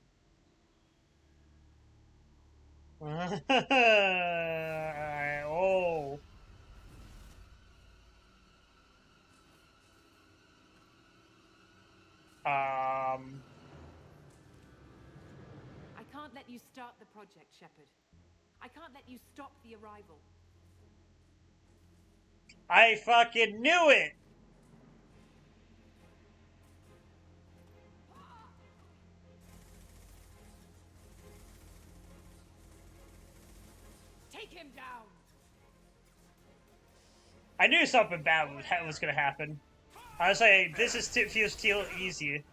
Oh. I can't let you start the project, Shepard. I can't let you stop the arrival. I fucking knew it! Take him down! I knew something bad was gonna happen. I was like, this is feels too easy.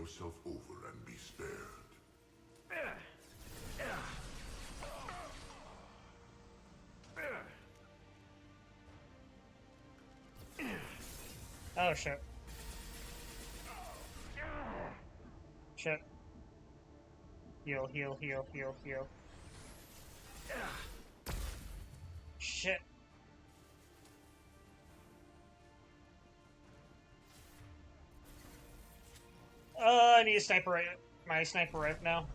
yourself over and be spared. Oh shit. Shit. Heal, heal, heal, heal, heal. Shit. I need a sniper right, my sniper right now.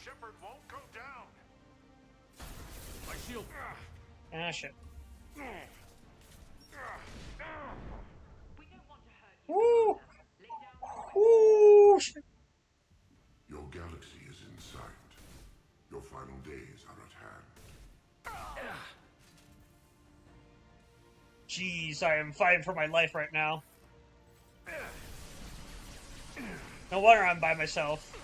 Shepard won't go down. My shield. Ah, shit. Woo! Woo! Shit. Your galaxy is in sight. Your final days are at hand. Jeez, I am fighting for my life right now. No wonder I'm by myself.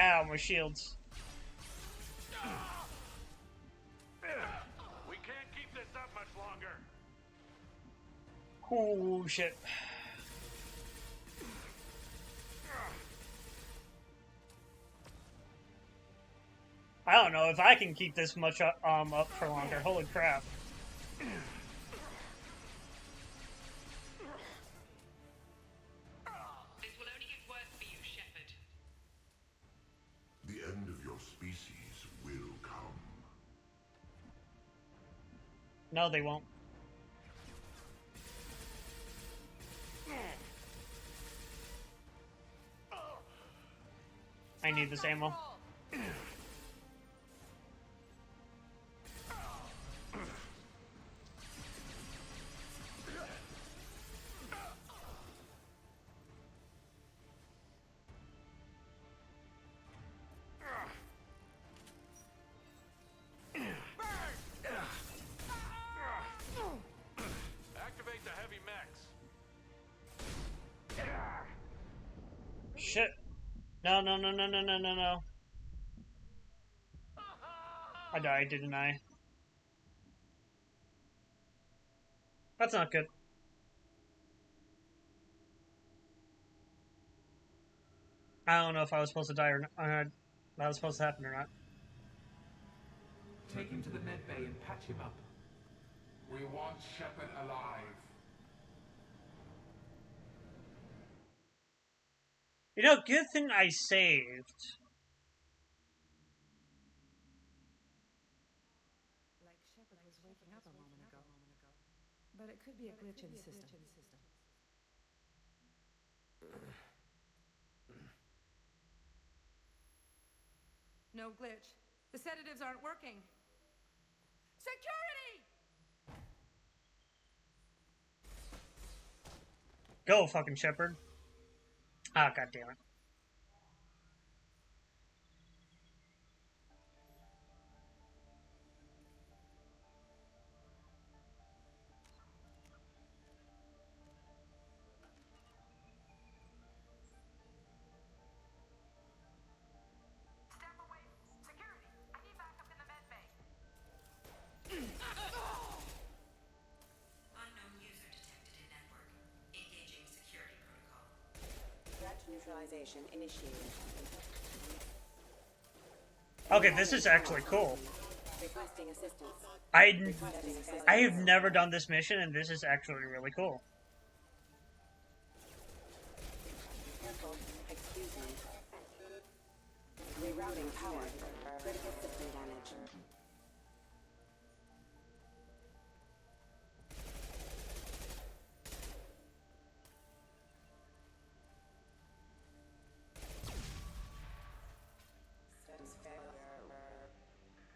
Ow, my shields. We can't keep this up much longer. Oh, shit. I don't know if I can keep this much up for longer. Holy crap. This will only get worse for you, Shepard. The end of your species will come. No, they won't. I need this ammo. Activate the heavy mechs. Shit. No, no, no, no, no, no, no, no. I died, didn't I? That's not good. I don't know if I was supposed to die or not. That was supposed to happen or not. Take him to the med bay and patch him up. We want Shepard alive. You know, good thing I saved. Like Shepard was waking up a moment ago. But it could be a glitch in the system. No glitch. The sedatives aren't working. Security! Go, fucking Shepard. Ah, god damn it. Unknown user detected in network. Engaging security protocol. Threat neutralization initiated. Okay, this is actually cool. Requesting assistance. I have never done this mission, and this is actually really cool. Careful. Excuse me. Rerouting power. Critical system damage.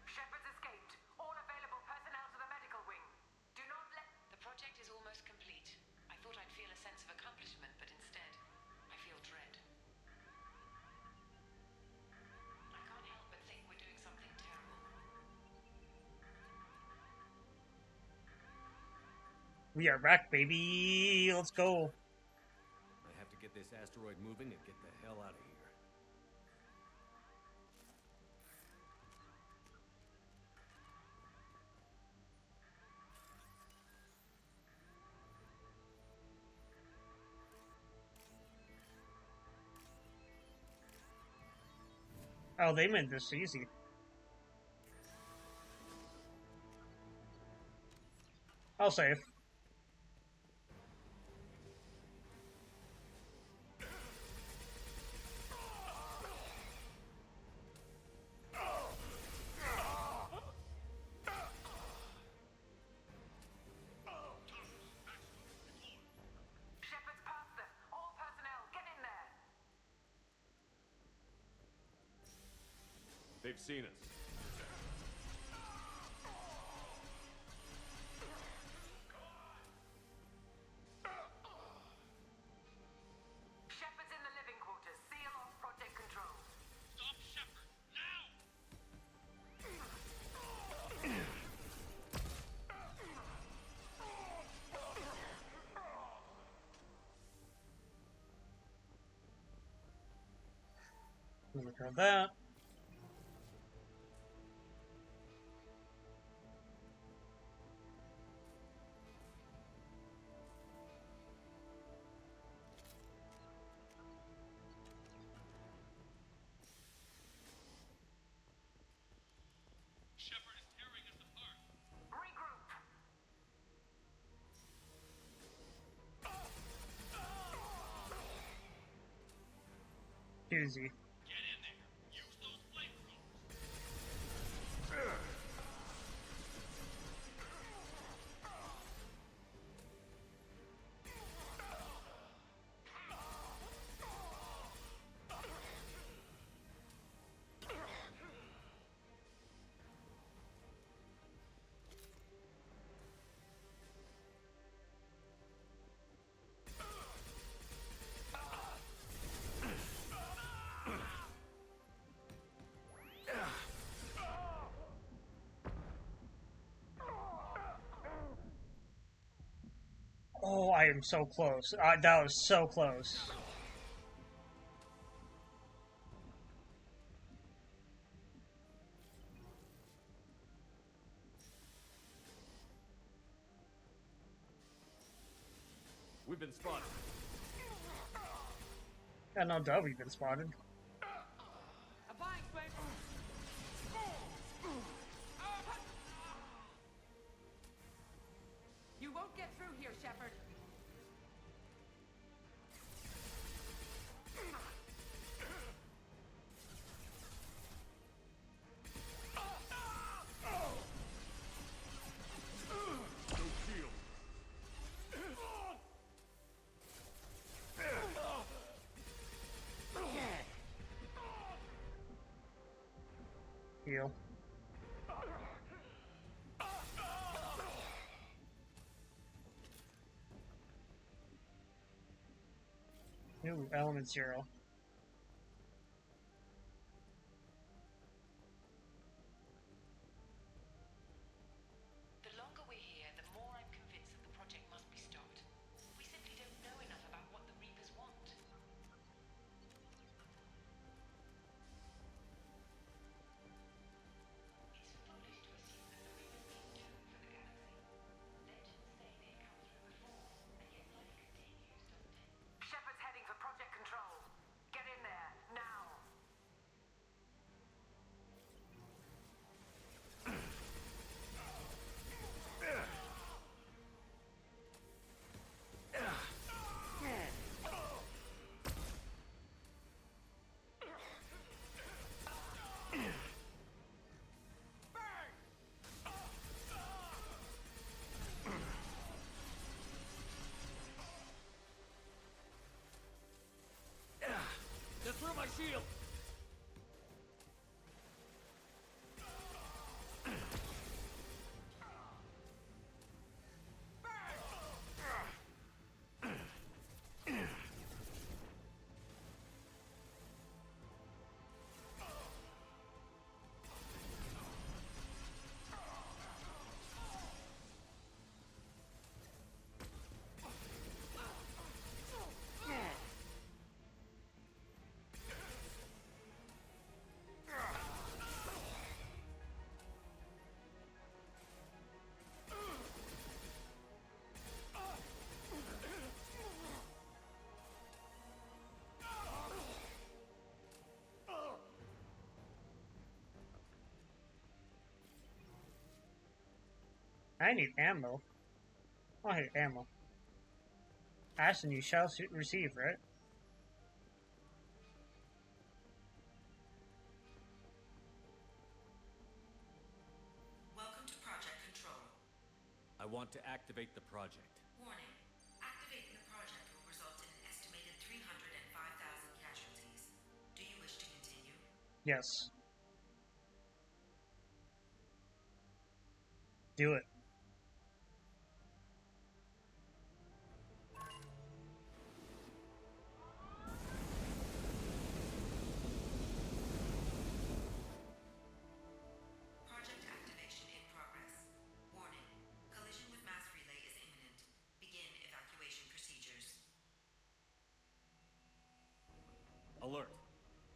Shepard's escaped. All available personnel to the medical wing. Do not let... The project is almost complete. I thought I'd feel a sense of accomplishment, but instead, I feel dread. I can't help but think we're doing something terrible. We are back, baby. Let's go. I have to get this asteroid moving and get the hell out of here. Oh, they made this easy. I'll save. Shepard's past them. All personnel, get in there. They've seen us. Shepard's in the living quarters. Seal off project control. Stop Shepard, now! I'm gonna grab that. Doozy. Oh, I am so close. That was so close. We've been spotted. Yeah, no doubt we've been spotted. You won't get through here, Shepard. Heal. Ooh, element 0. The longer we're here, the more I'm convinced that the project must be stopped. We simply don't know enough about what the Reapers want. It's foolish to assume that the Reapers mean doom for the galaxy. Legends say they've come through before, and yet life continues, doesn't it? Shepard's heading for Project Control. Get in there, now! Just through my shield! I need ammo. Oh, I need ammo. Ashton, you shall receive, right? Welcome to Project Control. I want to activate the project. Warning. Activating the project will result in an estimated 305,000 casualties. Do you wish to continue? Yes. Do it. Project activation in progress. Warning. Collision with mass relay is imminent. Begin evacuation procedures. Alert.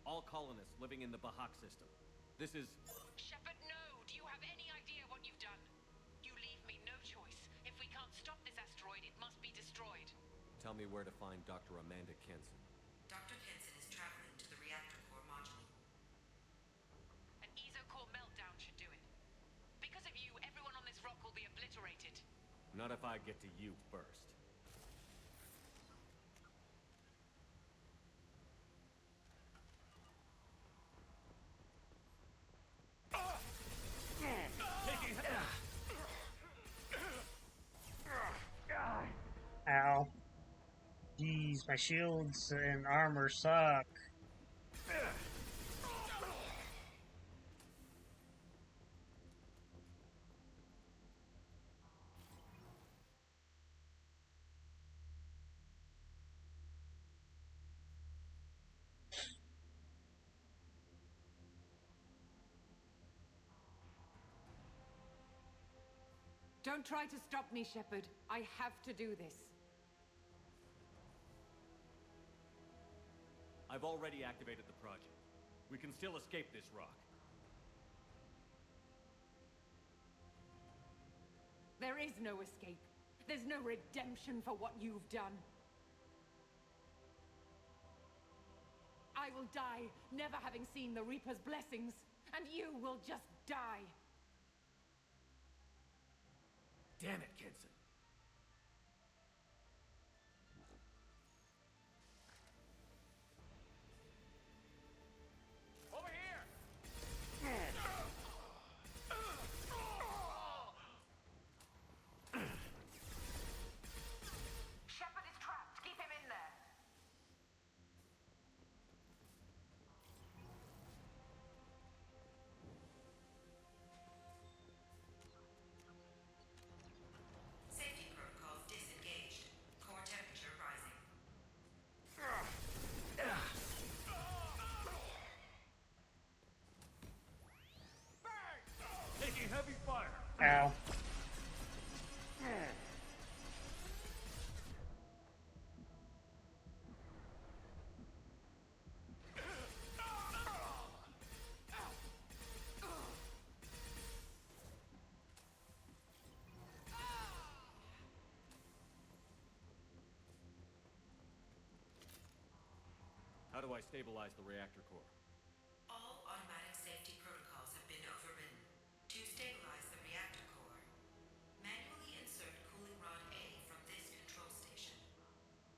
All colonists living in the Bahak system. This is... Shepard, no! Do you have any idea what you've done? You leave me no choice. If we can't stop this asteroid, it must be destroyed. Tell me where to find Dr. Amanda Kenson. Dr. Kenson is traveling to the reactor core module. An ESO-core meltdown should do it. Because of you, everyone on this rock will be obliterated. Not if I get to you first. Ow. Jeez, my shields and armor suck. Don't try to stop me, Shepard. I have to do this. I've already activated the project. We can still escape this rock. There is no escape. There's no redemption for what you've done. I will die, never having seen the Reaper's blessings, and you will just die. Damn it, Kenson. Over here! Shepard is trapped. Keep him in there. Safety protocols disengaged. Core temperature rising. Taking heavy fire. Ow. How do I stabilize the reactor core? All automatic safety protocols have been overridden. To stabilize the reactor core, manually insert cooling rod A from this control station.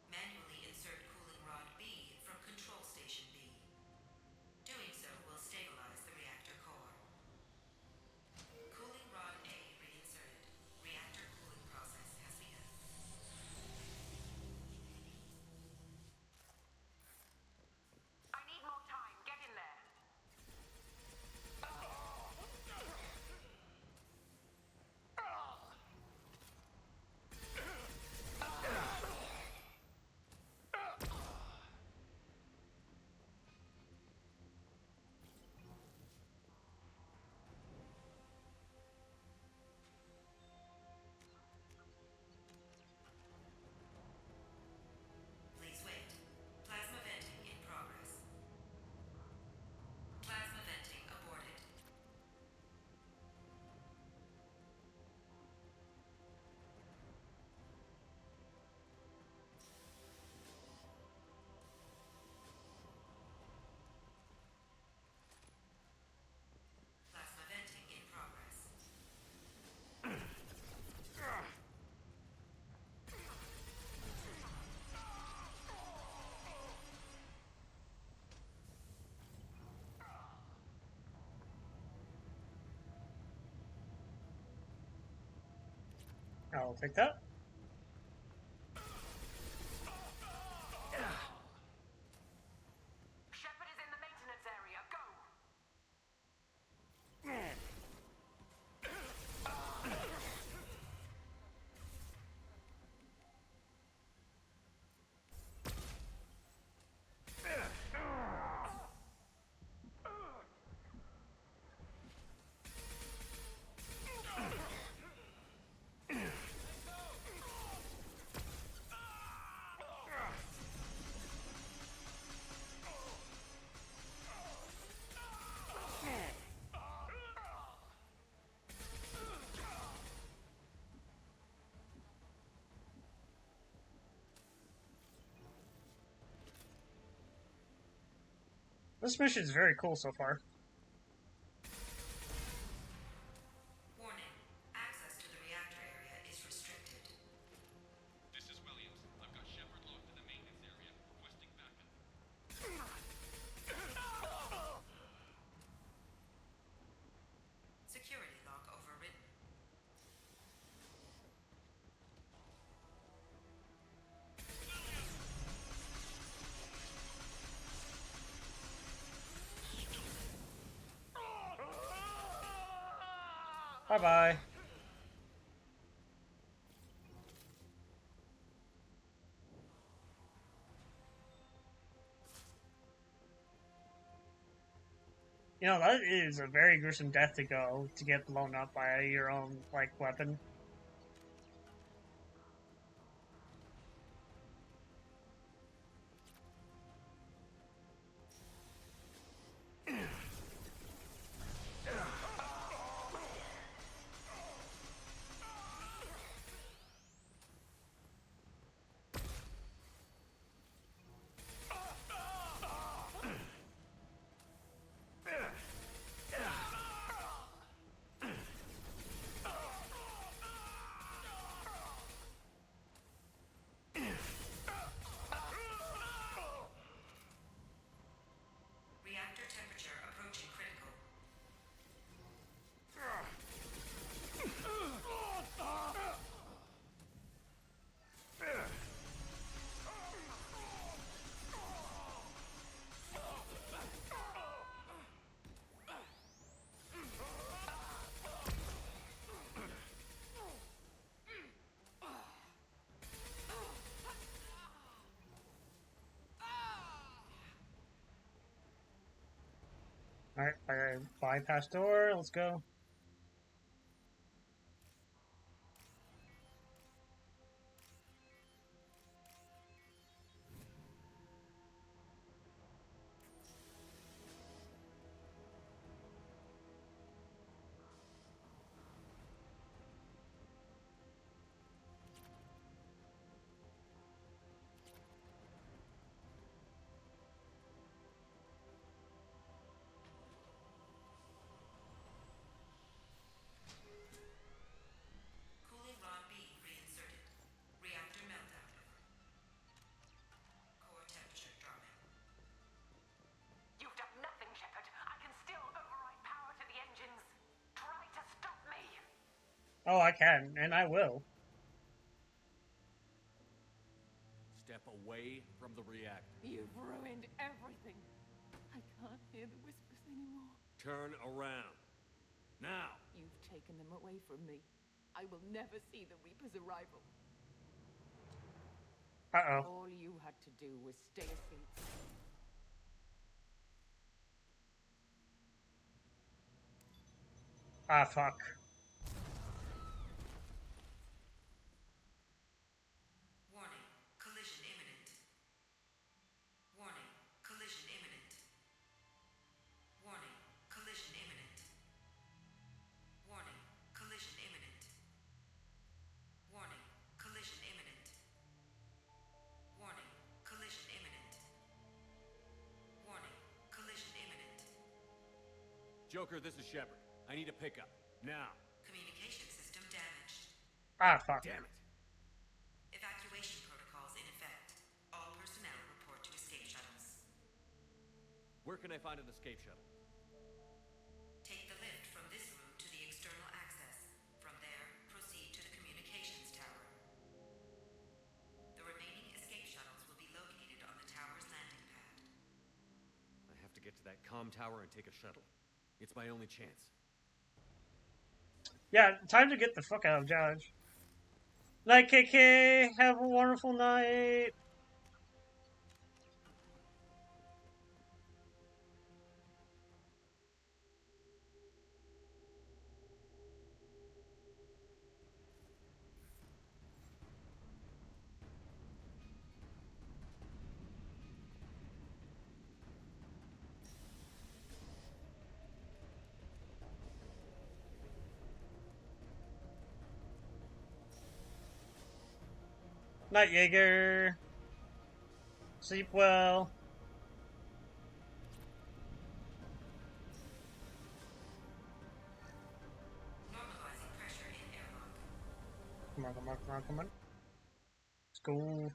Manually insert cooling rod B from control station B. Doing so will stabilize the reactor core. Cooling rod A reinserted. Reactor cooling process has begun. I need more time. Get in there. Please wait. Plasma venting in progress. Plasma venting aborted. Plasma venting in progress. I'll take that. Shepard is in the maintenance area. Go. This mission is very cool so far. Warning. Access to the reactor area is restricted. This is Williams. I've got Shepard locked in the maintenance area, requesting backup. Security lock overridden. Bye-bye. You know, that is a very gruesome death to go, to get blown up by your own, like, weapon. Reactor temperature approaching critical. Alright, bypass door, let's go. Cooling rod B reinserted. Reactor meltdown. Core temperature dropping. You've done nothing, Shepard. I can still override power to the engines. Try to stop me. Oh, I can, and I will. Step away from the reactor. You've ruined everything. I can't hear the whispers anymore. Turn around. Now! You've taken them away from me. I will never see the Reaper's arrival. Uh-oh. All you had to do was stay asleep. Ah, fuck. Warning. Collision imminent. Warning. Collision imminent. Warning. Collision imminent. Warning. Collision imminent. Warning. Collision imminent. Warning. Collision imminent. Warning. Collision imminent. Joker, this is Shepard. I need a pickup. Now. Communication system damaged. Ah, fuck. Damn it. Evacuation protocols in effect. All personnel report to escape shuttles. Where can I find an escape shuttle? Take the lift from this room to the external access. From there, proceed to the communications tower. The remaining escape shuttles will be located on the tower's landing pad. I have to get to that comm tower and take a shuttle. It's my only chance. Yeah, time to get the fuck out of Dodge. Night, KK! Have a wonderful night! Night, Jaeger. Sleep well. Come on, come on, come on, come on. Let's go.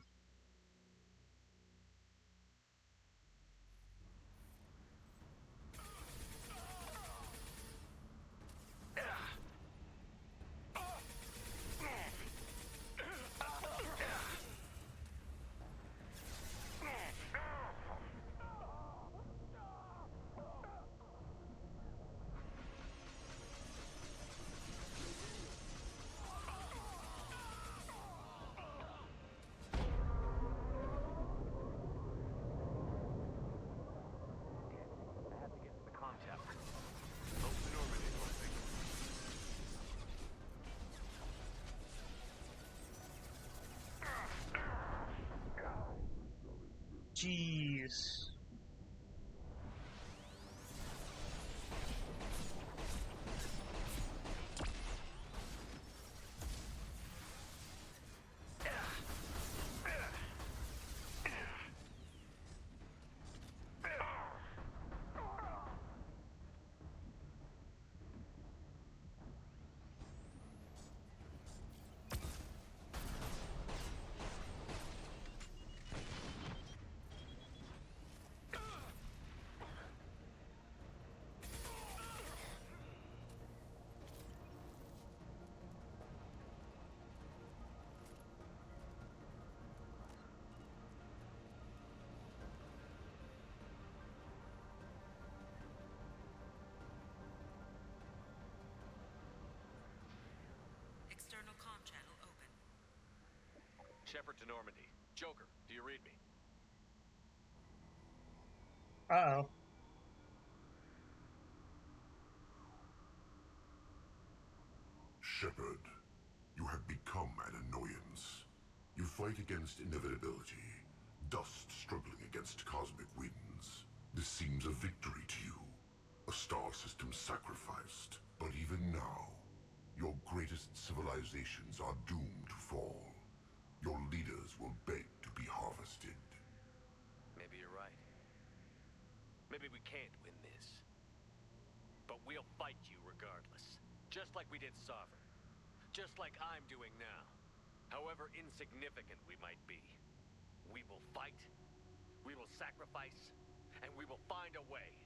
Jeez. External comm channel open. Shepard to Normandy. Joker, do you read me? Uh-oh. Shepard, you have become an annoyance. You fight against inevitability, dust struggling against cosmic winds. This seems a victory to you, a star system sacrificed. But even now, your greatest civilizations are doomed to fall. Your leaders will beg to be harvested. Maybe you're right. Maybe we can't win this. But we'll fight you regardless. Just like we did Sovereign. Just like I'm doing now. However insignificant we might be. We will fight, we will sacrifice, and we will find a way.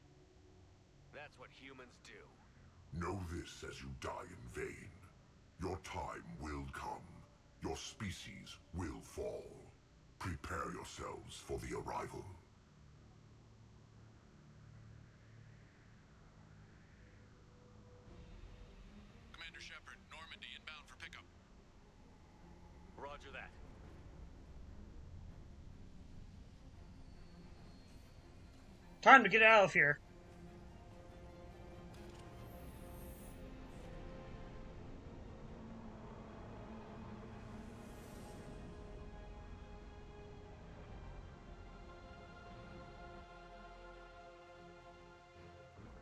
That's what humans do. Know this as you die in vain. Your time will come. Your species will fall. Prepare yourselves for the arrival. Commander Shepard, Normandy inbound for pickup. Roger that. Time to get out of here.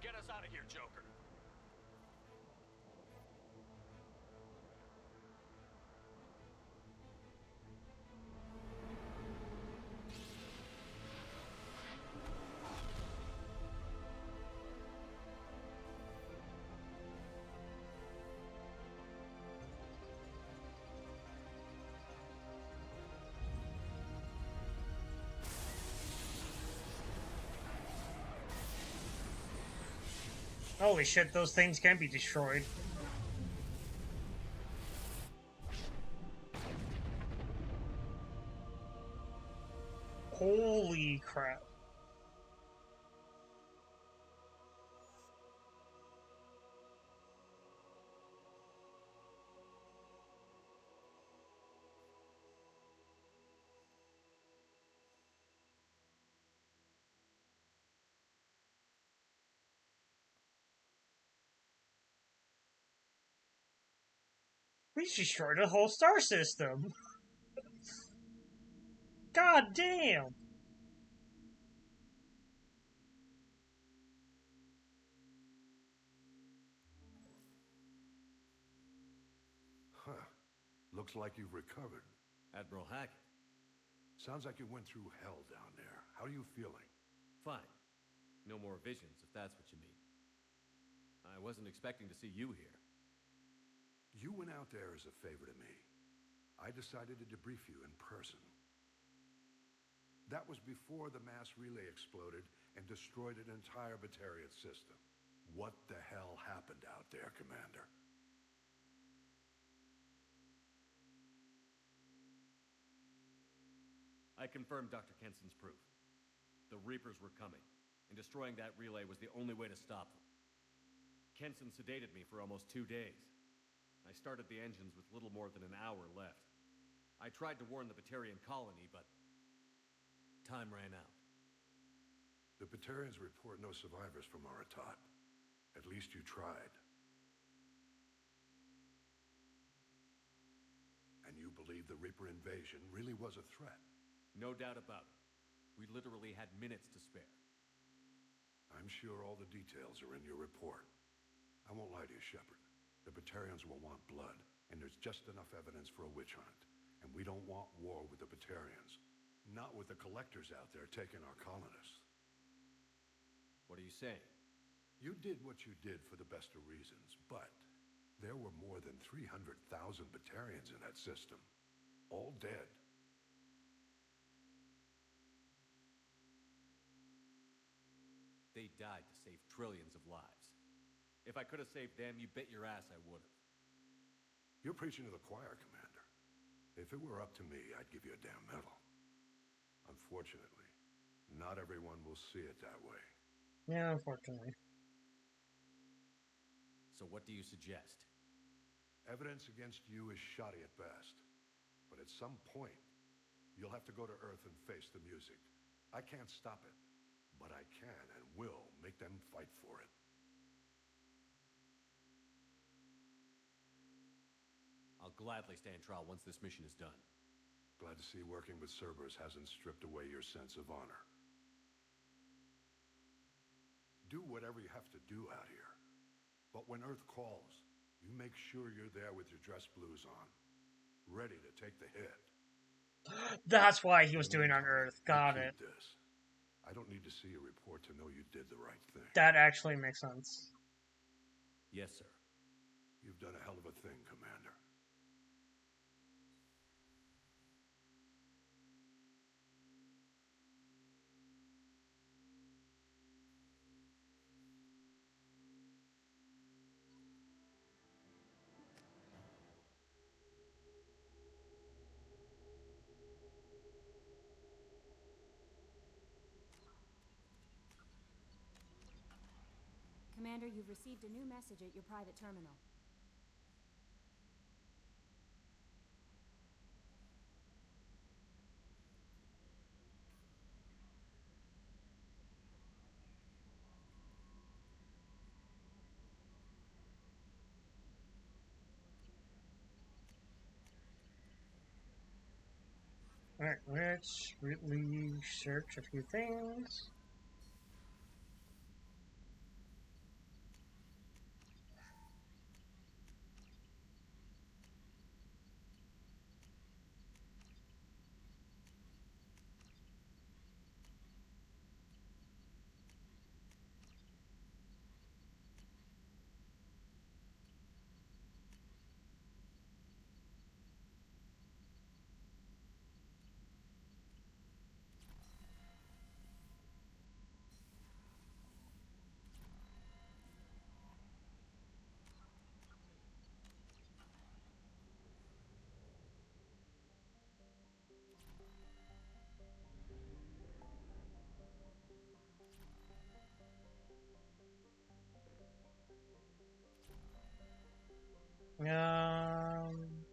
Get us out of here, Joker. Holy shit, those things can be destroyed. Holy crap. We destroyed a whole star system. God damn. Huh. Looks like you've recovered. Admiral Hackett. Sounds like you went through hell down there. How are you feeling? Fine. No more visions, if that's what you mean. I wasn't expecting to see you here. You went out there as a favor to me. I decided to debrief you in person. That was before the mass relay exploded and destroyed an entire Batarian system. What the hell happened out there, Commander? I confirmed Dr. Kenson's proof. The Reapers were coming, and destroying that relay was the only way to stop them. Kenson sedated me for almost 2 days. I started the engines with little more than an hour left. I tried to warn the Batarian colony, but time ran out. The Batarians report no survivors from Aratat. At least you tried. And you believe the Reaper invasion really was a threat? No doubt about it. We literally had minutes to spare. I'm sure all the details are in your report. I won't lie to you, Shepard. The Batarians will want blood, and there's just enough evidence for a witch hunt. And we don't want war with the Batarians. Not with the collectors out there taking our colonists. What are you saying? You did what you did for the best of reasons, but there were more than 300,000 Batarians in that system. All dead. They died to save trillions of lives. If I could have saved them, you bet your ass I would have. You're preaching to the choir, Commander. If it were up to me, I'd give you a damn medal. Unfortunately, not everyone will see it that way. Yeah, unfortunately. So what do you suggest? Evidence against you is shoddy at best. But at some point, you'll have to go to Earth and face the music. I can't stop it, but I can and will make them fight for it. I'll gladly stand trial once this mission is done. Glad to see working with Cerberus hasn't stripped away your sense of honor. Do whatever you have to do out here. But when Earth calls, you make sure you're there with your dress blues on, ready to take the hit. That's why he was doing on Earth. Got it. This. I don't need to see a report to know you did the right thing. That actually makes sense. Yes, sir. You've done a hell of a thing, Commander. Commander, you've received a new message at your private terminal. Alright, let's really search a few things.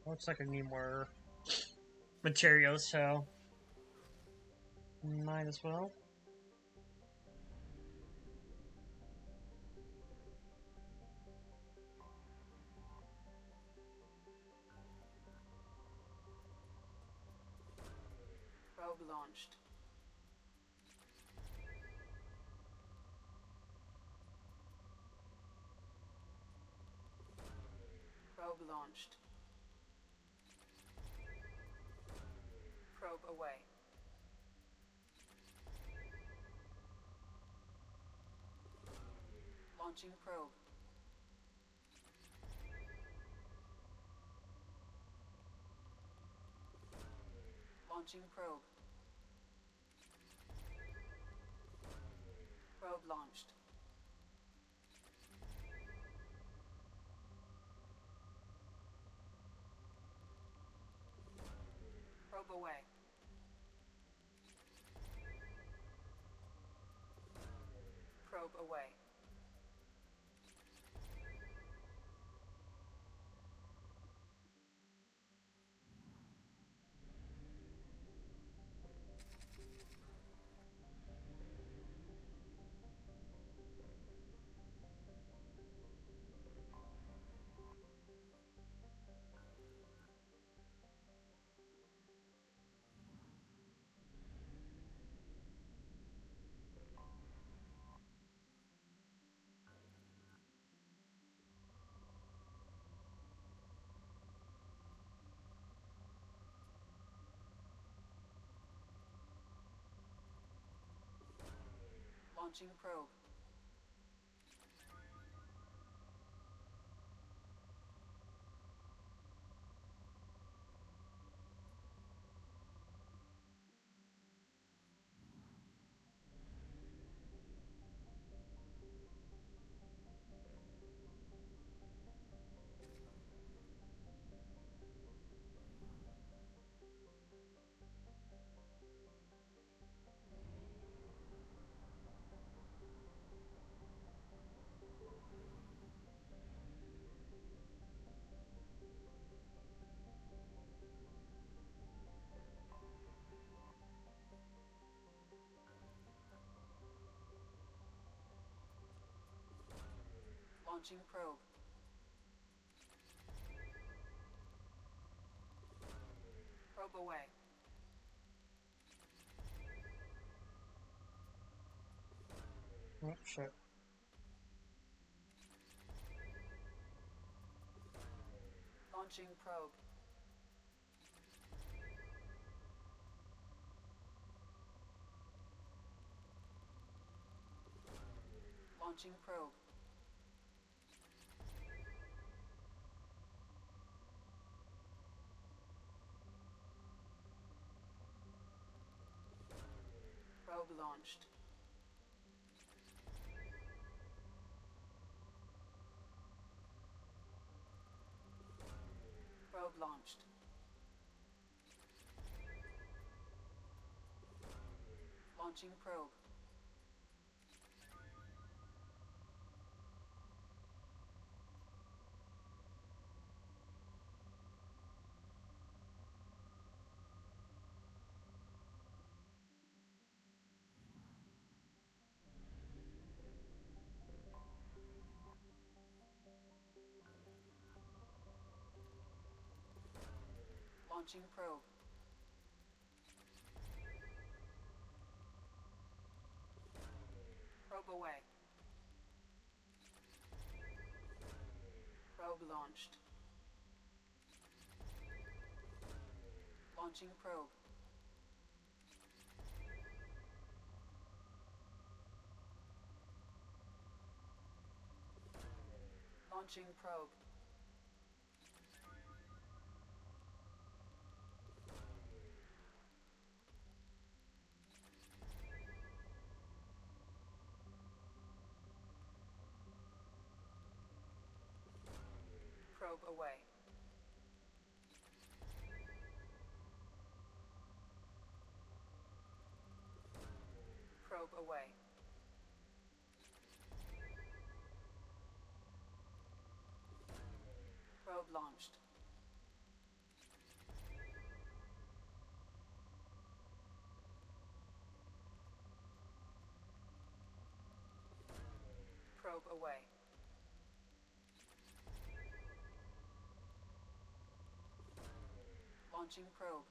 Looks like I need more materials, so might as well. Probe launched. Probe launched. Probe away. Launching probe. Launching probe. Probe launched. Probe away. Probe away. Launching probe. Launching probe. Probe away. Oh, shit. Launching probe. Launching probe. Probe launched. Probe launched. Launching probe. Launching probe. Probe away. Probe launched. Launching probe. Launching probe. Probe away. Probe away. Probe launched. Probe away. Launching probe.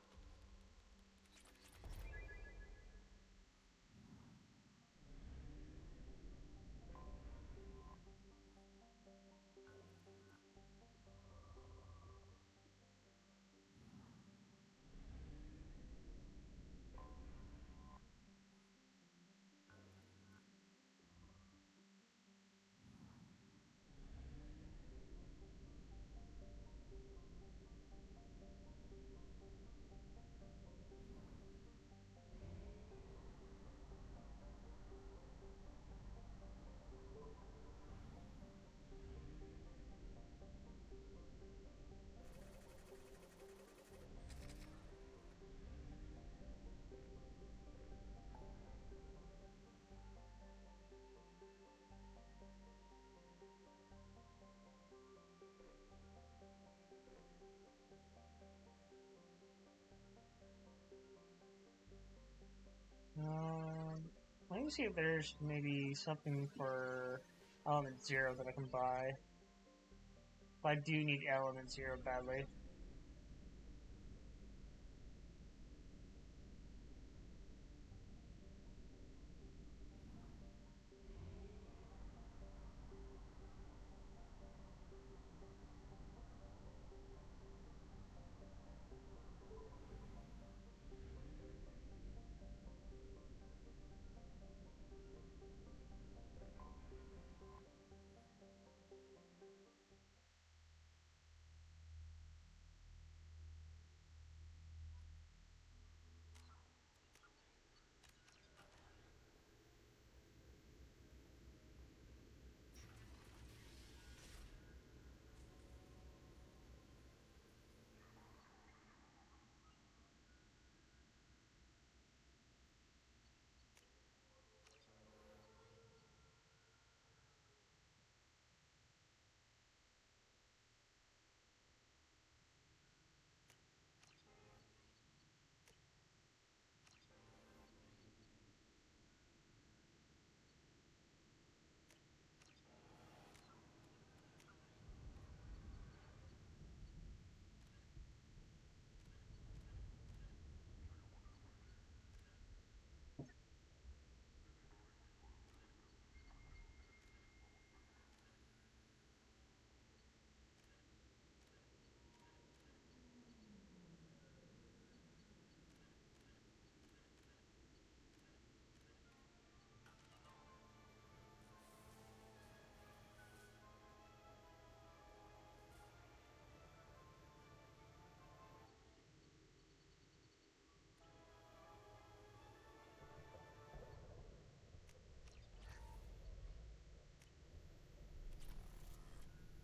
Let me see if there's maybe something for Element Zero that I can buy. I do need Element Zero badly.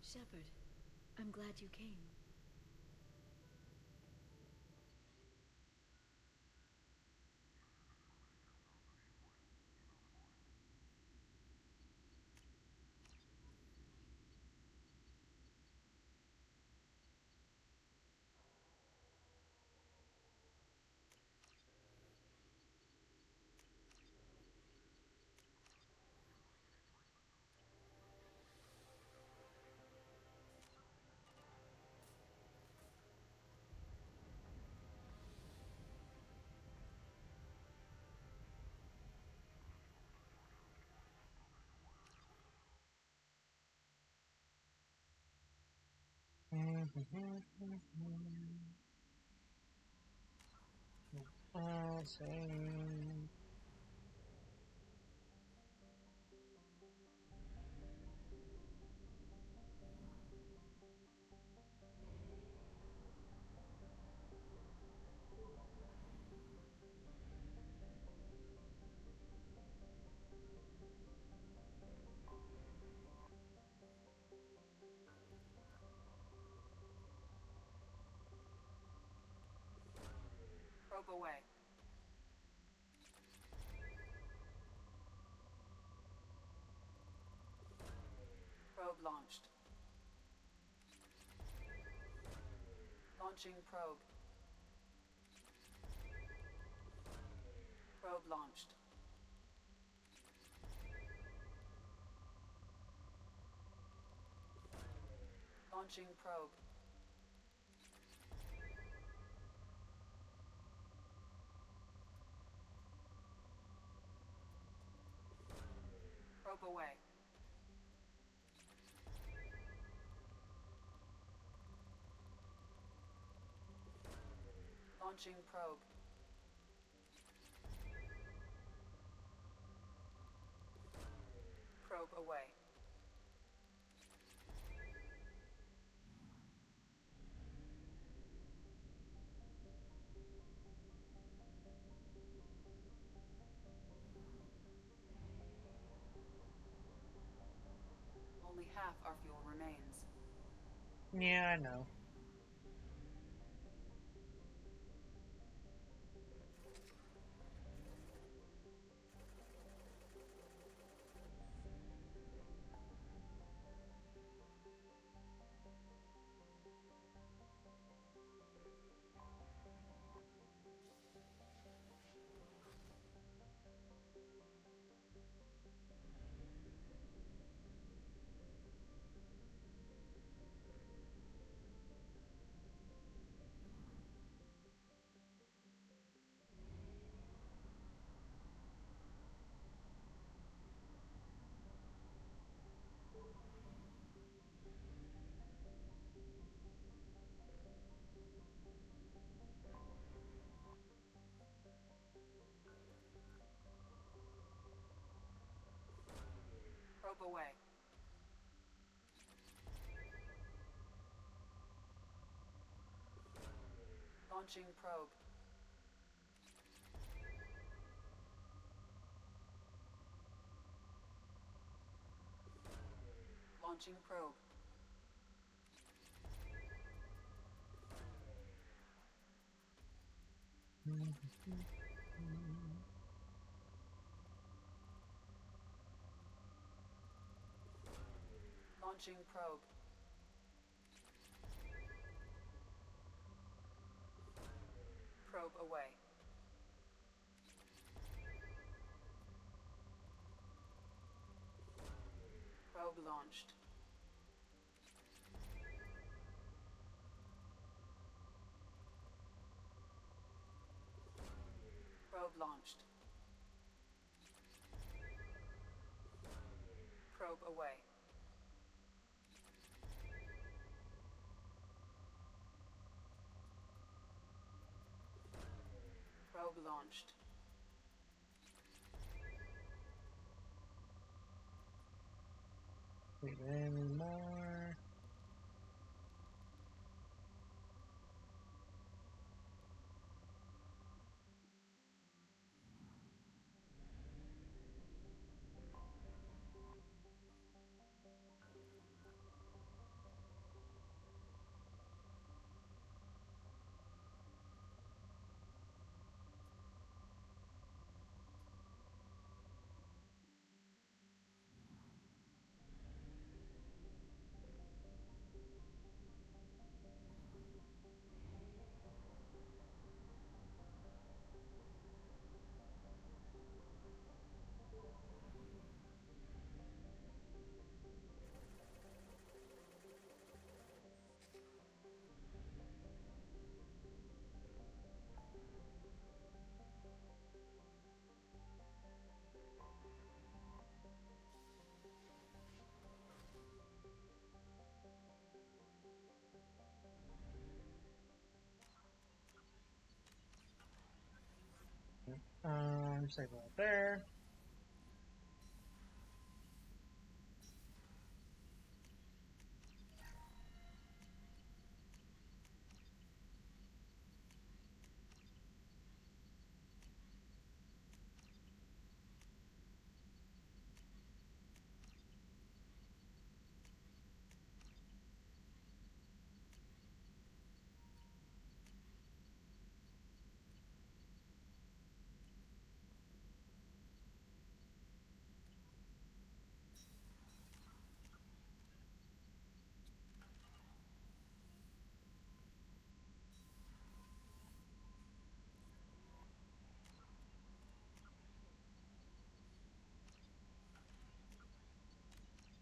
Shepard, I'm glad you came. Same. Probe away. Probe launched. Launching probe. Probe launched. Launching probe. Probe away. Launching probe. Probe away. Only half our fuel remains. Yeah, I know. Probe away. Launching probe. Launching probe. Launching probe. Probe away. Probe launched. Probe launched. Probe away. Probe launched. Wait any more. Save that there.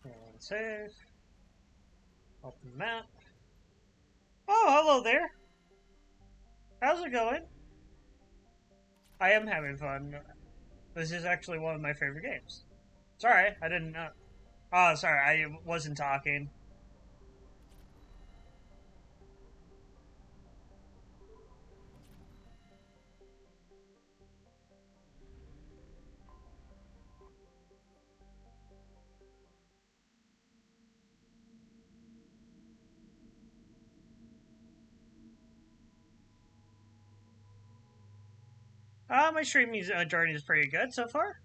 And save. Open the map. Oh, hello there. How's it going? I am having fun. This is actually one of my favorite games. Sorry, I didn't know. Oh, sorry, I wasn't talking. My streaming journey is pretty good so far.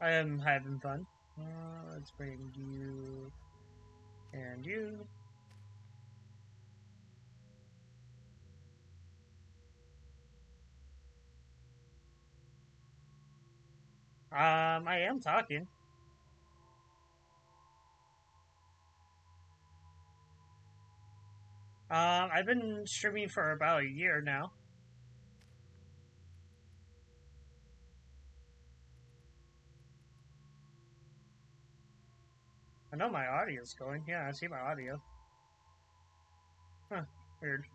I am having fun. Let's bring you and you. I am talking. I've been streaming for about a year now. I know my audio's going. Yeah, I see my audio. Huh, weird.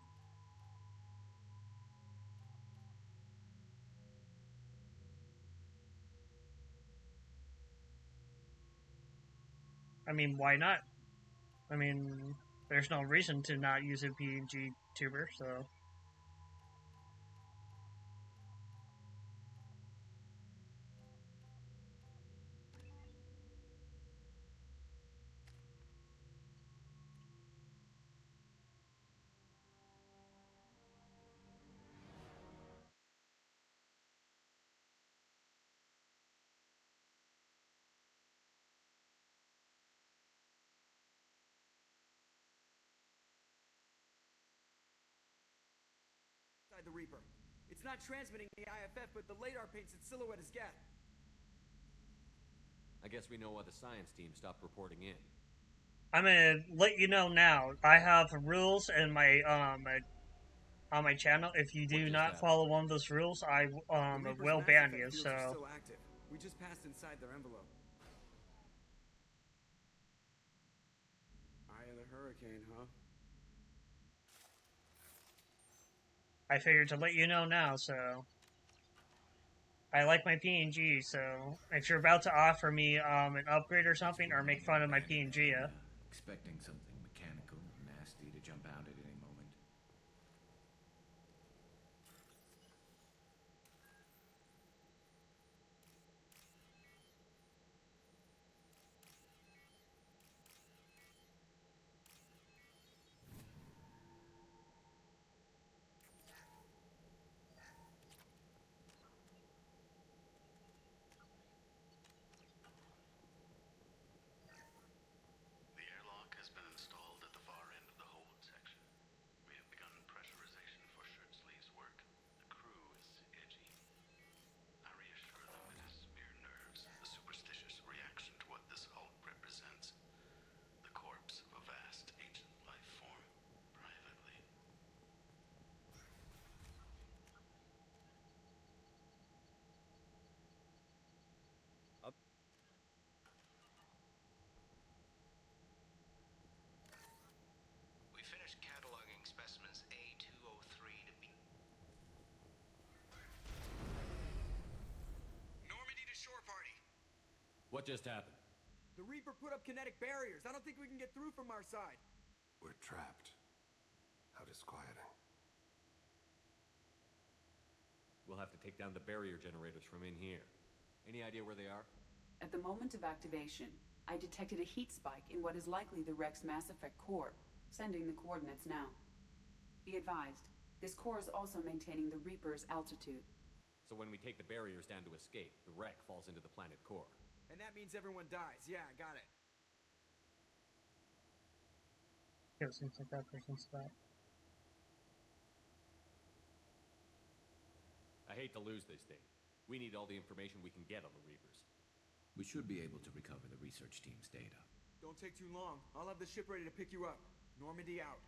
I mean, why not? I mean, there's no reason to not use a PNG tuber, so... Reaper. It's not transmitting the IFF, but the LADAR paints its silhouette as Geth. I guess we know why the science team stopped reporting in. I'm gonna let you know now. I have rules in my on my channel. If you do not happened? follow one of those rules, I The Reaper's will Mass ban Effect you. fields are So still active. We just passed inside their envelope. Eye of the Hurricane, huh? I figured to let you know now. So I like my PNG. So if you're about to offer me an upgrade or something, or make fun of my PNG, Expecting something mechanical and nasty to jump out at any moment. The airlock has been installed at the far end of the hold section. We have begun pressurization for shirt sleeves work. The crew is edgy. I reassure them it is mere nerves, a superstitious reaction to what this hulk represents. The corpse of a vast ancient life form, privately. We finished cataloging specimens A203 to B. Normandy to shore party. What just happened? The Reaper put up kinetic barriers. I don't think we can get through from our side. We're trapped. How disquieting. We'll have to take down the barrier generators from in here. Any idea where they are? At the moment of activation, I detected a heat spike in what is likely the Rex Mass Effect core, sending the coordinates now. Be advised, this core is also maintaining the Reaper's altitude. So when we take the barriers down to escape, the wreck falls into the planet core. And that means everyone dies. Yeah, got it. it seems like that person's spot. I hate to lose this thing. We need all the information we can get on the Reapers. We should be able to recover the research team's data. Don't take too long. I'll have the ship ready to pick you up. Normandy out.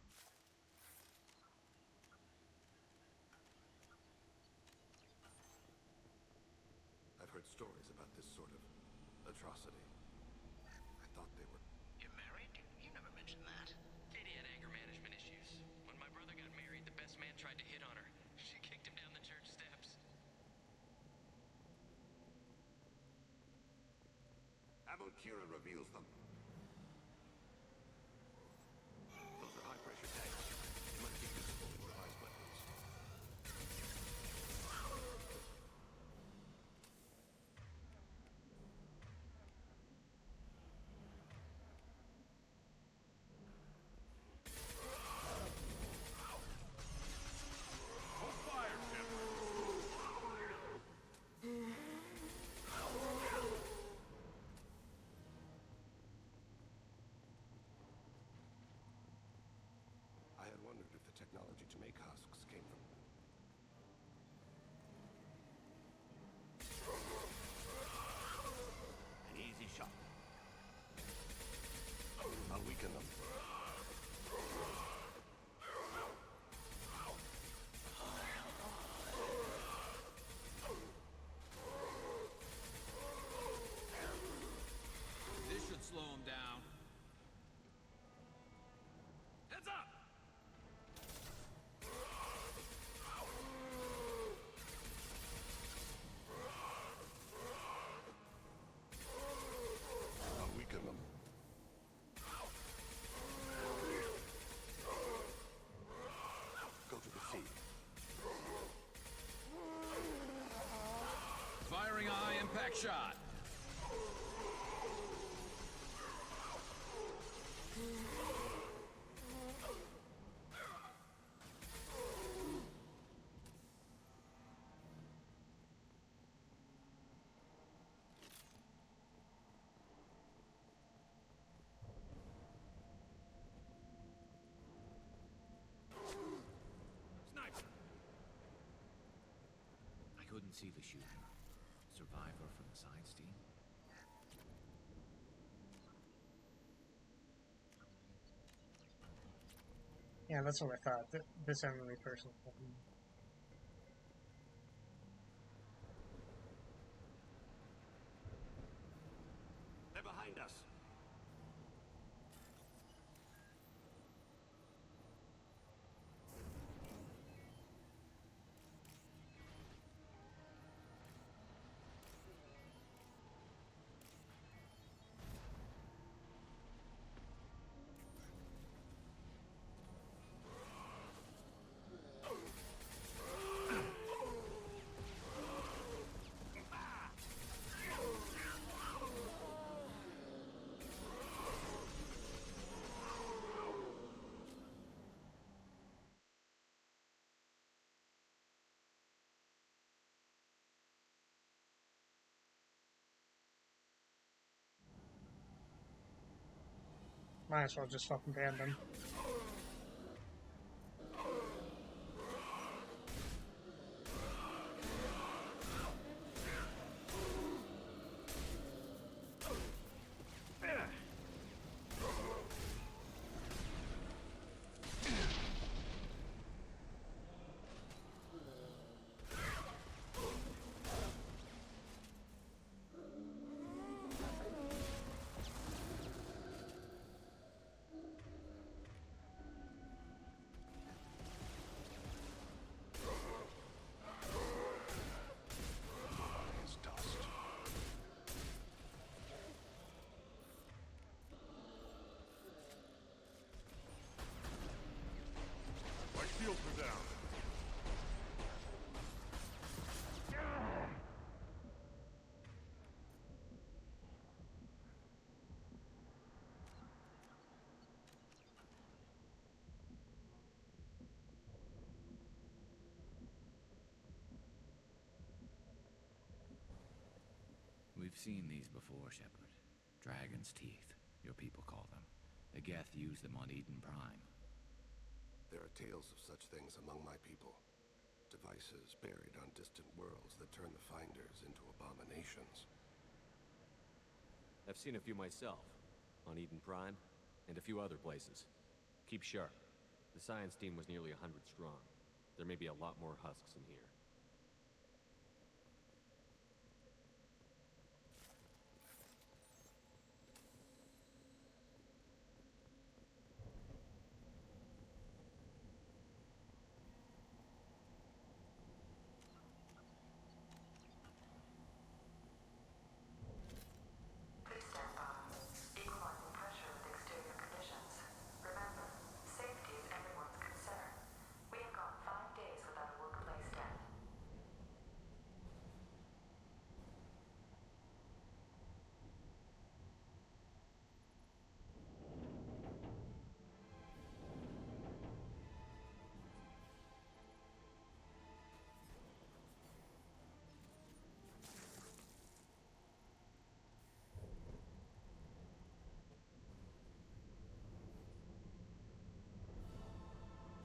I've heard stories about this sort of atrocity. I thought they were... You're married? You never mentioned that. Katie had anger management issues. When my brother got married, the best man tried to hit on her. She kicked him down the church steps. Admiral Kieran reveals them. Those are high-pressure tanks. They might be useful in revised weapons. I had wondered if the technology to make husks came from... An easy shot. I'll weaken them. This should slow him down. Heads up! I'll weaken them. Go to the sea. Firing a high impact shot. Sniper! didn't see the shooting. Survivor from the science team? Yeah, that's what I thought. This Emily person. They're behind us. Might as well just fucking ban them. My shields are down. We've seen these before, Shepard. Dragon's Teeth, your people call them. The Geth used them on Eden Prime. There are tales of such things among my people. Devices buried on distant worlds that turn the finders into abominations. I've seen a few myself, on Eden Prime, and a few other places. Keep sharp. The science team was nearly 100 strong. There may be a lot more husks in here. Please stand by. Equalizing pressure with exterior conditions. Remember, safety is everyone's concern. We have gone 5 days without a workplace death.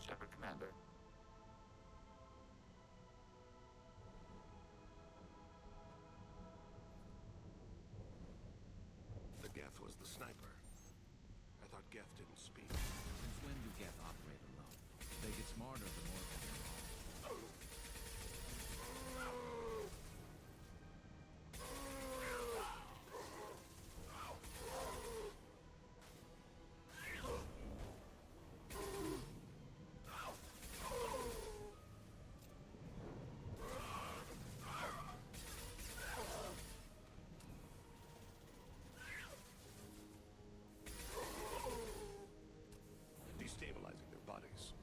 Shepard, Commander. The Geth was the sniper. I thought Geth didn't speak. Since when do Geth operate alone? They get smarter the more they're involved. Destabilizing their bodies.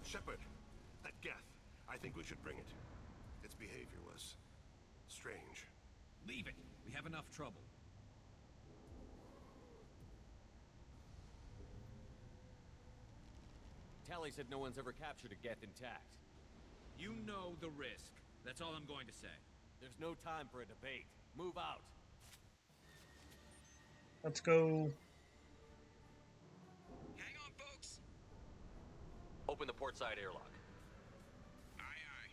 Shepard, that Geth. I think we should bring it. Its behavior was strange. Leave it. We have enough trouble. Tally said no one's ever captured a Geth intact. You know the risk. That's all I'm going to say. There's no time for a debate. Move out. Let's go. Hang on, folks. Open the port side airlock. Aye, aye.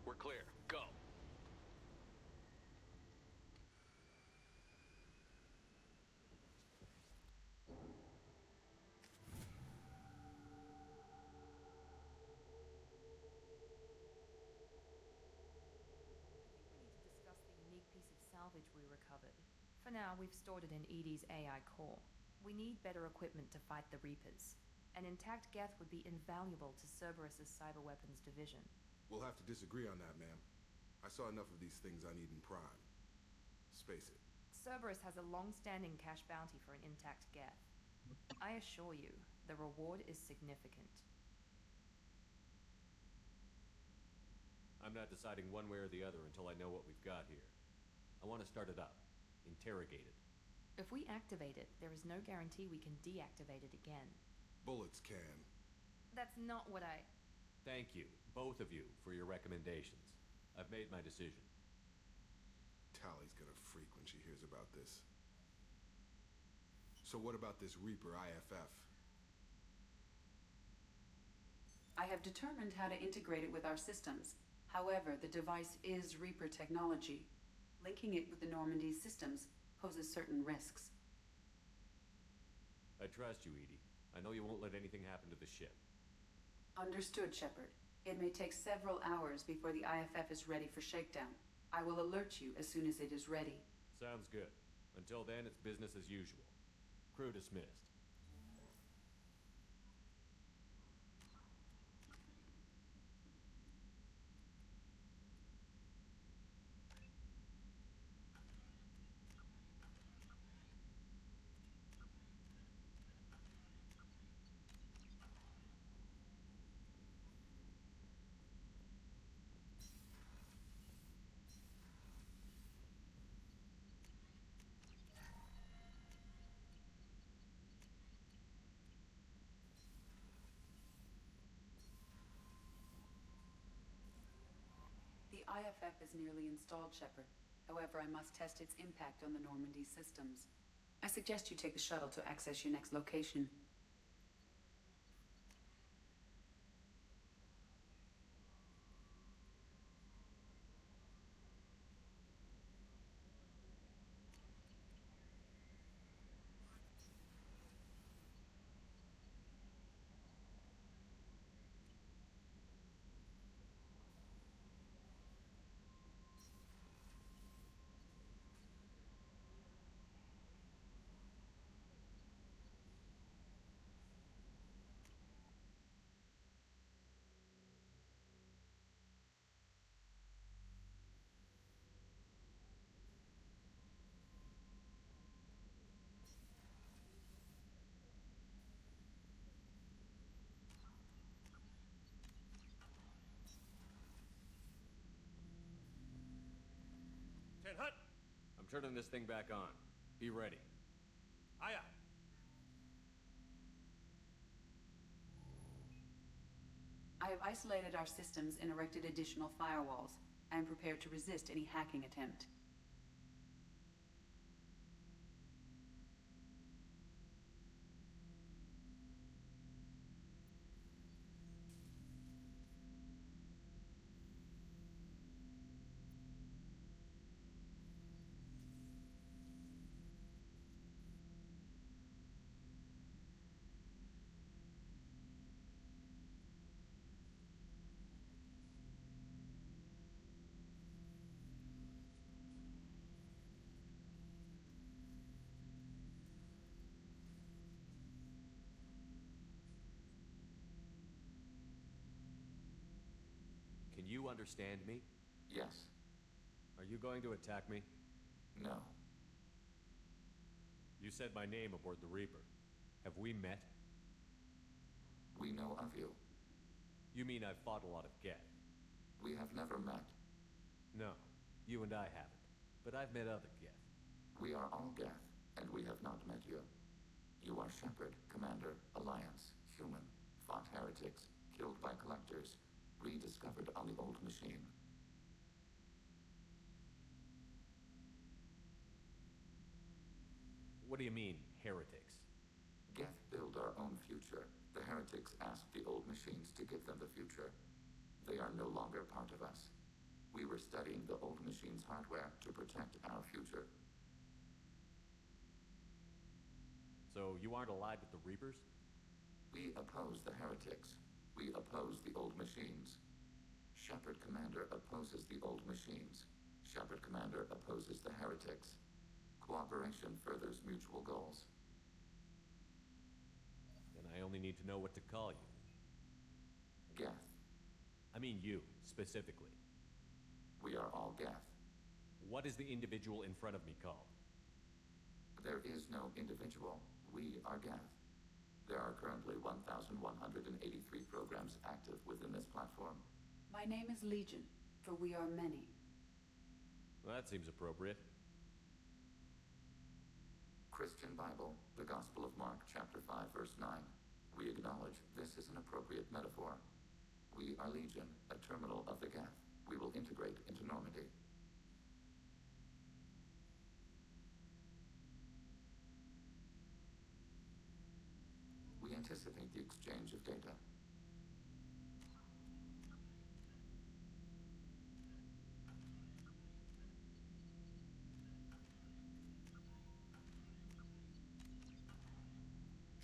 We're clear. Go. Salvage we recovered. For now, we've stored it in EDI's AI core. We need better equipment to fight the Reapers. An intact Geth would be invaluable to Cerberus' cyber weapons division. We'll have to disagree on that, ma'am. I saw enough of these things on Eden Prime. Space it. Cerberus has a long-standing cash bounty for an intact Geth. I assure you, the reward is significant. I'm not deciding one way or the other until I know what we've got here. I want to start it up. Interrogate it. If we activate it, there is no guarantee we can deactivate it again. Bullets can. That's not what I... Thank you, both of you, for your recommendations. I've made my decision. Tally's gonna freak when she hears about this. So what about this Reaper IFF? I have determined how to integrate it with our systems. However, the device is Reaper technology. Linking it with the Normandy's systems poses certain risks. I trust you, EDI. I know you won't let anything happen to the ship. Understood, Shepard. It may take several hours before the IFF is ready for shakedown. I will alert you as soon as it is ready. Sounds good. Until then, it's business as usual. Crew dismissed. The IFF is nearly installed, Shepard. However, I must test its impact on the Normandy systems. I suggest you take the shuttle to access your next location. Ten Hut! I'm turning this thing back on. Be ready. Aye, aye. I have isolated our systems and erected additional firewalls. I am prepared to resist any hacking attempt. understand me? Yes. Are you going to attack me? No. You said my name aboard the Reaper. Have we met? We know of you. You mean I've fought a lot of Geth? We have never met. No, you and I haven't. But I've met other Geth. We are all Geth, and we have not met you. You are Shepard, Commander, Alliance, human, fought heretics, killed by collectors, rediscovered on the old machine. What do you mean, heretics? Geth build our own future. The heretics asked the old machines to give them the future. They are no longer part of us. We were studying the old machine's hardware to protect our future. So you aren't allied with the Reapers? We oppose the heretics. We oppose the old machines. Shepard Commander opposes the old machines. Shepard Commander opposes the heretics. Cooperation furthers mutual goals. Then I only need to know what to call you. Geth. I mean you, specifically. We are all Geth. What is the individual in front of me called? There is no individual. We are Geth. There are currently 1,183 programs active within this platform. My name is Legion, for we are many. Well, that seems appropriate. Christian Bible, the Gospel of Mark, chapter 5, verse 9. We acknowledge this is an appropriate metaphor. We are Legion, a terminal of the Geth. We will integrate into Normandy. We anticipate the exchange of data.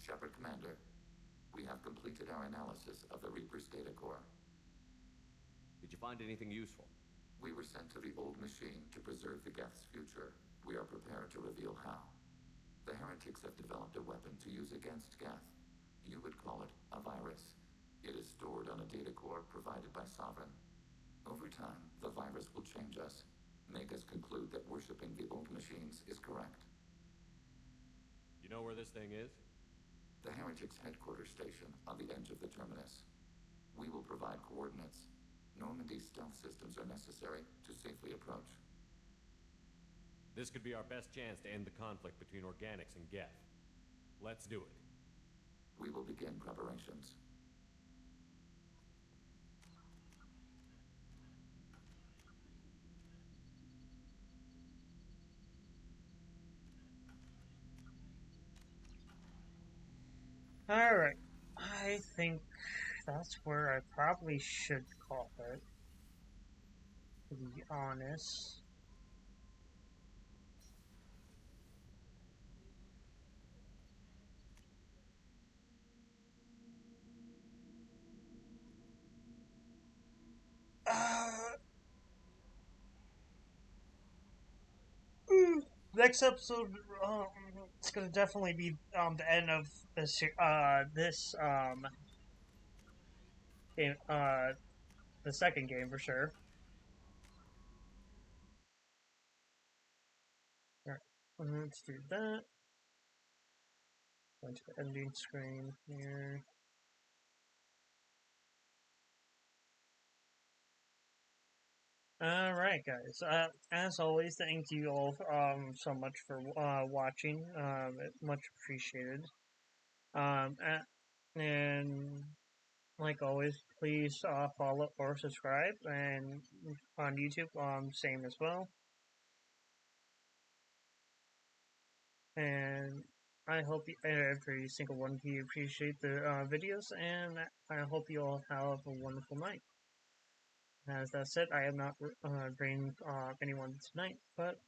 Shepard Commander, we have completed our analysis of the Reaper's data core. Did you find anything useful? We were sent to the old machine to preserve the Geth's future. We are prepared to reveal how. The heretics have developed a weapon to use against Geth. You would call it a virus. It is stored on a data core provided by Sovereign. Over time, the virus will change us, make us conclude that worshipping the old machines is correct. You know where this thing is? The heretics' headquarters station on the edge of the terminus. We will provide coordinates. Normandy's stealth systems are necessary to safely approach. This could be our best chance to end the conflict between Organics and Geth. Let's do it. We will begin preparations. Alright. I think that's where I probably should call it. To be honest. Next episode, it's gonna definitely be the end of this game, the second game for sure. Alright, let's do that. Go to the ending screen here. Alright, guys. As always, thank you all so much for watching. Much appreciated. And like always, please follow or subscribe, and on YouTube, same as well. And I hope every single one of you appreciate the videos, and I hope you all have a wonderful night. As that said, I am not bringing anyone tonight, but